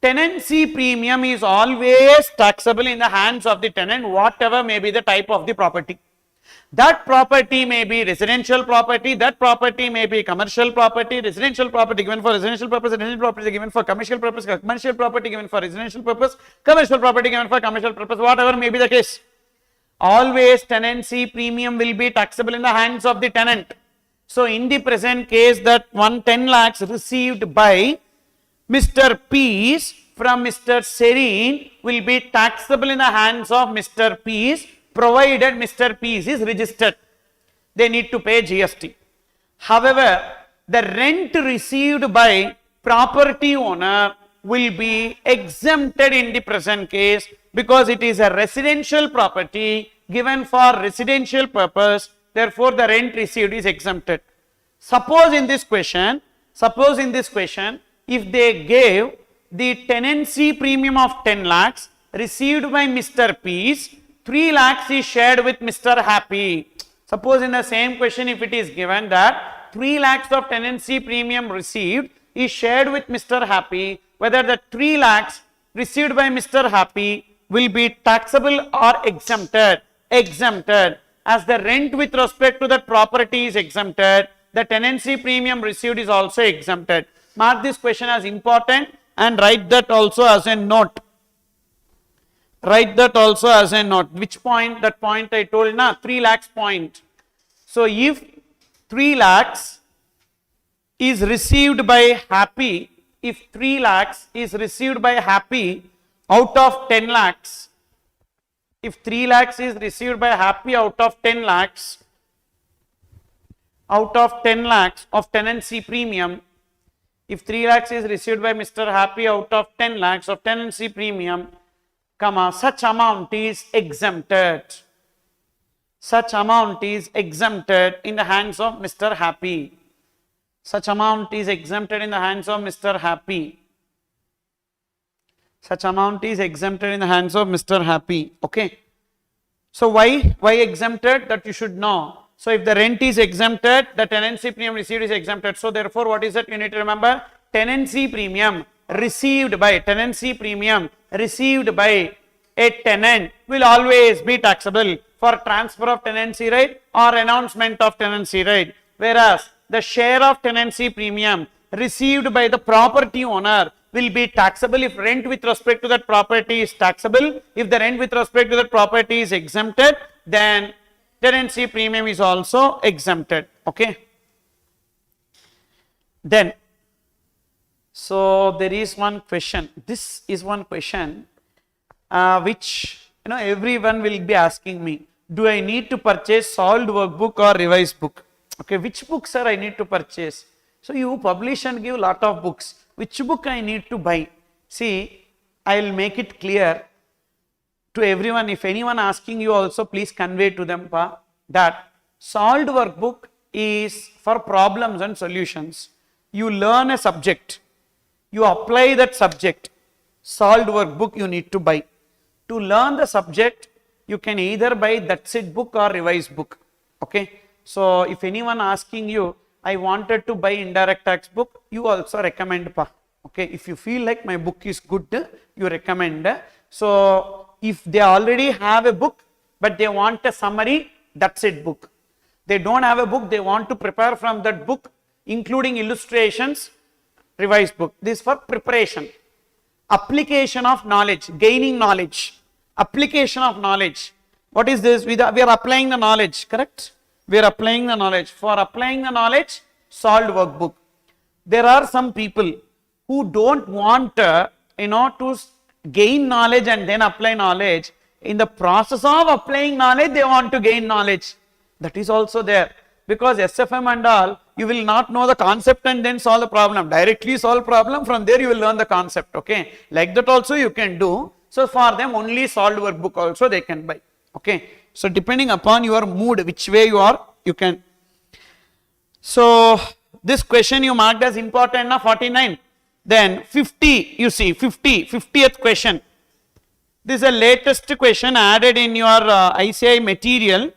Tenancy premium is always taxable in the hands of the tenant, whatever may be the type of the property. That property may be residential property, that property may be commercial property, residential property given for residential purpose, residential property given for commercial purpose, commercial property given for residential purpose, commercial property given for commercial purpose, whatever may be the case. Always tenancy premium will be taxable in the hands of the tenant. So in the present case, that 110 lakhs received by Mr. Peace from Mr. Serene will be taxable in the hands of Mr. Peace, provided Mr. Peace is registered. They need to pay GST. However, the rent received by property owner will be exempted in the present case because it is a residential property given for residential purpose. Therefore, the rent received is exempted. Suppose in this question, if they gave the tenancy premium of 10 lakhs received by Mr. Peace, 3 lakhs is shared with Mr. Happy. Suppose in the same question, if it is given that 3 lakhs of tenancy premium received is shared with Mr. Happy, whether the 3 lakhs received by Mr. Happy will be taxable or exempted. Exempted. As the rent with respect to that property is exempted, the tenancy premium received is also exempted. Mark this question as important and write that also as a note. Write that also as a note. Which point? That point I told na, 3 lakhs point. So if 3 lakhs is received by Happy, if 3 lakhs is received by Happy out of 10 lakhs, if 3 lakhs is received by Happy out of 10 lakhs, of tenancy premium, if 3 lakhs is received by Mr. Happy out of 10 lakhs of tenancy premium, such amount is exempted. Such amount is exempted in the hands of Mr. Happy. Such amount is exempted in the hands of Mr. Happy. Such amount is exempted in the hands of Mr. Happy. Okay. So why exempted? That you should know. So if the rent is exempted, the tenancy premium received is exempted. So therefore, what is that? You need to remember, tenancy premium received by a tenant will always be taxable for transfer of tenancy right or announcement of tenancy right. Whereas the share of tenancy premium received by the property owner will be taxable if rent with respect to that property is taxable. If the rent with respect to that property is exempted, then tenancy premium is also exempted. Okay. Then, so there is one question. This is one question which everyone will be asking me. Do I need to purchase solved workbook or revised book? Okay, which book, sir, I need to purchase? So you publish and give lot of books. Which book I need to buy? See, I will make it clear to everyone. If anyone asking you also, please convey to them that solved workbook is for problems and solutions. You learn a subject, you apply that subject. Solved workbook you need to buy. To learn the subject, you can either buy That's It book or revised book. Okay. So if anyone asking you, I wanted to buy indirect tax book, you also recommend okay. If you feel like my book is good, you recommend. So if they already have a book but they want a summary, That's It book. They don't have a book, they want to prepare from that book including illustrations, revised book. This is for preparation. Application of knowledge, gaining knowledge, application of knowledge. What is this? We are applying the knowledge, correct? We are applying the knowledge. For applying the knowledge, solved workbook. There are some people who don't want to gain knowledge and then apply knowledge. In the process of applying knowledge, they want to gain knowledge. That is also there. Because SFM and all, you will not know the concept and then solve the problem. Directly solve problem, from there you will learn the concept. Okay. Like that also you can do. So for them only solved workbook also they can buy. Okay. So depending upon your mood, which way you are, you can. So this question you marked as important na 49. Then 50, you see 50th question. This is the latest question added in your ICI material.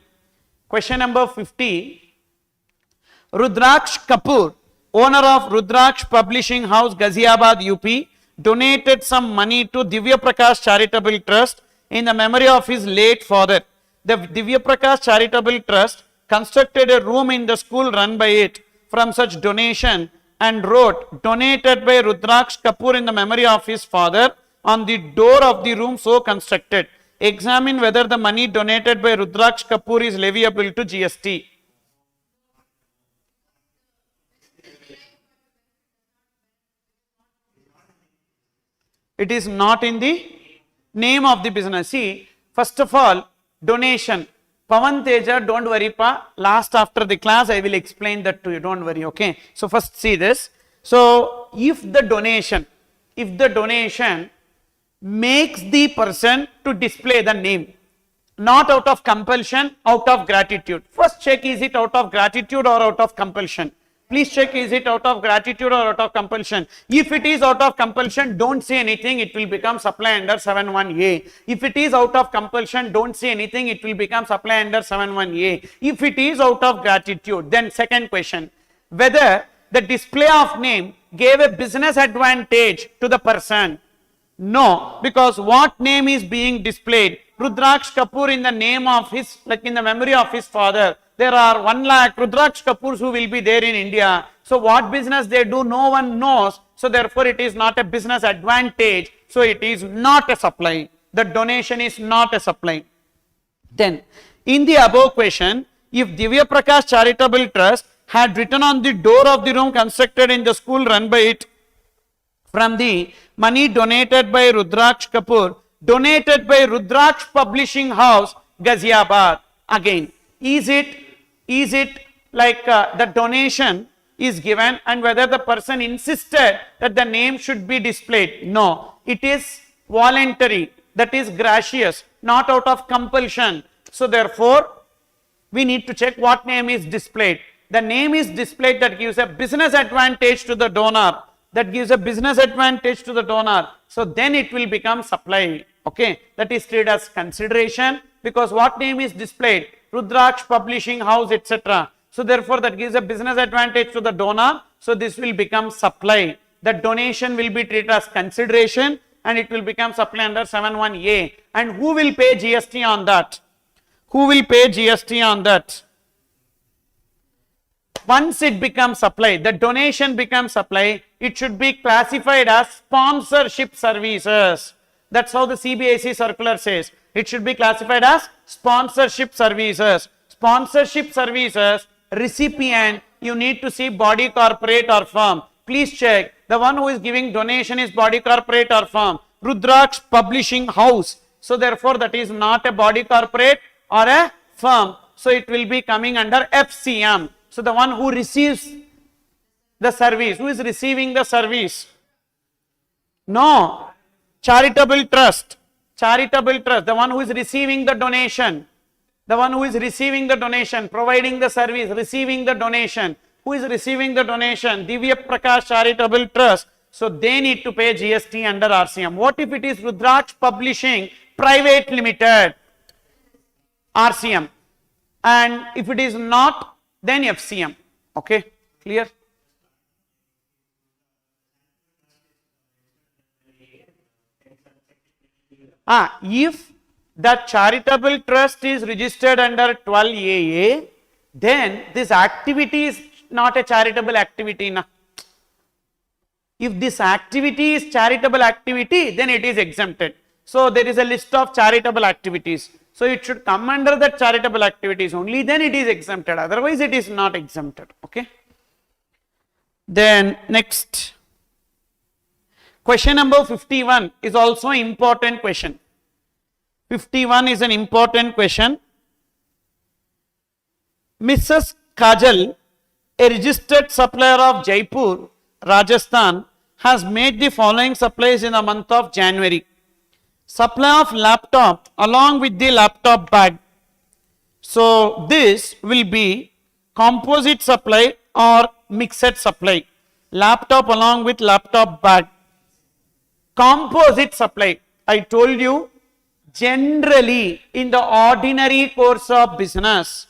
Question number 50. Rudraksh Kapoor, owner of Rudraksh Publishing House, Ghaziabad, UP, donated some money to Divya Prakash Charitable Trust in the memory of his late father. The Divya Prakash Charitable Trust constructed a room in the school run by it from such donation and wrote, donated by Rudraksh Kapoor in the memory of his father on the door of the room so constructed. Examine whether the money donated by Rudraksh Kapoor is leviable to GST. It is not in the name of the business. See, first of all, donation. Pavan Teja, don't worry last after the class I will explain that to you, don't worry, okay. So first see this. So if the donation makes the person to display the name, not out of compulsion, out of gratitude. First check, is it out of gratitude or out of compulsion? Please check, is it out of gratitude or out of compulsion? If it is out of compulsion, don't say anything, it will become supply under 71A. If it is out of compulsion, don't say anything, it will become supply under 71A. If it is out of gratitude, then second question, whether the display of name gave a business advantage to the person. No, because what name is being displayed? Rudraksh Kapoor in the name of his, like in the memory of his father. There are 1 lakh Rudraksh Kapoors who will be there in India. So what business they do, no one knows. So therefore it is not a business advantage. So it is not a supply. The donation is not a supply. Then in the above question, if Divya Prakash Charitable Trust had written on the door of the room constructed in the school run by it from the money donated by Rudraksh Kapoor, donated by Rudraksh Publishing House, Ghaziabad. Again, is it like the donation is given and whether the person insisted that the name should be displayed? No, it is voluntary, that is gracious, not out of compulsion. So therefore, we need to check what name is displayed. The name is displayed that gives a business advantage to the donor. That gives a business advantage to the donor. So then it will become supply. Okay, that is treated as consideration because what name is displayed? Rudraksh Publishing House, etc. So therefore that gives a business advantage to the donor. So this will become supply. The donation will be treated as consideration and it will become supply under 71A. And who will pay GST on that? Who will pay GST on that? Once it becomes supply, the donation becomes supply, it should be classified as sponsorship services. That's how the CBIC circular says. It should be classified as sponsorship services. Sponsorship services, recipient, you need to see body, corporate or firm. Please check. The one who is giving donation is body, corporate or firm. Rudraksh Publishing House. So therefore that is not a body, corporate or a firm. So it will be coming under FCM. So the one who receives The service. Who is receiving the service? No. Charitable trust. Charitable trust. The one who is receiving the donation. The one who is receiving the donation, providing the service, receiving the donation. Who is receiving the donation? Divya Prakash Charitable Trust. So they need to pay GST under RCM. What if it is Rudraksh Publishing Private Limited? RCM. And if it is not, then FCM. Okay, clear? If that charitable trust is registered under 12AA, then this activity is not a charitable activity. Na? If this activity is charitable activity, then it is exempted. So there is a list of charitable activities. So it should come under that charitable activities only, then it is exempted. Otherwise it is not exempted. Okay. Then next. Question number 51 is also important question. 51 is an important question. Mrs. Kajal, a registered supplier of Jaipur, Rajasthan, has made the following supplies in the month of January. Supply of laptop along with the laptop bag. So this will be composite supply or mixed supply. Laptop along with laptop bag. Composite supply. I told you, generally in the ordinary course of business,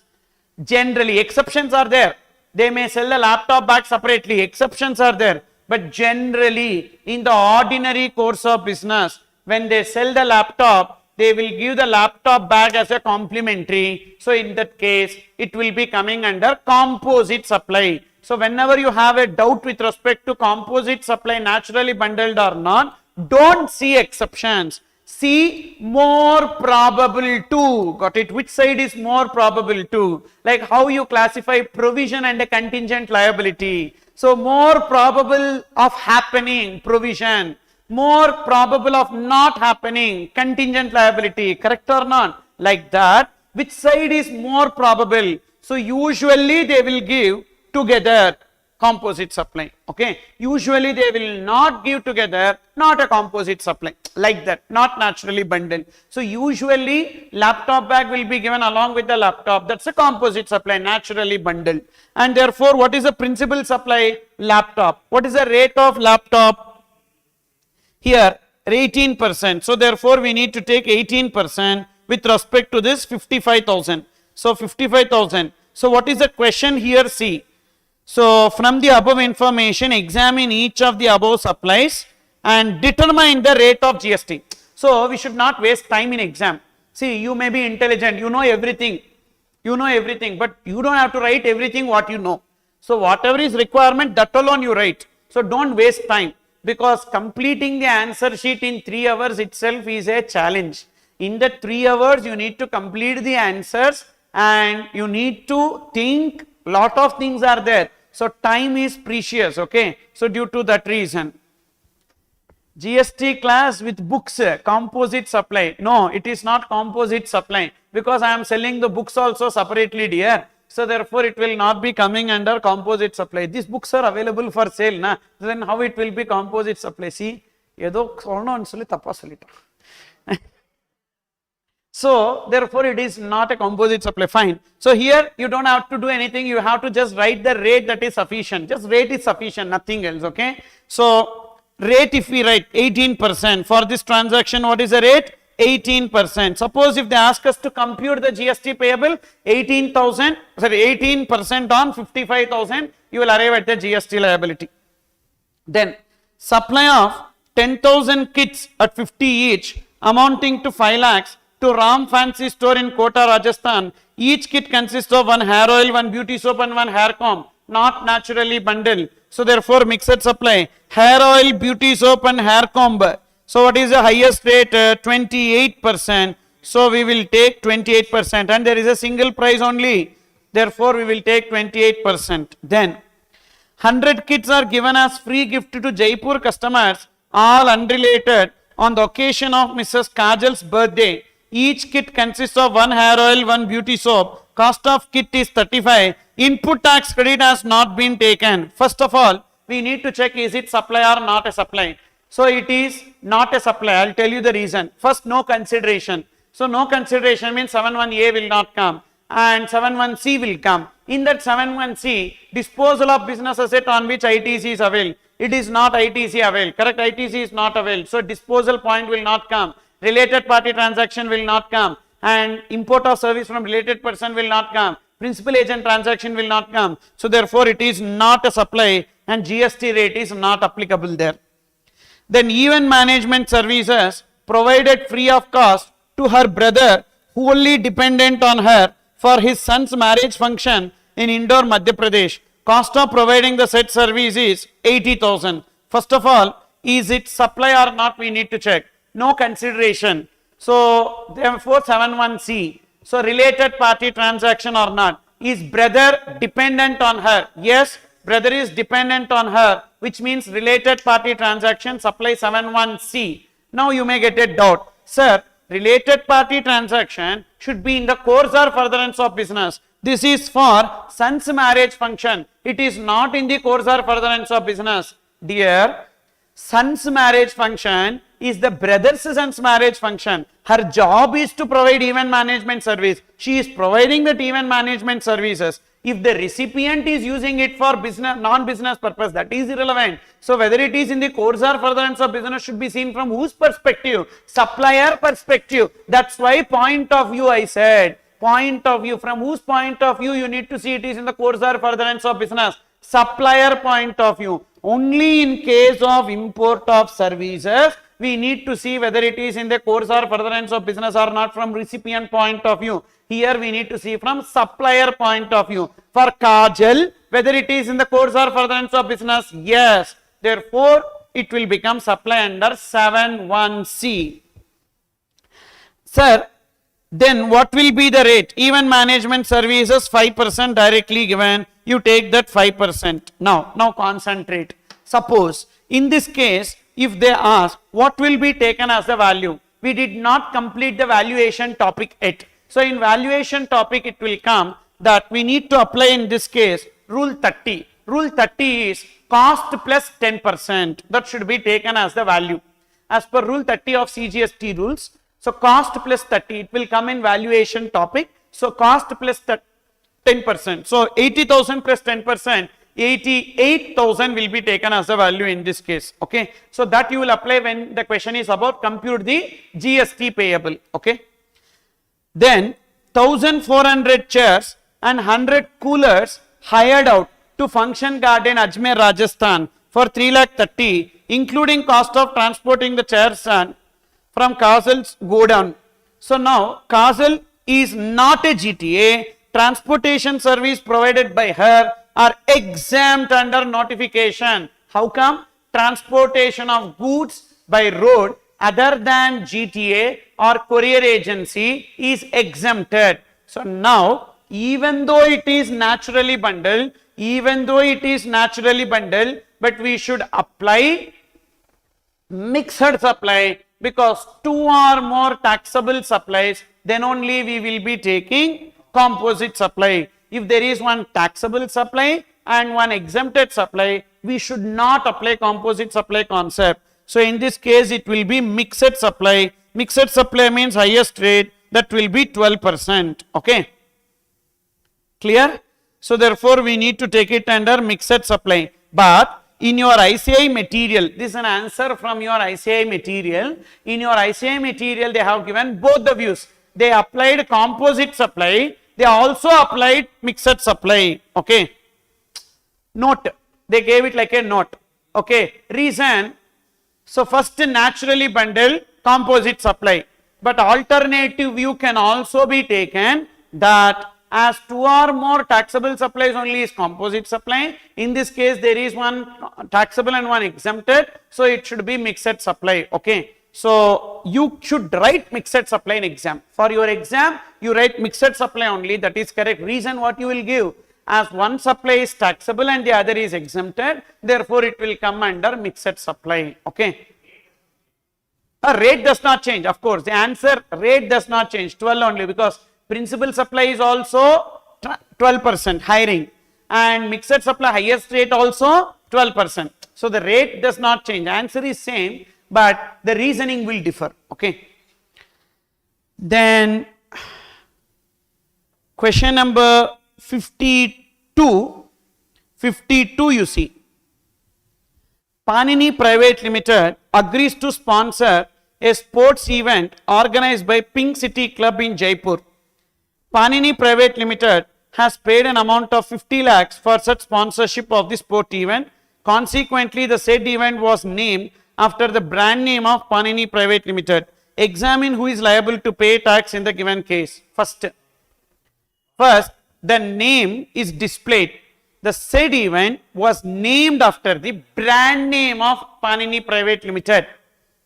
generally exceptions are there. They may sell the laptop bag separately. Exceptions are there. But generally in the ordinary course of business, when they sell the laptop, they will give the laptop bag as a complimentary. So in that case, it will be coming under composite supply. So whenever you have a doubt with respect to composite supply naturally bundled or not, don't see exceptions. See more probable to. Got it? Which side is more probable to? Like how you classify provision and a contingent liability. So more probable of happening, provision. More probable of not happening, contingent liability. Correct or not? Like that. Which side is more probable? So usually they will give together composite supply. Okay. Usually they will not give together, not a composite supply. Like that. Not naturally bundled. So usually laptop bag will be given along with the laptop. That's a composite supply, naturally bundled. And therefore what is the principal supply? Laptop. What is the rate of laptop? Here 18%. So therefore we need to take 18% with respect to this 55,000. So 55,000. So what is the question here? See. So from the above information, examine each of the above supplies and determine the rate of GST. So we should not waste time in exam. See, you may be intelligent, you know everything, but you don't have to write everything what you know. So whatever is requirement, that alone you write. So don't waste time, because completing the answer sheet in 3 hours itself is a challenge. In the 3 hours, you need to complete the answers and you need to think. Lot of things are there. So time is precious. Okay. So due to that reason, GST class with books, composite supply. No, it is not composite supply, because I am selling the books also separately, dear. So therefore it will not be coming under composite supply. These books are available for sale, na? Then how it will be composite supply? See, so therefore it is not a composite supply. Fine. So here you don't have to do anything. You have to just write the rate that is sufficient. Just rate is sufficient, nothing else. Okay. So rate, if we write 18% for this transaction, what is the rate? 18%. Suppose if they ask us to compute the GST payable, 18% on 55,000, you will arrive at the GST liability. Then supply of 10,000 kits at 50 each, amounting to 5 lakhs to Ram Fancy Store in Kota, Rajasthan. Each kit consists of 1 hair oil, 1 beauty soap and 1 hair comb, not naturally bundled. So therefore mixed supply, hair oil, beauty soap and hair comb. So what is the highest rate? 28%. So we will take 28%, and there is a single price only. Therefore we will take 28%. Then 100 kits are given as free gift to Jaipur customers, all unrelated, on the occasion of Mrs. Kajal's birthday. Each kit consists of 1 hair oil, 1 beauty soap, Cost of kit is 35. Input tax credit has not been taken. First of all, we need to check is it supply or not a supply. So it is not a supply. I will tell you the reason. First, no consideration. So no consideration means 71A will not come and 71C will come. In that 71C, disposal of business asset on which ITC is availed. It is not ITC availed. Correct? ITC is not availed. So disposal point will not come. Related party transaction will not come. And import of service from related person will not come. Principal agent transaction will not come. So therefore it is not a supply and GST rate is not applicable there. Then event management services provided free of cost to her brother wholly dependent on her for his son's marriage function in Indore, Madhya Pradesh. Cost of providing the said service is 80,000. First of all, is it supply or not we need to check. No consideration. So therefore 71C. So related party transaction or not. Is brother dependent on her? Yes, brother is dependent on her, which means related party transaction supply 71C. Now you may get a doubt. Sir, related party transaction should be in the course or furtherance of business. This is for son's marriage function. It is not in the course or furtherance of business. Dear, son's marriage function is the brother's son's marriage function. Her job is to provide event management service. She is providing that event management services. If the recipient is using it for business, non-business purpose, that is irrelevant. So whether it is in the course or furtherance of business should be seen from whose perspective? Supplier perspective. That's why point of view I said. Point of view. From whose point of view you need to see it is in the course or furtherance of business? Supplier point of view. Only in case of import of services, we need to see whether it is in the course or furtherance of business or not from recipient point of view. Here we need to see from supplier point of view. For Kajal, whether it is in the course or furtherance of business, yes. Therefore, it will become supply under 71C. Sir, then what will be the rate? Event management services 5% directly given. You take that 5%. Now concentrate. Suppose in this case, if they ask what will be taken as the value, we did not complete the valuation topic yet. So in valuation topic it will come that we need to apply in this case rule 30. Rule 30 is cost plus 10%. That should be taken as the value. As per rule 30 of CGST rules, so cost plus 30, it will come in valuation topic. So cost plus 10%. So 80,000 plus 10%. 88,000 will be taken as the value in this case. Okay. So that you will apply when the question is about compute the GST payable. Okay. Then 1,400 chairs and 100 coolers hired out to Function Garden Ajmer, Rajasthan for 3,30,000, including cost of transporting the chairs and from Kajal's godown. So now Kajal is not a GTA. Transportation service provided by her are exempt under notification. How come? Transportation of goods by road other than GTA or courier agency is exempted. So now, even though it is naturally bundled, but we should apply mixed supply, because two or more taxable supplies, then only we will be taking composite supply. If there is one taxable supply and one exempted supply, we should not apply composite supply concept. So in this case, it will be mixed supply. Mixed supply means highest rate, that will be 12%. Okay. Clear? So therefore, we need to take it under mixed supply. But in your ICI material, this is an answer from your ICI material. In your ICI material, they have given both the views. They applied composite supply. They also applied mixed supply. Okay. Note. They gave it like a note. Okay. Reason. So first naturally bundled composite supply. But alternative view can also be taken that as two or more taxable supplies only is composite supply. In this case, there is one taxable and one exempted. So it should be mixed supply. Okay. So you should write mixed supply in exam. For your exam, you write mixed supply only. That is correct. Reason what you will give, as one supply is taxable and the other is exempted, therefore it will come under mixed supply. Okay. A rate does not change. Of course, the answer rate does not change. 12 only, because Principal supply is also 12% hiring, and mixed supply highest rate also 12%. So the rate does not change. Answer is same, but the reasoning will differ. Okay. Then question number 52 you see. Panini Private Limited agrees to sponsor a sports event organized by Pink City Club in Jaipur. Panini Private Limited has paid an amount of 50 lakhs for such sponsorship of the sport event. Consequently, the said event was named after the brand name of Panini Private Limited. Examine who is liable to pay tax in the given case. First, the name is displayed. The said event was named after the brand name of Panini Private Limited.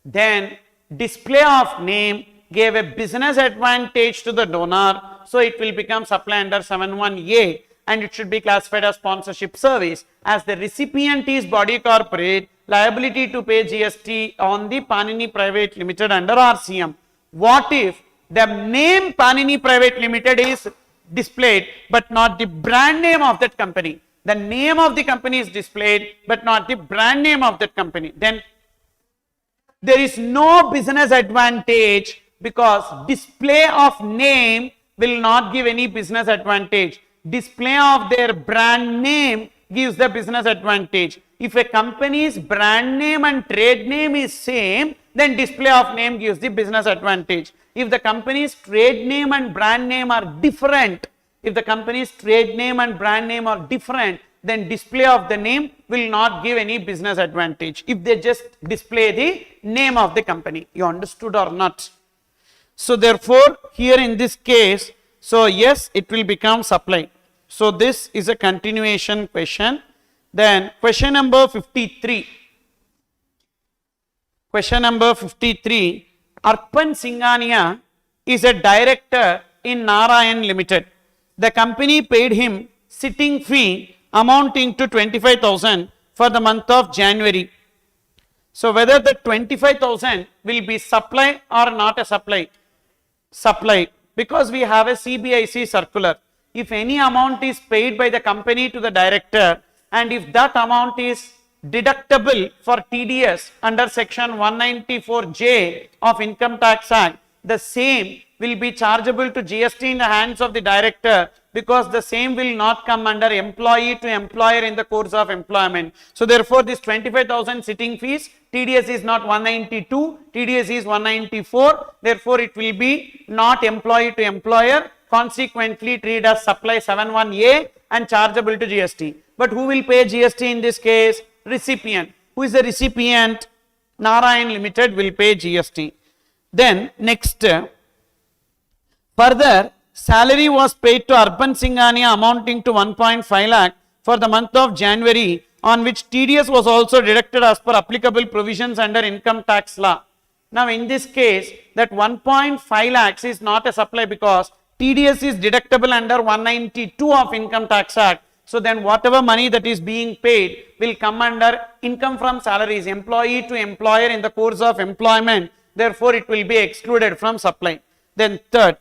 Then, display of name gave a business advantage to the donor, so it will become supply under 71A, and it should be classified as sponsorship service. As the recipient is body corporate, liability to pay GST on the Panini Private Limited under RCM. What if the name Panini Private Limited is displayed but not the brand name of that company? The name of the company is displayed but not the brand name of that company. Then there is no business advantage, because display of name will not give any business advantage. Display of their brand name gives the business advantage. If a company's brand name and trade name is same, then display of name gives the business advantage. If the company's trade name and brand name are different, then display of the name will not give any business advantage if they just display the name of the company. You understood or not? So therefore, here in this case, so yes, it will become supply. So this is a continuation question. Then question number 53. Question number 53. Arpan Singhania is a director in Narayan Limited. The company paid him sitting fee amounting to 25,000 for the month of January. So whether the 25,000 will be supply or not a supply? Supply, because we have a CBIC circular. If any amount is paid by the company to the director, and if that amount is deductible for TDS under section 194J of Income Tax Act, the same will be chargeable to GST in the hands of the director, because the same will not come under employee to employer in the course of employment. So therefore, this 25,000 sitting fees, TDS is not 192, TDS is 194, therefore it will be not employee to employer, consequently treated as supply 71A and chargeable to GST. But who will pay GST in this case? Recipient. Who is the recipient? Narayan Limited will pay GST. Then next, further, salary was paid to Arpan Singhania amounting to 1.5 lakh for the month of January, on which TDS was also deducted as per applicable provisions under income tax law. Now in this case, that 1.5 lakhs is not a supply, because TDS is deductible under 192 of Income Tax Act. So then whatever money that is being paid will come under income from salaries, employee to employer in the course of employment. Therefore, it will be excluded from supply. Then third,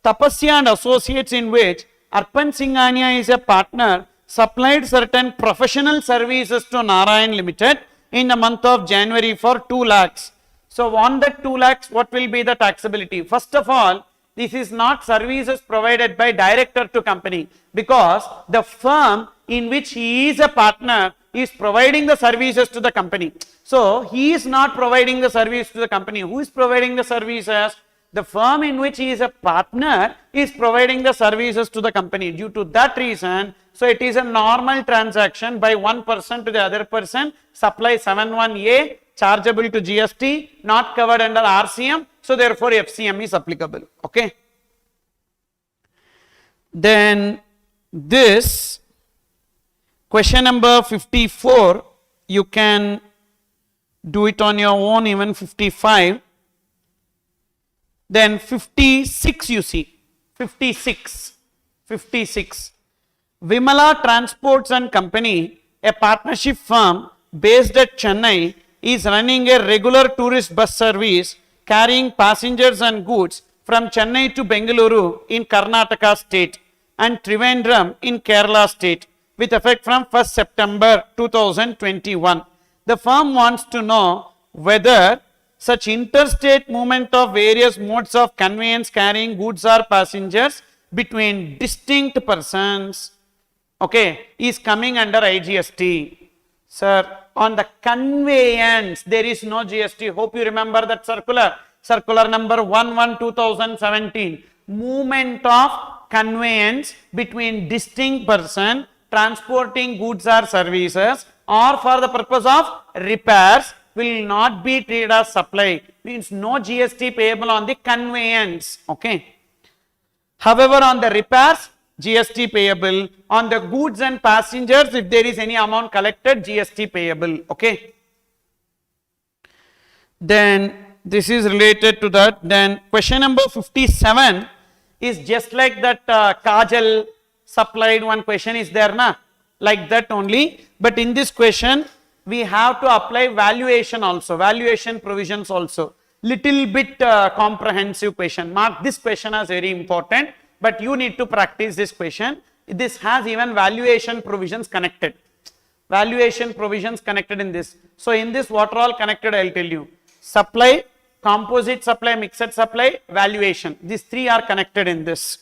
Tapasya and Associates, in which Arpan Singhania is a partner, supplied certain professional services to Narayan Limited in the month of January for 2 lakhs. So on that 2 lakhs, what will be the taxability? First of all, this is not services provided by director to company, because the firm in which he is a partner is providing the services to the company. So he is not providing the service to the company. Who is providing the services? The firm in which he is a partner is providing the services to the company. Due to that reason, so it is a normal transaction by one person to the other person, supply 71A, chargeable to GST, not covered under RCM, so therefore FCM is applicable. Okay. Then this question number 54, you can do it on your own, even 55. Then 56 you see, 56. Vimala Transports and Company, a partnership firm based at Chennai, is running a regular tourist bus service carrying passengers and goods from Chennai to Bengaluru in Karnataka state and Trivandrum in Kerala state with effect from 1st September 2021. The firm wants to know whether such interstate movement of various modes of conveyance carrying goods or passengers between distinct persons, okay, is coming under IGST. Sir, on the conveyance, there is no GST. Hope you remember that circular. Circular number 11/2017. Movement of conveyance between distinct person transporting goods or services or for the purpose of repairs will not be treated as supply. Means no GST payable on the conveyance. Okay. However, on the repairs, GST payable. On the goods and passengers, if there is any amount collected, GST payable. Okay. Then this is related to that. Then question number 57 is just like that Kajal supplied one question is there, na? Like that only. But in this question, we have to apply valuation also, valuation provisions also. Little bit comprehensive question. Mark this question as very important, but you need to practice this question. This has even valuation provisions connected. Valuation provisions connected in this. So in this, what are all connected, I will tell you. Supply, composite supply, mixed supply, valuation. These three are connected in this.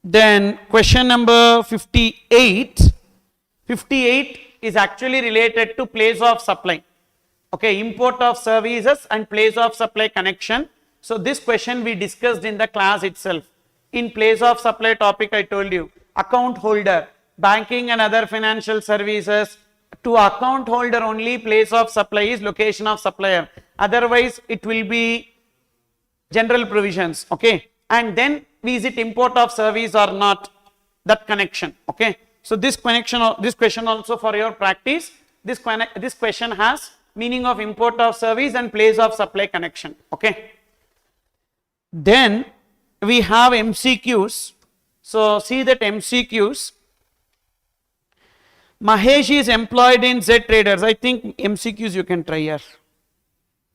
Then question number 58. 58 is actually related to place of supply. Okay, import of services and place of supply connection. So this question we discussed in the class itself. In place of supply topic, I told you, account holder, banking and other financial services. To account holder only, place of supply is location of supplier. Otherwise, it will be general provisions. Okay, and then is it import of service or not? That connection. Okay, so this connection, this question also for your practice. This question has meaning of import of service and place of supply connection. Okay. Then we have MCQs. So see that MCQs. Mahesh is employed in Z Traders. I think MCQs you can try here.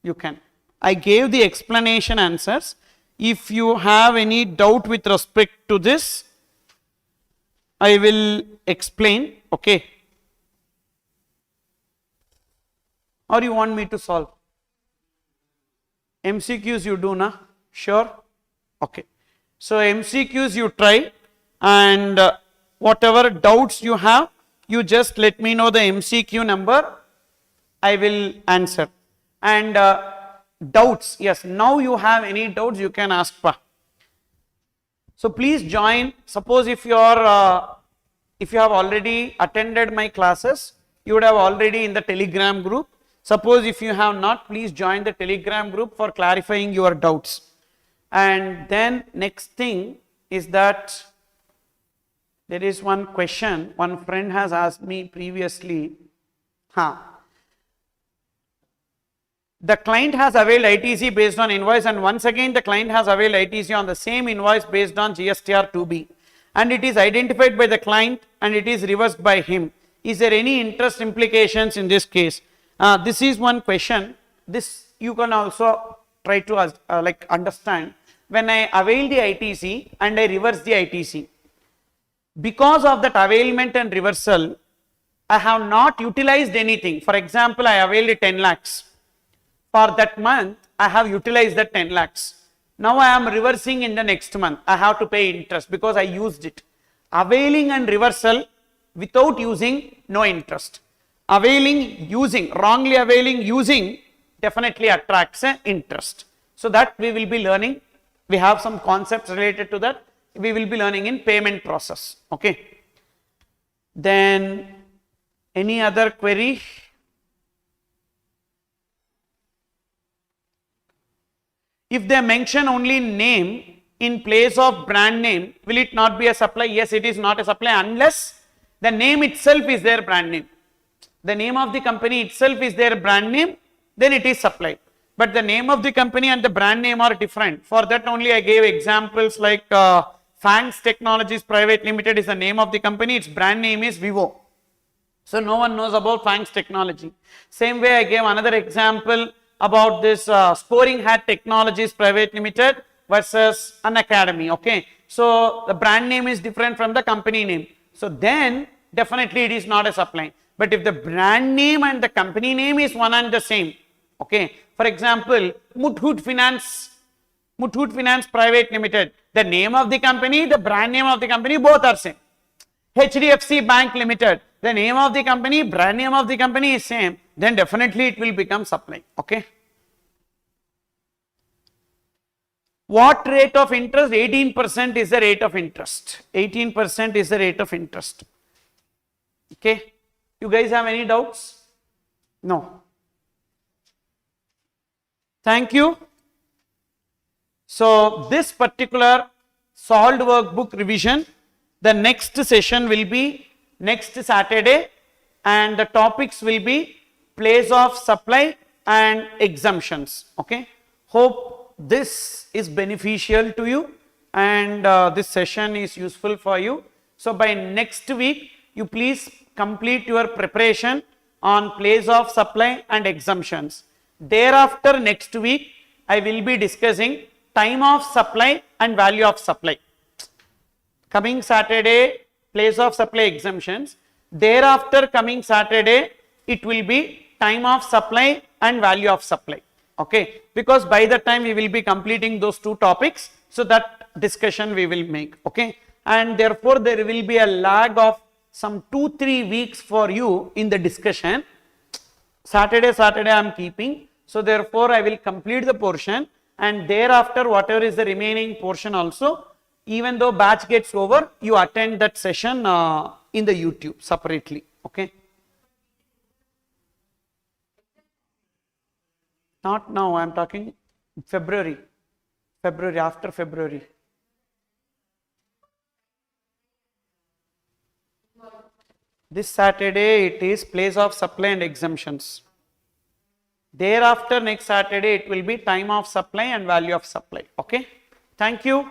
You can. I gave the explanation answers. If you have any doubt with respect to this, I will explain. Okay. Or you want me to solve? MCQs you do, na? Sure? Okay. So MCQs you try, and whatever doubts you have, you just let me know the MCQ number, I will answer. And doubts, yes, now you have any doubts, you can ask pa. So please join. Suppose if you are, if you have already attended my classes, you would have already in the Telegram group. Suppose if you have not, please join the Telegram group for clarifying your doubts. And then next thing is that there is one question one friend has asked me previously. The client has availed ITC based on invoice, and once again the client has availed ITC on the same invoice based on GSTR 2B, and it is identified by the client and it is reversed by him. Is there any interest implications in this case? This is one question. This you can also try to like understand. When I avail the ITC and I reverse the ITC, because of that availment and reversal, I have not utilized anything. For example, I availed 10 lakhs. For that month, I have utilized that 10 lakhs. Now I am reversing in the next month. I have to pay interest because I used it. Availing and reversal without using, no interest. Availing, using, wrongly availing, using definitely attracts interest. So that we will be learning. We have some concepts related to that. We will be learning in payment process. Okay. Then any other query? If they mention only name in place of brand name, will it not be a supply? Yes, it is not a supply unless the name itself is their brand name. The name of the company itself is their brand name, then it is supply. But the name of the company and the brand name are different. For that only I gave examples like Fangs Technologies Private Limited is the name of the company, its brand name is Vivo. So no one knows about Fangs Technology. Same way I gave another example, about this Scoring Hat Technologies Private Limited versus an academy. Okay, so the brand name is different from the company name. So then definitely it is not a supply. But if the brand name and the company name is one and the same, okay, for example, Muthoot Finance Private Limited, the name of the company, the brand name of the company, both are same. HDFC Bank Limited, the name of the company, brand name of the company is same, then definitely it will become supply. Okay. What rate of interest? 18% is the rate of interest. 18% is the rate of interest. Okay. You guys have any doubts? No. Thank you. So this particular solved workbook revision, the next session will be next Saturday, and the topics will be place of supply and exemptions. Okay. Hope this is beneficial to you, and this session is useful for you. So by next week, you please complete your preparation on place of supply and exemptions. Thereafter, next week, I will be discussing time of supply and value of supply. Coming Saturday, place of supply exemptions. Thereafter, coming Saturday, it will be time of supply and value of supply. Okay, because by the time we will be completing those two topics, so that discussion we will make. Okay, and therefore there will be a lag of some 2-3 weeks for you in the discussion. Saturday I am keeping, so therefore I will complete the portion, and thereafter whatever is the remaining portion also, even though batch gets over, you attend that session in the YouTube separately. Okay. Not now, I am talking February, after February. This Saturday it is place of supply and exemptions. Thereafter, next Saturday it will be time of supply and value of supply. Okay. Thank you.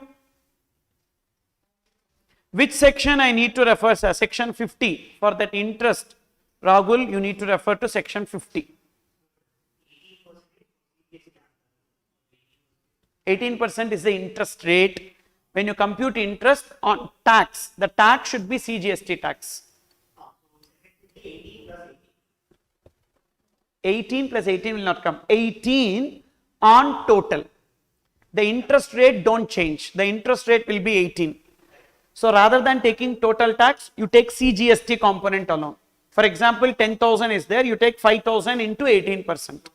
Which section I need to refer? Section 50. For that interest, Rahul, you need to refer to section 50. 18% is the interest rate. When you compute interest on tax, the tax should be CGST tax. 18 plus 18 will not come. 18 on total. The interest rate don't change. The interest rate will be 18. So rather than taking total tax, you take CGST component alone. For example, 10,000 is there, you take 5,000 into 18%.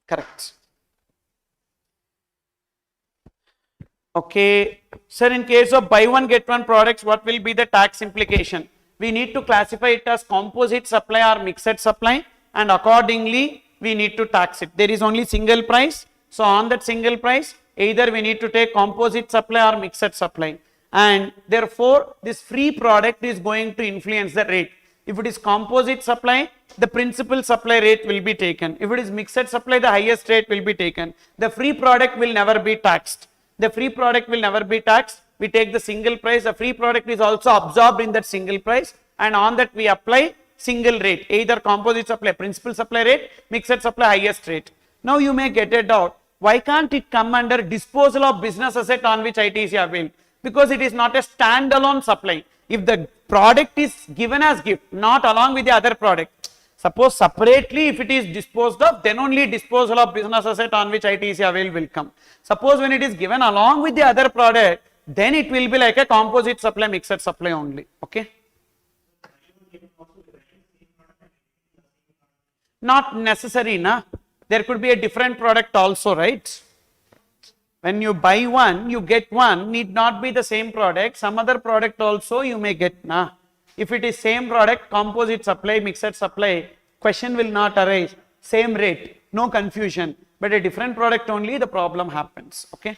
Correct. Okay. Sir, in case of buy one get one products, what will be the tax implication? We need to classify it as composite supply or mixed supply, and accordingly we need to tax it. There is only single price. So on that single price, either we need to take composite supply or mixed supply, and therefore this free product is going to influence the rate. If it is composite supply, the principal supply rate will be taken. If it is mixed supply, the highest rate will be taken. The free product will never be taxed. The free product will never be taxed. We take the single price. The free product is also absorbed in that single price, and on that we apply single rate, either composite supply, principal supply rate, mixed supply, highest rate. Now you may get a doubt. Why can't it come under disposal of business asset on which ITC availed? Because it is not a standalone supply. If the product is given as gift, not along with the other product, suppose separately if it is disposed of, then only disposal of business asset on which ITC availed will come. Suppose when it is given along with the other product, then it will be like a composite supply, mixed supply only. Okay. Not necessary, na. There could be a different product also, right? When you buy one, you get one, need not be the same product. Some other product also you may get, na. If it is same product, composite supply, mixed supply, question will not arise. Same rate, no confusion. But a different product only, the problem happens. Okay.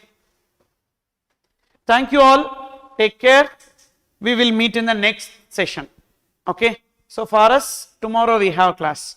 Thank you all. Take care. We will meet in the next session. Okay. So for us, tomorrow we have class.